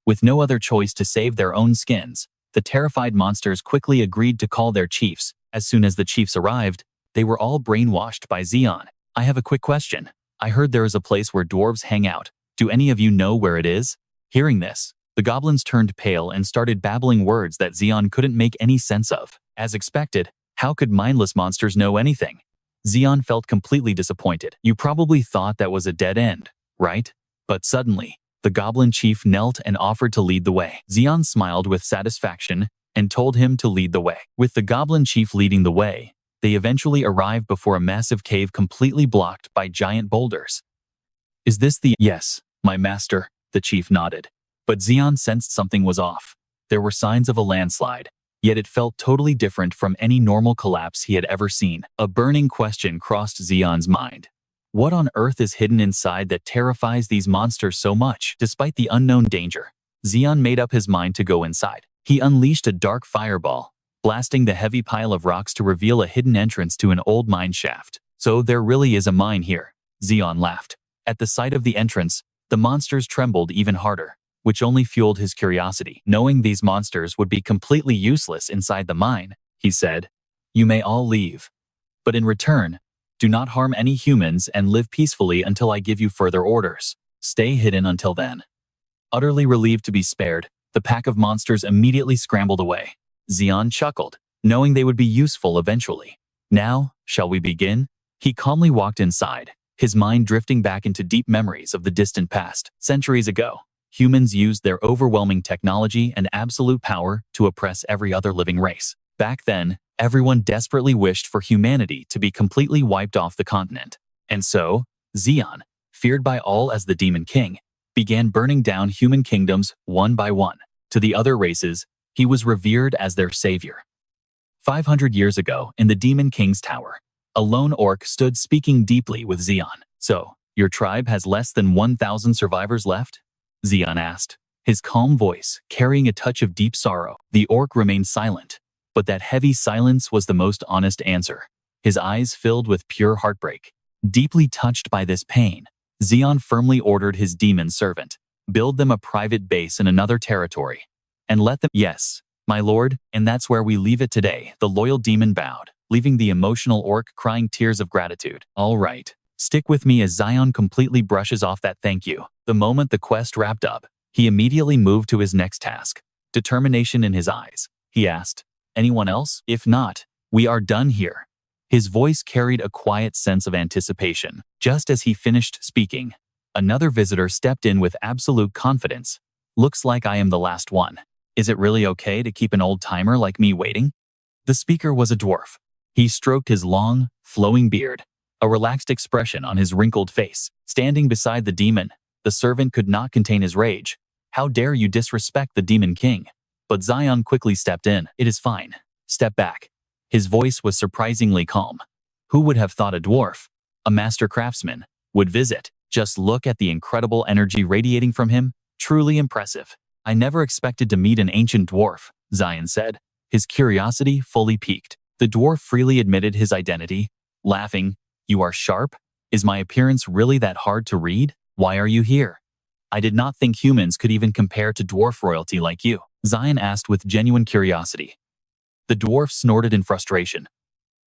With no other choice to save their own skins, the terrified monsters quickly agreed to call their chiefs. As soon as the chiefs arrived, they were all brainwashed by Zeon. I have a quick question. I heard there is a place where dwarves hang out. Do any of you know where it is? Hearing this, the goblins turned pale and started babbling words that Zeon couldn't make any sense of. As expected, how could mindless monsters know anything? Zeon felt completely disappointed. You probably thought that was a dead end, right? But suddenly, the goblin chief knelt and offered to lead the way. Zeon smiled with satisfaction and told him to lead the way. With the goblin chief leading the way, they eventually arrived before a massive cave completely blocked by giant boulders. Is this the— Yes, my master, the chief nodded. But Zeon sensed something was off. There were signs of a landslide, yet it felt totally different from any normal collapse he had ever seen. A burning question crossed Zeon's mind. What on earth is hidden inside that terrifies these monsters so much? Despite the unknown danger, Zeon made up his mind to go inside. He unleashed a dark fireball, blasting the heavy pile of rocks to reveal a hidden entrance to an old mine shaft. So there really is a mine here, Zeon laughed. At the sight of the entrance, the monsters trembled even harder, which only fueled his curiosity. Knowing these monsters would be completely useless inside the mine, he said, You may all leave. But in return, do not harm any humans and live peacefully until I give you further orders. Stay hidden until then." Utterly relieved to be spared, the pack of monsters immediately scrambled away. Zeon chuckled, knowing they would be useful eventually. "Now, shall we begin?" He calmly walked inside, his mind drifting back into deep memories of the distant past. Centuries ago, humans used their overwhelming technology and absolute power to oppress every other living race. Back then, everyone desperately wished for humanity to be completely wiped off the continent. And so, Zeon, feared by all as the Demon King, began burning down human kingdoms one by one. To the other races, he was revered as their savior. 500 years ago, in the Demon King's tower, a lone orc stood speaking deeply with Zeon. "So, your tribe has less than 1,000 survivors left?" Zeon asked, his calm voice carrying a touch of deep sorrow. The orc remained silent, but that heavy silence was the most honest answer, his eyes filled with pure heartbreak. Deeply touched by this pain, Zeon firmly ordered his demon servant, "Build them a private base in another territory, and let them—" "Yes, my lord, and that's where we leave it today." The loyal demon bowed, leaving the emotional orc crying tears of gratitude. "All right, stick with me," as Zeon completely brushes off that thank you. The moment the quest wrapped up, he immediately moved to his next task. Determination in his eyes, he asked, "Anyone else? If not, we are done here." His voice carried a quiet sense of anticipation. Just as he finished speaking, another visitor stepped in with absolute confidence. "Looks like I am the last one. Is it really okay to keep an old-timer like me waiting?" The speaker was a dwarf. He stroked his long, flowing beard, a relaxed expression on his wrinkled face. Standing beside the demon, the servant could not contain his rage. "How dare you disrespect the Demon King?" But Zeon quickly stepped in. "It is fine. Step back." His voice was surprisingly calm. Who would have thought a dwarf, a master craftsman, would visit? Just look at the incredible energy radiating from him. Truly impressive. "I never expected to meet an ancient dwarf," Zeon said, his curiosity fully piqued. The dwarf freely admitted his identity, laughing. "You are sharp? Is my appearance really that hard to read? Why are you here?" "I did not think humans could even compare to dwarf royalty like you," Zeon asked with genuine curiosity. The dwarf snorted in frustration.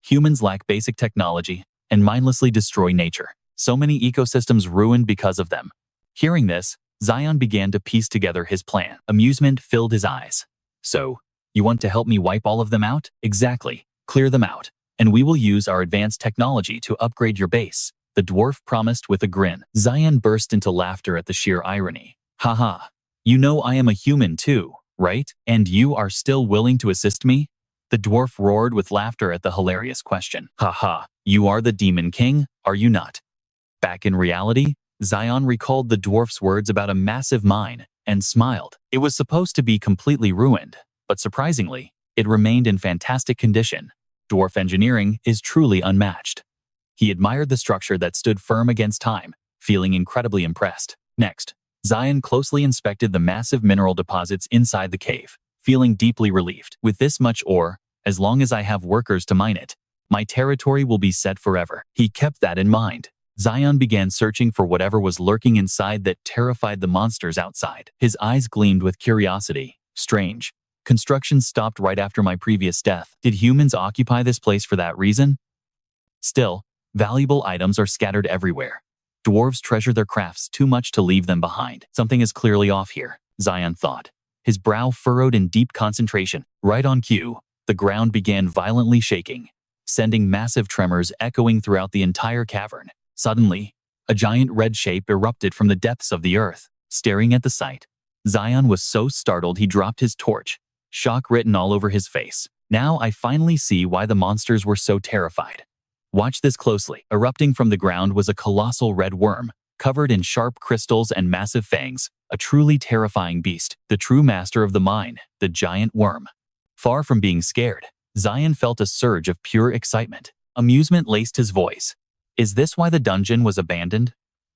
"Humans lack basic technology and mindlessly destroy nature. So many ecosystems ruined because of them." Hearing this, Zeon began to piece together his plan. Amusement filled his eyes. "So, you want to help me wipe all of them out?" "Exactly. Clear them out, and we will use our advanced technology to upgrade your base," the dwarf promised with a grin. Zeon burst into laughter at the sheer irony. "Haha, you know I am a human too, right? And you are still willing to assist me?" The dwarf roared with laughter at the hilarious question. "Haha, you are the Demon King, are you not?" Back in reality, Zeon recalled the dwarf's words about a massive mine and smiled. It was supposed to be completely ruined, but surprisingly, it remained in fantastic condition. Dwarf engineering is truly unmatched. He admired the structure that stood firm against time, feeling incredibly impressed. Next, Zeon closely inspected the massive mineral deposits inside the cave, feeling deeply relieved. "With this much ore, as long as I have workers to mine it, my territory will be set forever." He kept that in mind. Zeon began searching for whatever was lurking inside that terrified the monsters outside. His eyes gleamed with curiosity. "Strange. Construction stopped right after my previous death. Did humans occupy this place for that reason?" Still, valuable items are scattered everywhere. Dwarves treasure their crafts too much to leave them behind. Something is clearly off here, Zeon thought, his brow furrowed in deep concentration. Right on cue, the ground began violently shaking, sending massive tremors echoing throughout the entire cavern. Suddenly, a giant red shape erupted from the depths of the earth. Staring at the sight, Zeon was so startled he dropped his torch, shock written all over his face. Now I finally see why the monsters were so terrified. Watch this closely. Erupting from the ground was a colossal red worm, covered in sharp crystals and massive fangs, a truly terrifying beast. The true master of the mine, the giant worm. Far from being scared, Zeon felt a surge of pure excitement. Amusement laced his voice. "Is this why the dungeon was abandoned?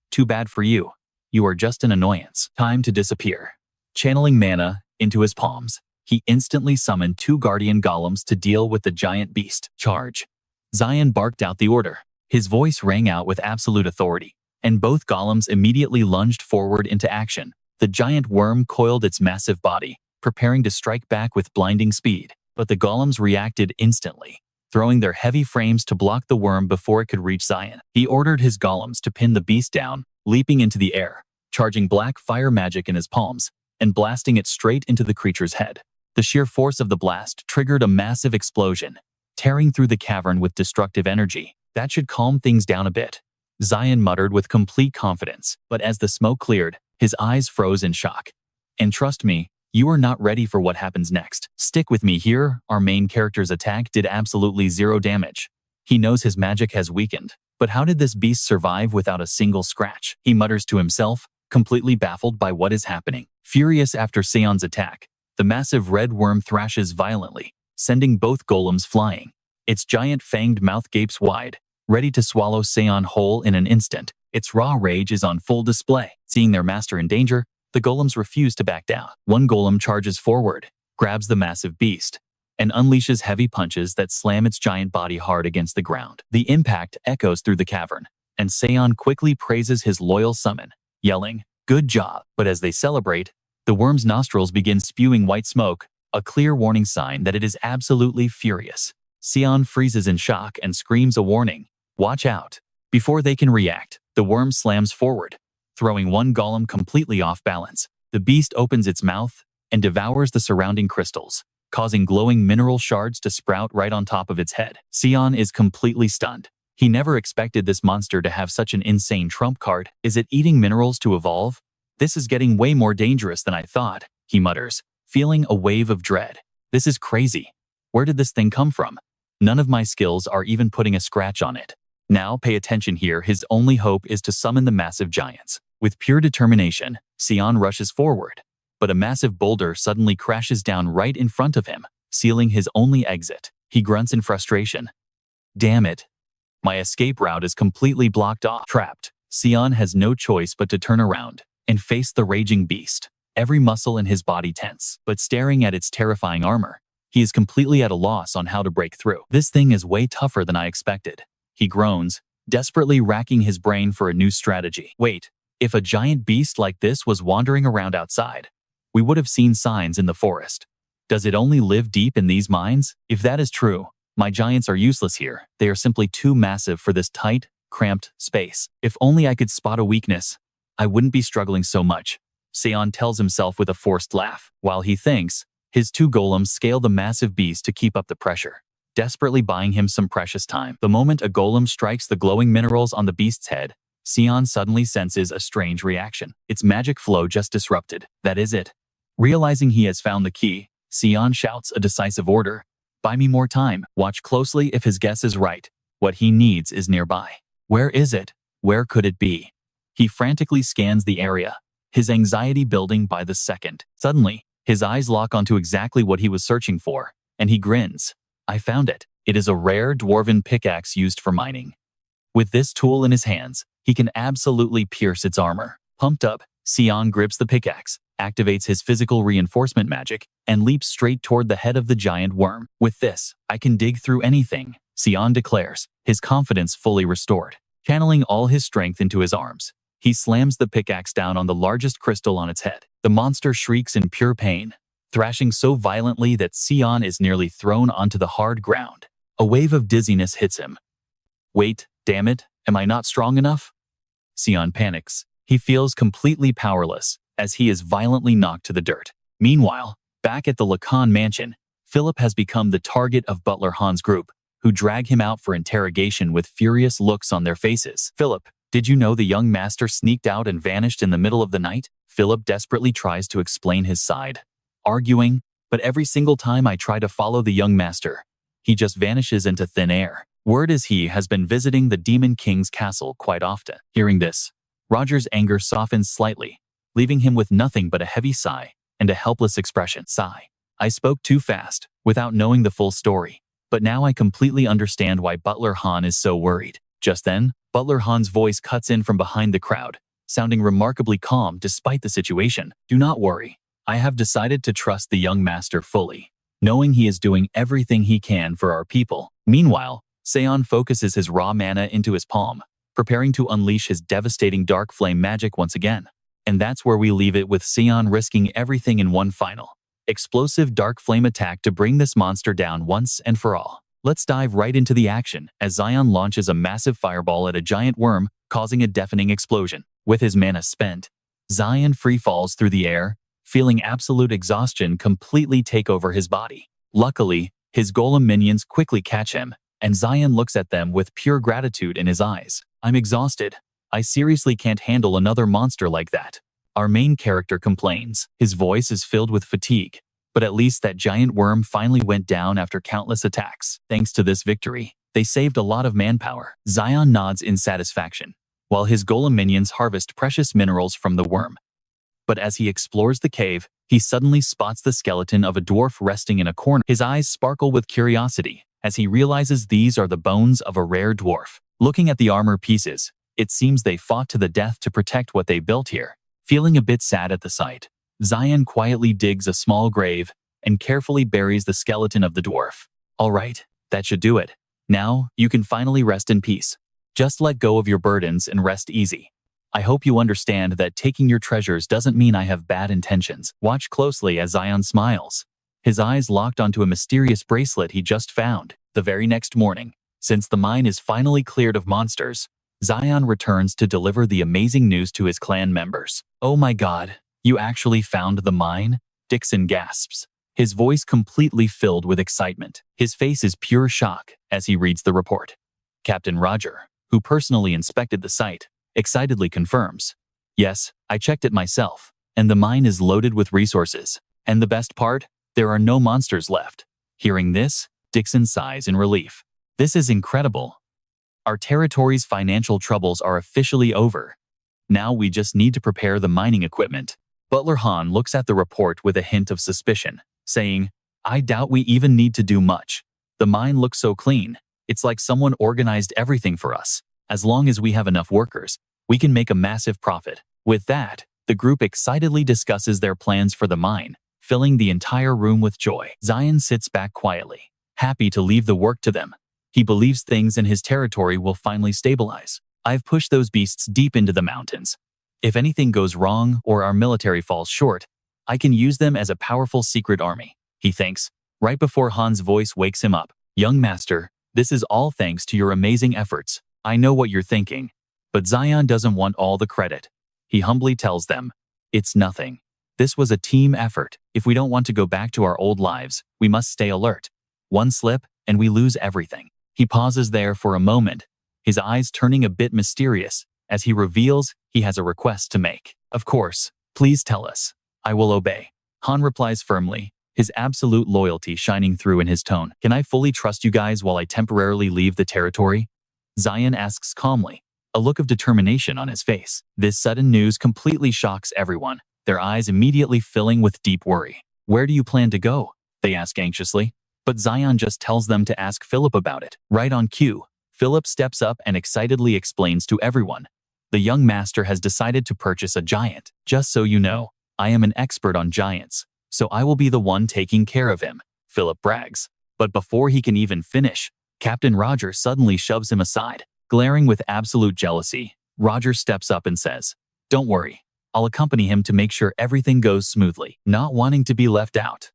Too bad for you. You are just an annoyance. Time to disappear." Channeling mana into his palms, he instantly summoned 2 guardian golems to deal with the giant beast. "Charge." Zeon barked out the order. His voice rang out with absolute authority, and both golems immediately lunged forward into action. The giant worm coiled its massive body, preparing to strike back with blinding speed. But the golems reacted instantly. throwing their heavy frames to block the worm before it could reach Zeon. He ordered his golems to pin the beast down, leaping into the air, charging black fire magic in his palms, and blasting it straight into the creature's head. The sheer force of the blast triggered a massive explosion, tearing through the cavern with destructive energy. That should calm things down a bit, Zeon muttered with complete confidence, but as the smoke cleared, his eyes froze in shock. And trust me, you are not ready for what happens next. Stick with me here. Our main character's attack did absolutely zero damage. He knows his magic has weakened, but how did this beast survive without a single scratch? He mutters to himself, completely baffled by what is happening. Furious after Zeon's attack, the massive red worm thrashes violently, sending both golems flying. Its giant fanged mouth gapes wide, ready to swallow Zeon whole in an instant. Its raw rage is on full display. Seeing their master in danger, the golems refuse to back down. One golem charges forward, grabs the massive beast, and unleashes heavy punches that slam its giant body hard against the ground. The impact echoes through the cavern, and Zeon quickly praises his loyal summon, yelling, "Good job!" But as they celebrate, the worm's nostrils begin spewing white smoke, a clear warning sign that it is absolutely furious. Zeon freezes in shock and screams a warning, "Watch out!" Before they can react, the worm slams forward, throwing one golem completely off balance. The beast opens its mouth and devours the surrounding crystals, causing glowing mineral shards to sprout right on top of its head. Zeon is completely stunned. He never expected this monster to have such an insane trump card. Is it eating minerals to evolve? This is getting way more dangerous than I thought, he mutters, feeling a wave of dread. This is crazy. Where did this thing come from? None of my skills are even putting a scratch on it. Now pay attention here. His only hope is to summon the massive giants. With pure determination, Zeon rushes forward, but a massive boulder suddenly crashes down right in front of him, sealing his only exit. He grunts in frustration. Damn it. My escape route is completely blocked off. Trapped, Zeon has no choice but to turn around and face the raging beast. Every muscle in his body tense, but staring at its terrifying armor, he is completely at a loss on how to break through. This thing is way tougher than I expected. He groans, desperately racking his brain for a new strategy. Wait, if a giant beast like this was wandering around outside, we would have seen signs in the forest. Does it only live deep in these mines? If that is true, my giants are useless here. They are simply too massive for this tight, cramped space. If only I could spot a weakness, I wouldn't be struggling so much. Zeon tells himself with a forced laugh. While he thinks, his two golems scale the massive beast to keep up the pressure, desperately buying him some precious time. The moment a golem strikes the glowing minerals on the beast's head, Zeon suddenly senses a strange reaction. Its magic flow just disrupted. That is it. Realizing he has found the key, Zeon shouts a decisive order. Buy me more time. Watch closely if his guess is right. What he needs is nearby. Where is it? Where could it be? He frantically scans the area, his anxiety building by the second. Suddenly, his eyes lock onto exactly what he was searching for, and he grins. I found it. It is a rare dwarven pickaxe used for mining. With this tool in his hands, he can absolutely pierce its armor. Pumped up, Zeon grips the pickaxe, activates his physical reinforcement magic, and leaps straight toward the head of the giant worm. With this, I can dig through anything, Zeon declares, his confidence fully restored. Channeling all his strength into his arms, he slams the pickaxe down on the largest crystal on its head. The monster shrieks in pure pain, thrashing so violently that Zeon is nearly thrown onto the hard ground. A wave of dizziness hits him. Wait, damn it, am I not strong enough? Zeon panics. He feels completely powerless as he is violently knocked to the dirt. Meanwhile, back at the Lacan mansion, Philip has become the target of Butler Han's group, who drag him out for interrogation with furious looks on their faces. Philip, did you know the young master sneaked out and vanished in the middle of the night? Philip desperately tries to explain his side, arguing, but every single time I try to follow the young master, he just vanishes into thin air. Word is he has been visiting the Demon King's castle quite often. Hearing this, Roger's anger softens slightly, leaving him with nothing but a heavy sigh and a helpless expression. Sigh. I spoke too fast, without knowing the full story, but now I completely understand why Butler Han is so worried. Just then, Butler Han's voice cuts in from behind the crowd, sounding remarkably calm despite the situation. Do not worry. I have decided to trust the young master fully, knowing he is doing everything he can for our people. Meanwhile, Zeon focuses his raw mana into his palm, preparing to unleash his devastating dark flame magic once again. And that's where we leave it, with Zeon risking everything in one final, explosive dark flame attack to bring this monster down once and for all. Let's dive right into the action as Zeon launches a massive fireball at a giant worm, causing a deafening explosion. With his mana spent, Zeon free falls through the air, feeling absolute exhaustion completely take over his body. Luckily, his golem minions quickly catch him, and Zeon looks at them with pure gratitude in his eyes. I'm exhausted. I seriously can't handle another monster like that. Our main character complains. His voice is filled with fatigue, but at least that giant worm finally went down after countless attacks. Thanks to this victory, they saved a lot of manpower. Zeon nods in satisfaction, while his golem minions harvest precious minerals from the worm. But as he explores the cave, he suddenly spots the skeleton of a dwarf resting in a corner. His eyes sparkle with curiosity as he realizes these are the bones of a rare dwarf. Looking at the armor pieces, it seems they fought to the death to protect what they built here. Feeling a bit sad at the sight, Zeon quietly digs a small grave and carefully buries the skeleton of the dwarf. All right, that should do it. Now, you can finally rest in peace. Just let go of your burdens and rest easy. I hope you understand that taking your treasures doesn't mean I have bad intentions. Watch closely as Zeon smiles, his eyes locked onto a mysterious bracelet he just found. The very next morning, since the mine is finally cleared of monsters, Zeon returns to deliver the amazing news to his clan members. Oh my god, you actually found the mine? Dixon gasps, his voice completely filled with excitement. His face is pure shock as he reads the report. Captain Roger, who personally inspected the site, excitedly confirms. Yes, I checked it myself, and the mine is loaded with resources. And the best part? There are no monsters left. Hearing this, Dixon sighs in relief. This is incredible. Our territory's financial troubles are officially over. Now we just need to prepare the mining equipment. Butler Han looks at the report with a hint of suspicion, saying, I doubt we even need to do much. The mine looks so clean. It's like someone organized everything for us. As long as we have enough workers, we can make a massive profit. With that, the group excitedly discusses their plans for the mine, filling the entire room with joy. Zeon sits back quietly, happy to leave the work to them. He believes things in his territory will finally stabilize. I've pushed those beasts deep into the mountains. If anything goes wrong or our military falls short, I can use them as a powerful secret army, he thinks, right before Han's voice wakes him up. Young master, this is all thanks to your amazing efforts. I know what you're thinking, but Zeon doesn't want all the credit. He humbly tells them, it's nothing. This was a team effort. If we don't want to go back to our old lives, we must stay alert. One slip, and we lose everything. He pauses there for a moment, his eyes turning a bit mysterious, as he reveals he has a request to make. Of course, please tell us. I will obey. Han replies firmly, his absolute loyalty shining through in his tone. Can I fully trust you guys while I temporarily leave the territory? Zeon asks calmly, a look of determination on his face. This sudden news completely shocks everyone, their eyes immediately filling with deep worry. Where do you plan to go? They ask anxiously. But Zeon just tells them to ask Philip about it. Right on cue, Philip steps up and excitedly explains to everyone. The young master has decided to purchase a giant. Just so you know, I am an expert on giants, so I will be the one taking care of him, Philip brags. But before he can even finish, Captain Roger suddenly shoves him aside. Glaring with absolute jealousy, Roger steps up and says, don't worry, I'll accompany him to make sure everything goes smoothly. Not wanting to be left out,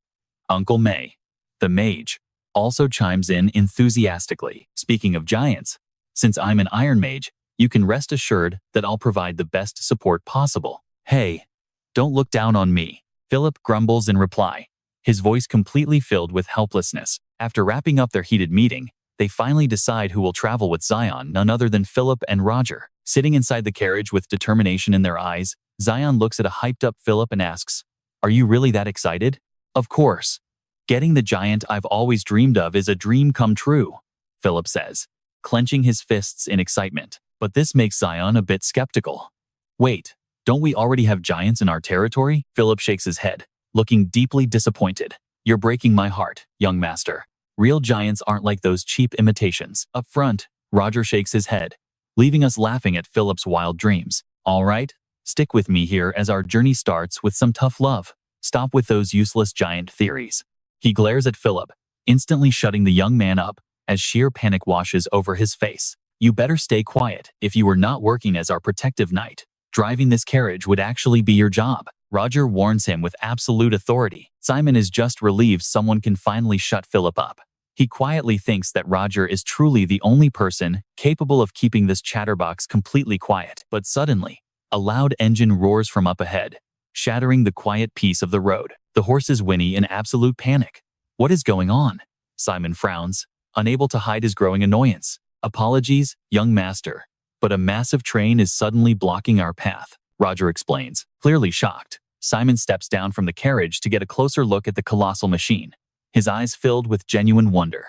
Uncle May, the mage, also chimes in enthusiastically. Speaking of giants, since I'm an Iron Mage, you can rest assured that I'll provide the best support possible. Hey, don't look down on me, Philip grumbles in reply, his voice completely filled with helplessness. After wrapping up their heated meeting, they finally decide who will travel with Zeon, none other than Philip and Roger. Sitting inside the carriage with determination in their eyes, Zeon looks at a hyped-up Philip and asks, are you really that excited? Of course. Getting the giant I've always dreamed of is a dream come true, Philip says, clenching his fists in excitement. But this makes Zeon a bit skeptical. Wait, don't we already have giants in our territory? Philip shakes his head, looking deeply disappointed. You're breaking my heart, young master. Real giants aren't like those cheap imitations. Up front, Roger shakes his head, leaving us laughing at Philip's wild dreams. All right, stick with me here as our journey starts with some tough love. Stop with those useless giant theories. He glares at Philip, instantly shutting the young man up as sheer panic washes over his face. You better stay quiet. If you were not working as our protective knight, driving this carriage would actually be your job. Roger warns him with absolute authority. Simon is just relieved someone can finally shut Philip up. He quietly thinks that Roger is truly the only person capable of keeping this chatterbox completely quiet. But suddenly, a loud engine roars from up ahead, shattering the quiet peace of the road. The horses whinny in absolute panic. What is going on? Simon frowns, unable to hide his growing annoyance. Apologies, young master, but a massive train is suddenly blocking our path, Roger explains. Clearly shocked, Simon steps down from the carriage to get a closer look at the colossal machine, his eyes filled with genuine wonder.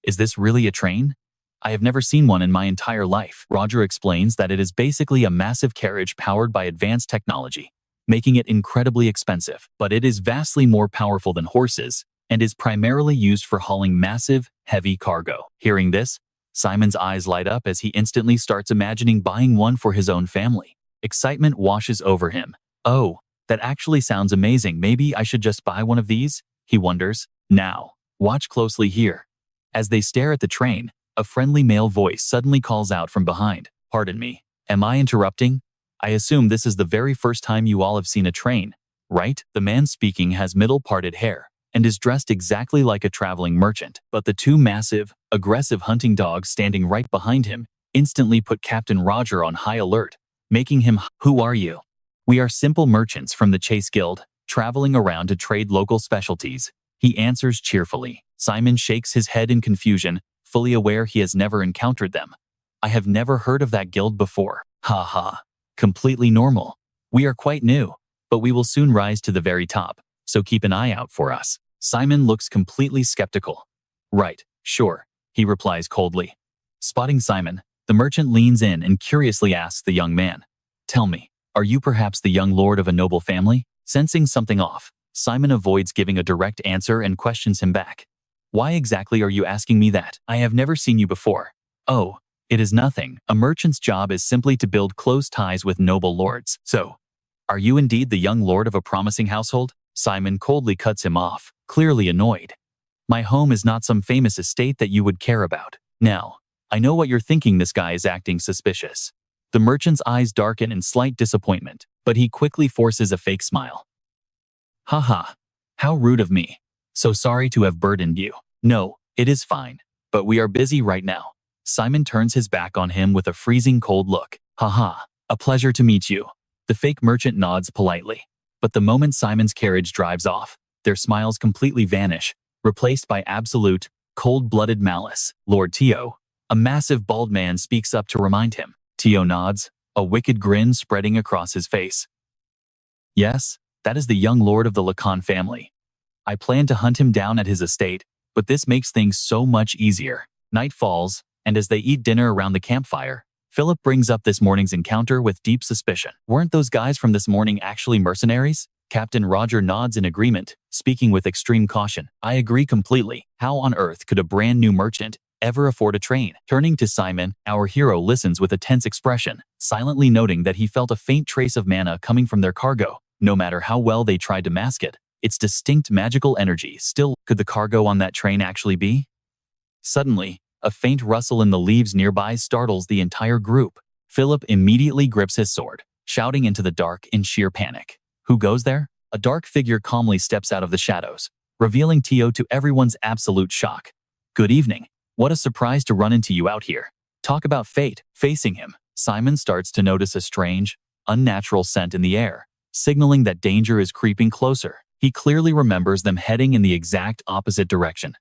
Is this really a train? I have never seen one in my entire life. Roger explains that it is basically a massive carriage powered by advanced technology, making it incredibly expensive. But it is vastly more powerful than horses and is primarily used for hauling massive, heavy cargo. Hearing this, Simon's eyes light up as he instantly starts imagining buying one for his own family. Excitement washes over him. Oh, that actually sounds amazing. Maybe I should just buy one of these, he wonders. Now, watch closely here. As they stare at the train, a friendly male voice suddenly calls out from behind. Pardon me, am I interrupting? I assume this is the very first time you all have seen a train, right? The man speaking has middle-parted hair and is dressed exactly like a traveling merchant, but the two massive, aggressive hunting dogs standing right behind him instantly put Captain Roger on high alert, making him, "Who are you?" "We are simple merchants from the Chase Guild, traveling around to trade local specialties," he answers cheerfully. Simon shakes his head in confusion, fully aware he has never encountered them. "I have never heard of that guild before." "Ha ha. Completely normal. We are quite new, but we will soon rise to the very top, so keep an eye out for us." Simon looks completely skeptical. "Right, sure," he replies coldly. Spotting Simon, the merchant leans in and curiously asks the young man, "Tell me, are you perhaps the young lord of a noble family?" Sensing something off, Simon avoids giving a direct answer and questions him back. "Why exactly are you asking me that? I have never seen you before." "Oh, it is nothing. A merchant's job is simply to build close ties with noble lords." "So, are you indeed the young lord of a promising household?" Simon coldly cuts him off, clearly annoyed. "My home is not some famous estate that you would care about." "Now, I know what you're thinking. This guy is acting suspicious." The merchant's eyes darken in slight disappointment, but he quickly forces a fake smile. "Haha, how rude of me. So sorry to have burdened you." "No, it is fine, but we are busy right now." Simon turns his back on him with a freezing cold look. "Haha, a pleasure to meet you." The fake merchant nods politely, but the moment Simon's carriage drives off, their smiles completely vanish, replaced by absolute, cold-blooded malice. Lord Tio, a massive bald man, speaks up to remind him. Tio nods, a wicked grin spreading across his face. "Yes, that is the young lord of the Lacan family. I plan to hunt him down at his estate, but this makes things so much easier." Night falls, and as they eat dinner around the campfire, Philip brings up this morning's encounter with deep suspicion. "Weren't those guys from this morning actually mercenaries?" Captain Roger nods in agreement, speaking with extreme caution. "I agree completely. How on earth could a brand new merchant ever afford a train?" Turning to Simon, our hero listens with a tense expression, silently noting that he felt a faint trace of mana coming from their cargo. No matter how well they tried to mask it, its distinct magical energy still. Could the cargo on that train actually be? Suddenly, a faint rustle in the leaves nearby startles the entire group. Philip immediately grips his sword, shouting into the dark in sheer panic. Who goes there? A dark figure calmly steps out of the shadows, revealing Tio to everyone's absolute shock. "Good evening. What a surprise to run into you out here." Talk about fate. Facing him, Simon starts to notice a strange, unnatural scent in the air, signaling that danger is creeping closer. He clearly remembers them heading in the exact opposite direction.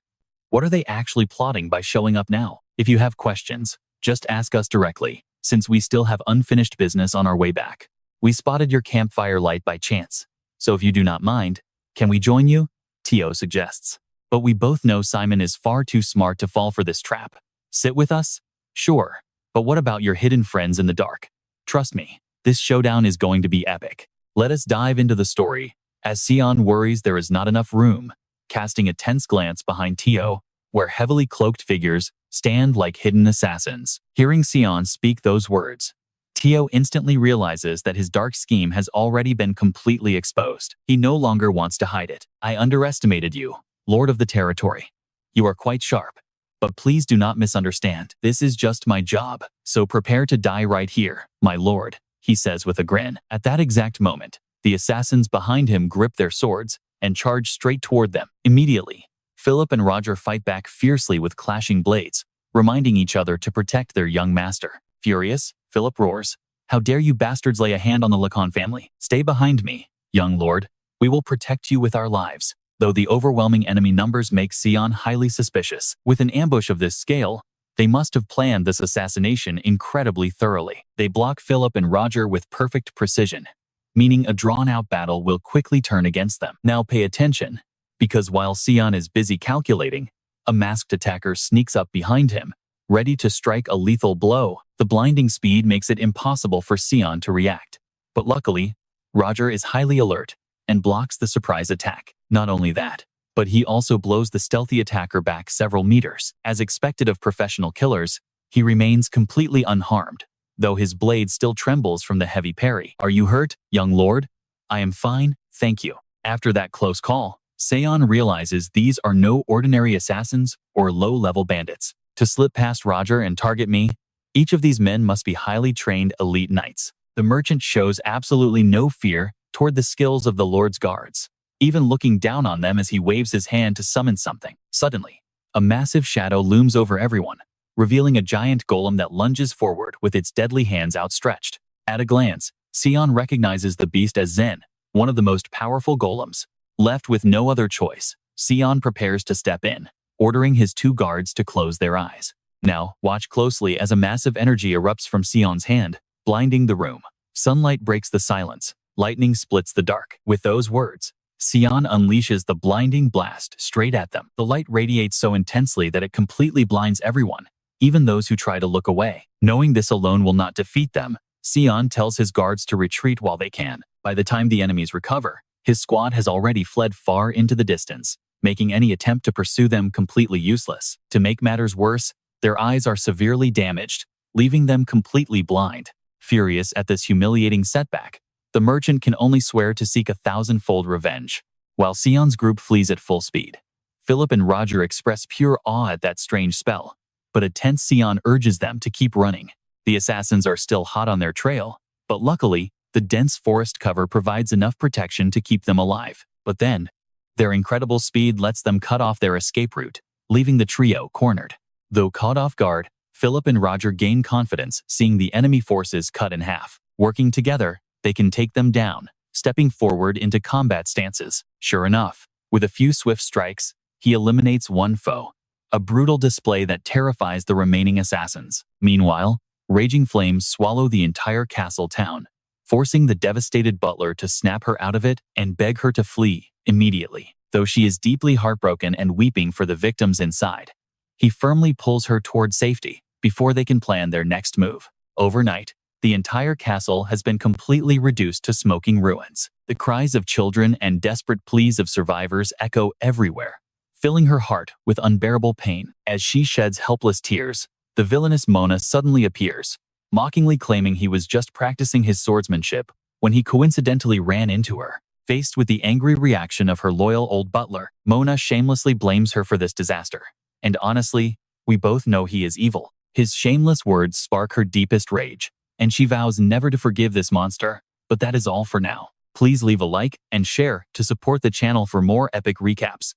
What are they actually plotting by showing up now? If you have questions, just ask us directly, since we still have unfinished business on our way back. We spotted your campfire light by chance, so if you do not mind, can we join you? Tio suggests. But we both know Simon is far too smart to fall for this trap. Sit with us? Sure, but what about your hidden friends in the dark? Trust me, this showdown is going to be epic. Let us dive into the story, as Zeon worries there is not enough room, casting a tense glance behind Tio, where heavily cloaked figures stand like hidden assassins. Hearing Zeon speak those words, Tio instantly realizes that his dark scheme has already been completely exposed. He no longer wants to hide it. "I underestimated you, Lord of the Territory. You are quite sharp. But please do not misunderstand. This is just my job, so prepare to die right here, my lord," he says with a grin. At that exact moment, the assassins behind him grip their swords and charge straight toward them. Immediately, Philip and Roger fight back fiercely with clashing blades, reminding each other to protect their young master. Furious, Philip roars, "How dare you bastards lay a hand on the Lacan family? Stay behind me, young lord. We will protect you with our lives." Though the overwhelming enemy numbers make Zeon highly suspicious. With an ambush of this scale, they must have planned this assassination incredibly thoroughly. They block Philip and Roger with perfect precision, meaning a drawn-out battle will quickly turn against them. Now pay attention, because while Zeon is busy calculating, a masked attacker sneaks up behind him, ready to strike a lethal blow. The blinding speed makes it impossible for Zeon to react. But luckily, Roger is highly alert and blocks the surprise attack. Not only that, but he also blows the stealthy attacker back several meters. As expected of professional killers, he remains completely unharmed, though his blade still trembles from the heavy parry. "Are you hurt, young lord?" "I am fine, thank you." After that close call, Zeon realizes these are no ordinary assassins or low-level bandits. To slip past Roger and target me, each of these men must be highly trained elite knights. The merchant shows absolutely no fear toward the skills of the Lord's guards, even looking down on them as he waves his hand to summon something. Suddenly, a massive shadow looms over everyone, revealing a giant golem that lunges forward with its deadly hands outstretched. At a glance, Zeon recognizes the beast as Zen, one of the most powerful golems. Left with no other choice, Zeon prepares to step in, ordering his two guards to close their eyes. Now, watch closely as a massive energy erupts from Zeon's hand, blinding the room. Sunlight breaks the silence, lightning splits the dark. With those words, Zeon unleashes the blinding blast straight at them. The light radiates so intensely that it completely blinds everyone, even those who try to look away. Knowing this alone will not defeat them, Zeon tells his guards to retreat while they can. By the time the enemies recover, his squad has already fled far into the distance, making any attempt to pursue them completely useless. To make matters worse, their eyes are severely damaged, leaving them completely blind. Furious at this humiliating setback, the merchant can only swear to seek 1,000-fold revenge. While Zeon's group flees at full speed, Philip and Roger express pure awe at that strange spell, but a tense Zeon urges them to keep running. The assassins are still hot on their trail, but luckily, the dense forest cover provides enough protection to keep them alive. But then, their incredible speed lets them cut off their escape route, leaving the trio cornered. Though caught off guard, Philip and Roger gain confidence seeing the enemy forces cut in half. Working together, they can take them down, stepping forward into combat stances. Sure enough, with a few swift strikes, he eliminates one foe, a brutal display that terrifies the remaining assassins. Meanwhile, raging flames swallow the entire castle town, forcing the devastated butler to snap her out of it and beg her to flee immediately. Though she is deeply heartbroken and weeping for the victims inside, he firmly pulls her toward safety before they can plan their next move. Overnight, the entire castle has been completely reduced to smoking ruins. The cries of children and desperate pleas of survivors echo everywhere, filling her heart with unbearable pain. As she sheds helpless tears, the villainous Mona suddenly appears, mockingly claiming he was just practicing his swordsmanship when he coincidentally ran into her. Faced with the angry reaction of her loyal old butler, Mona shamelessly blames her for this disaster. And honestly, we both know he is evil. His shameless words spark her deepest rage, and she vows never to forgive this monster. But that is all for now. Please leave a like and share to support the channel for more epic recaps.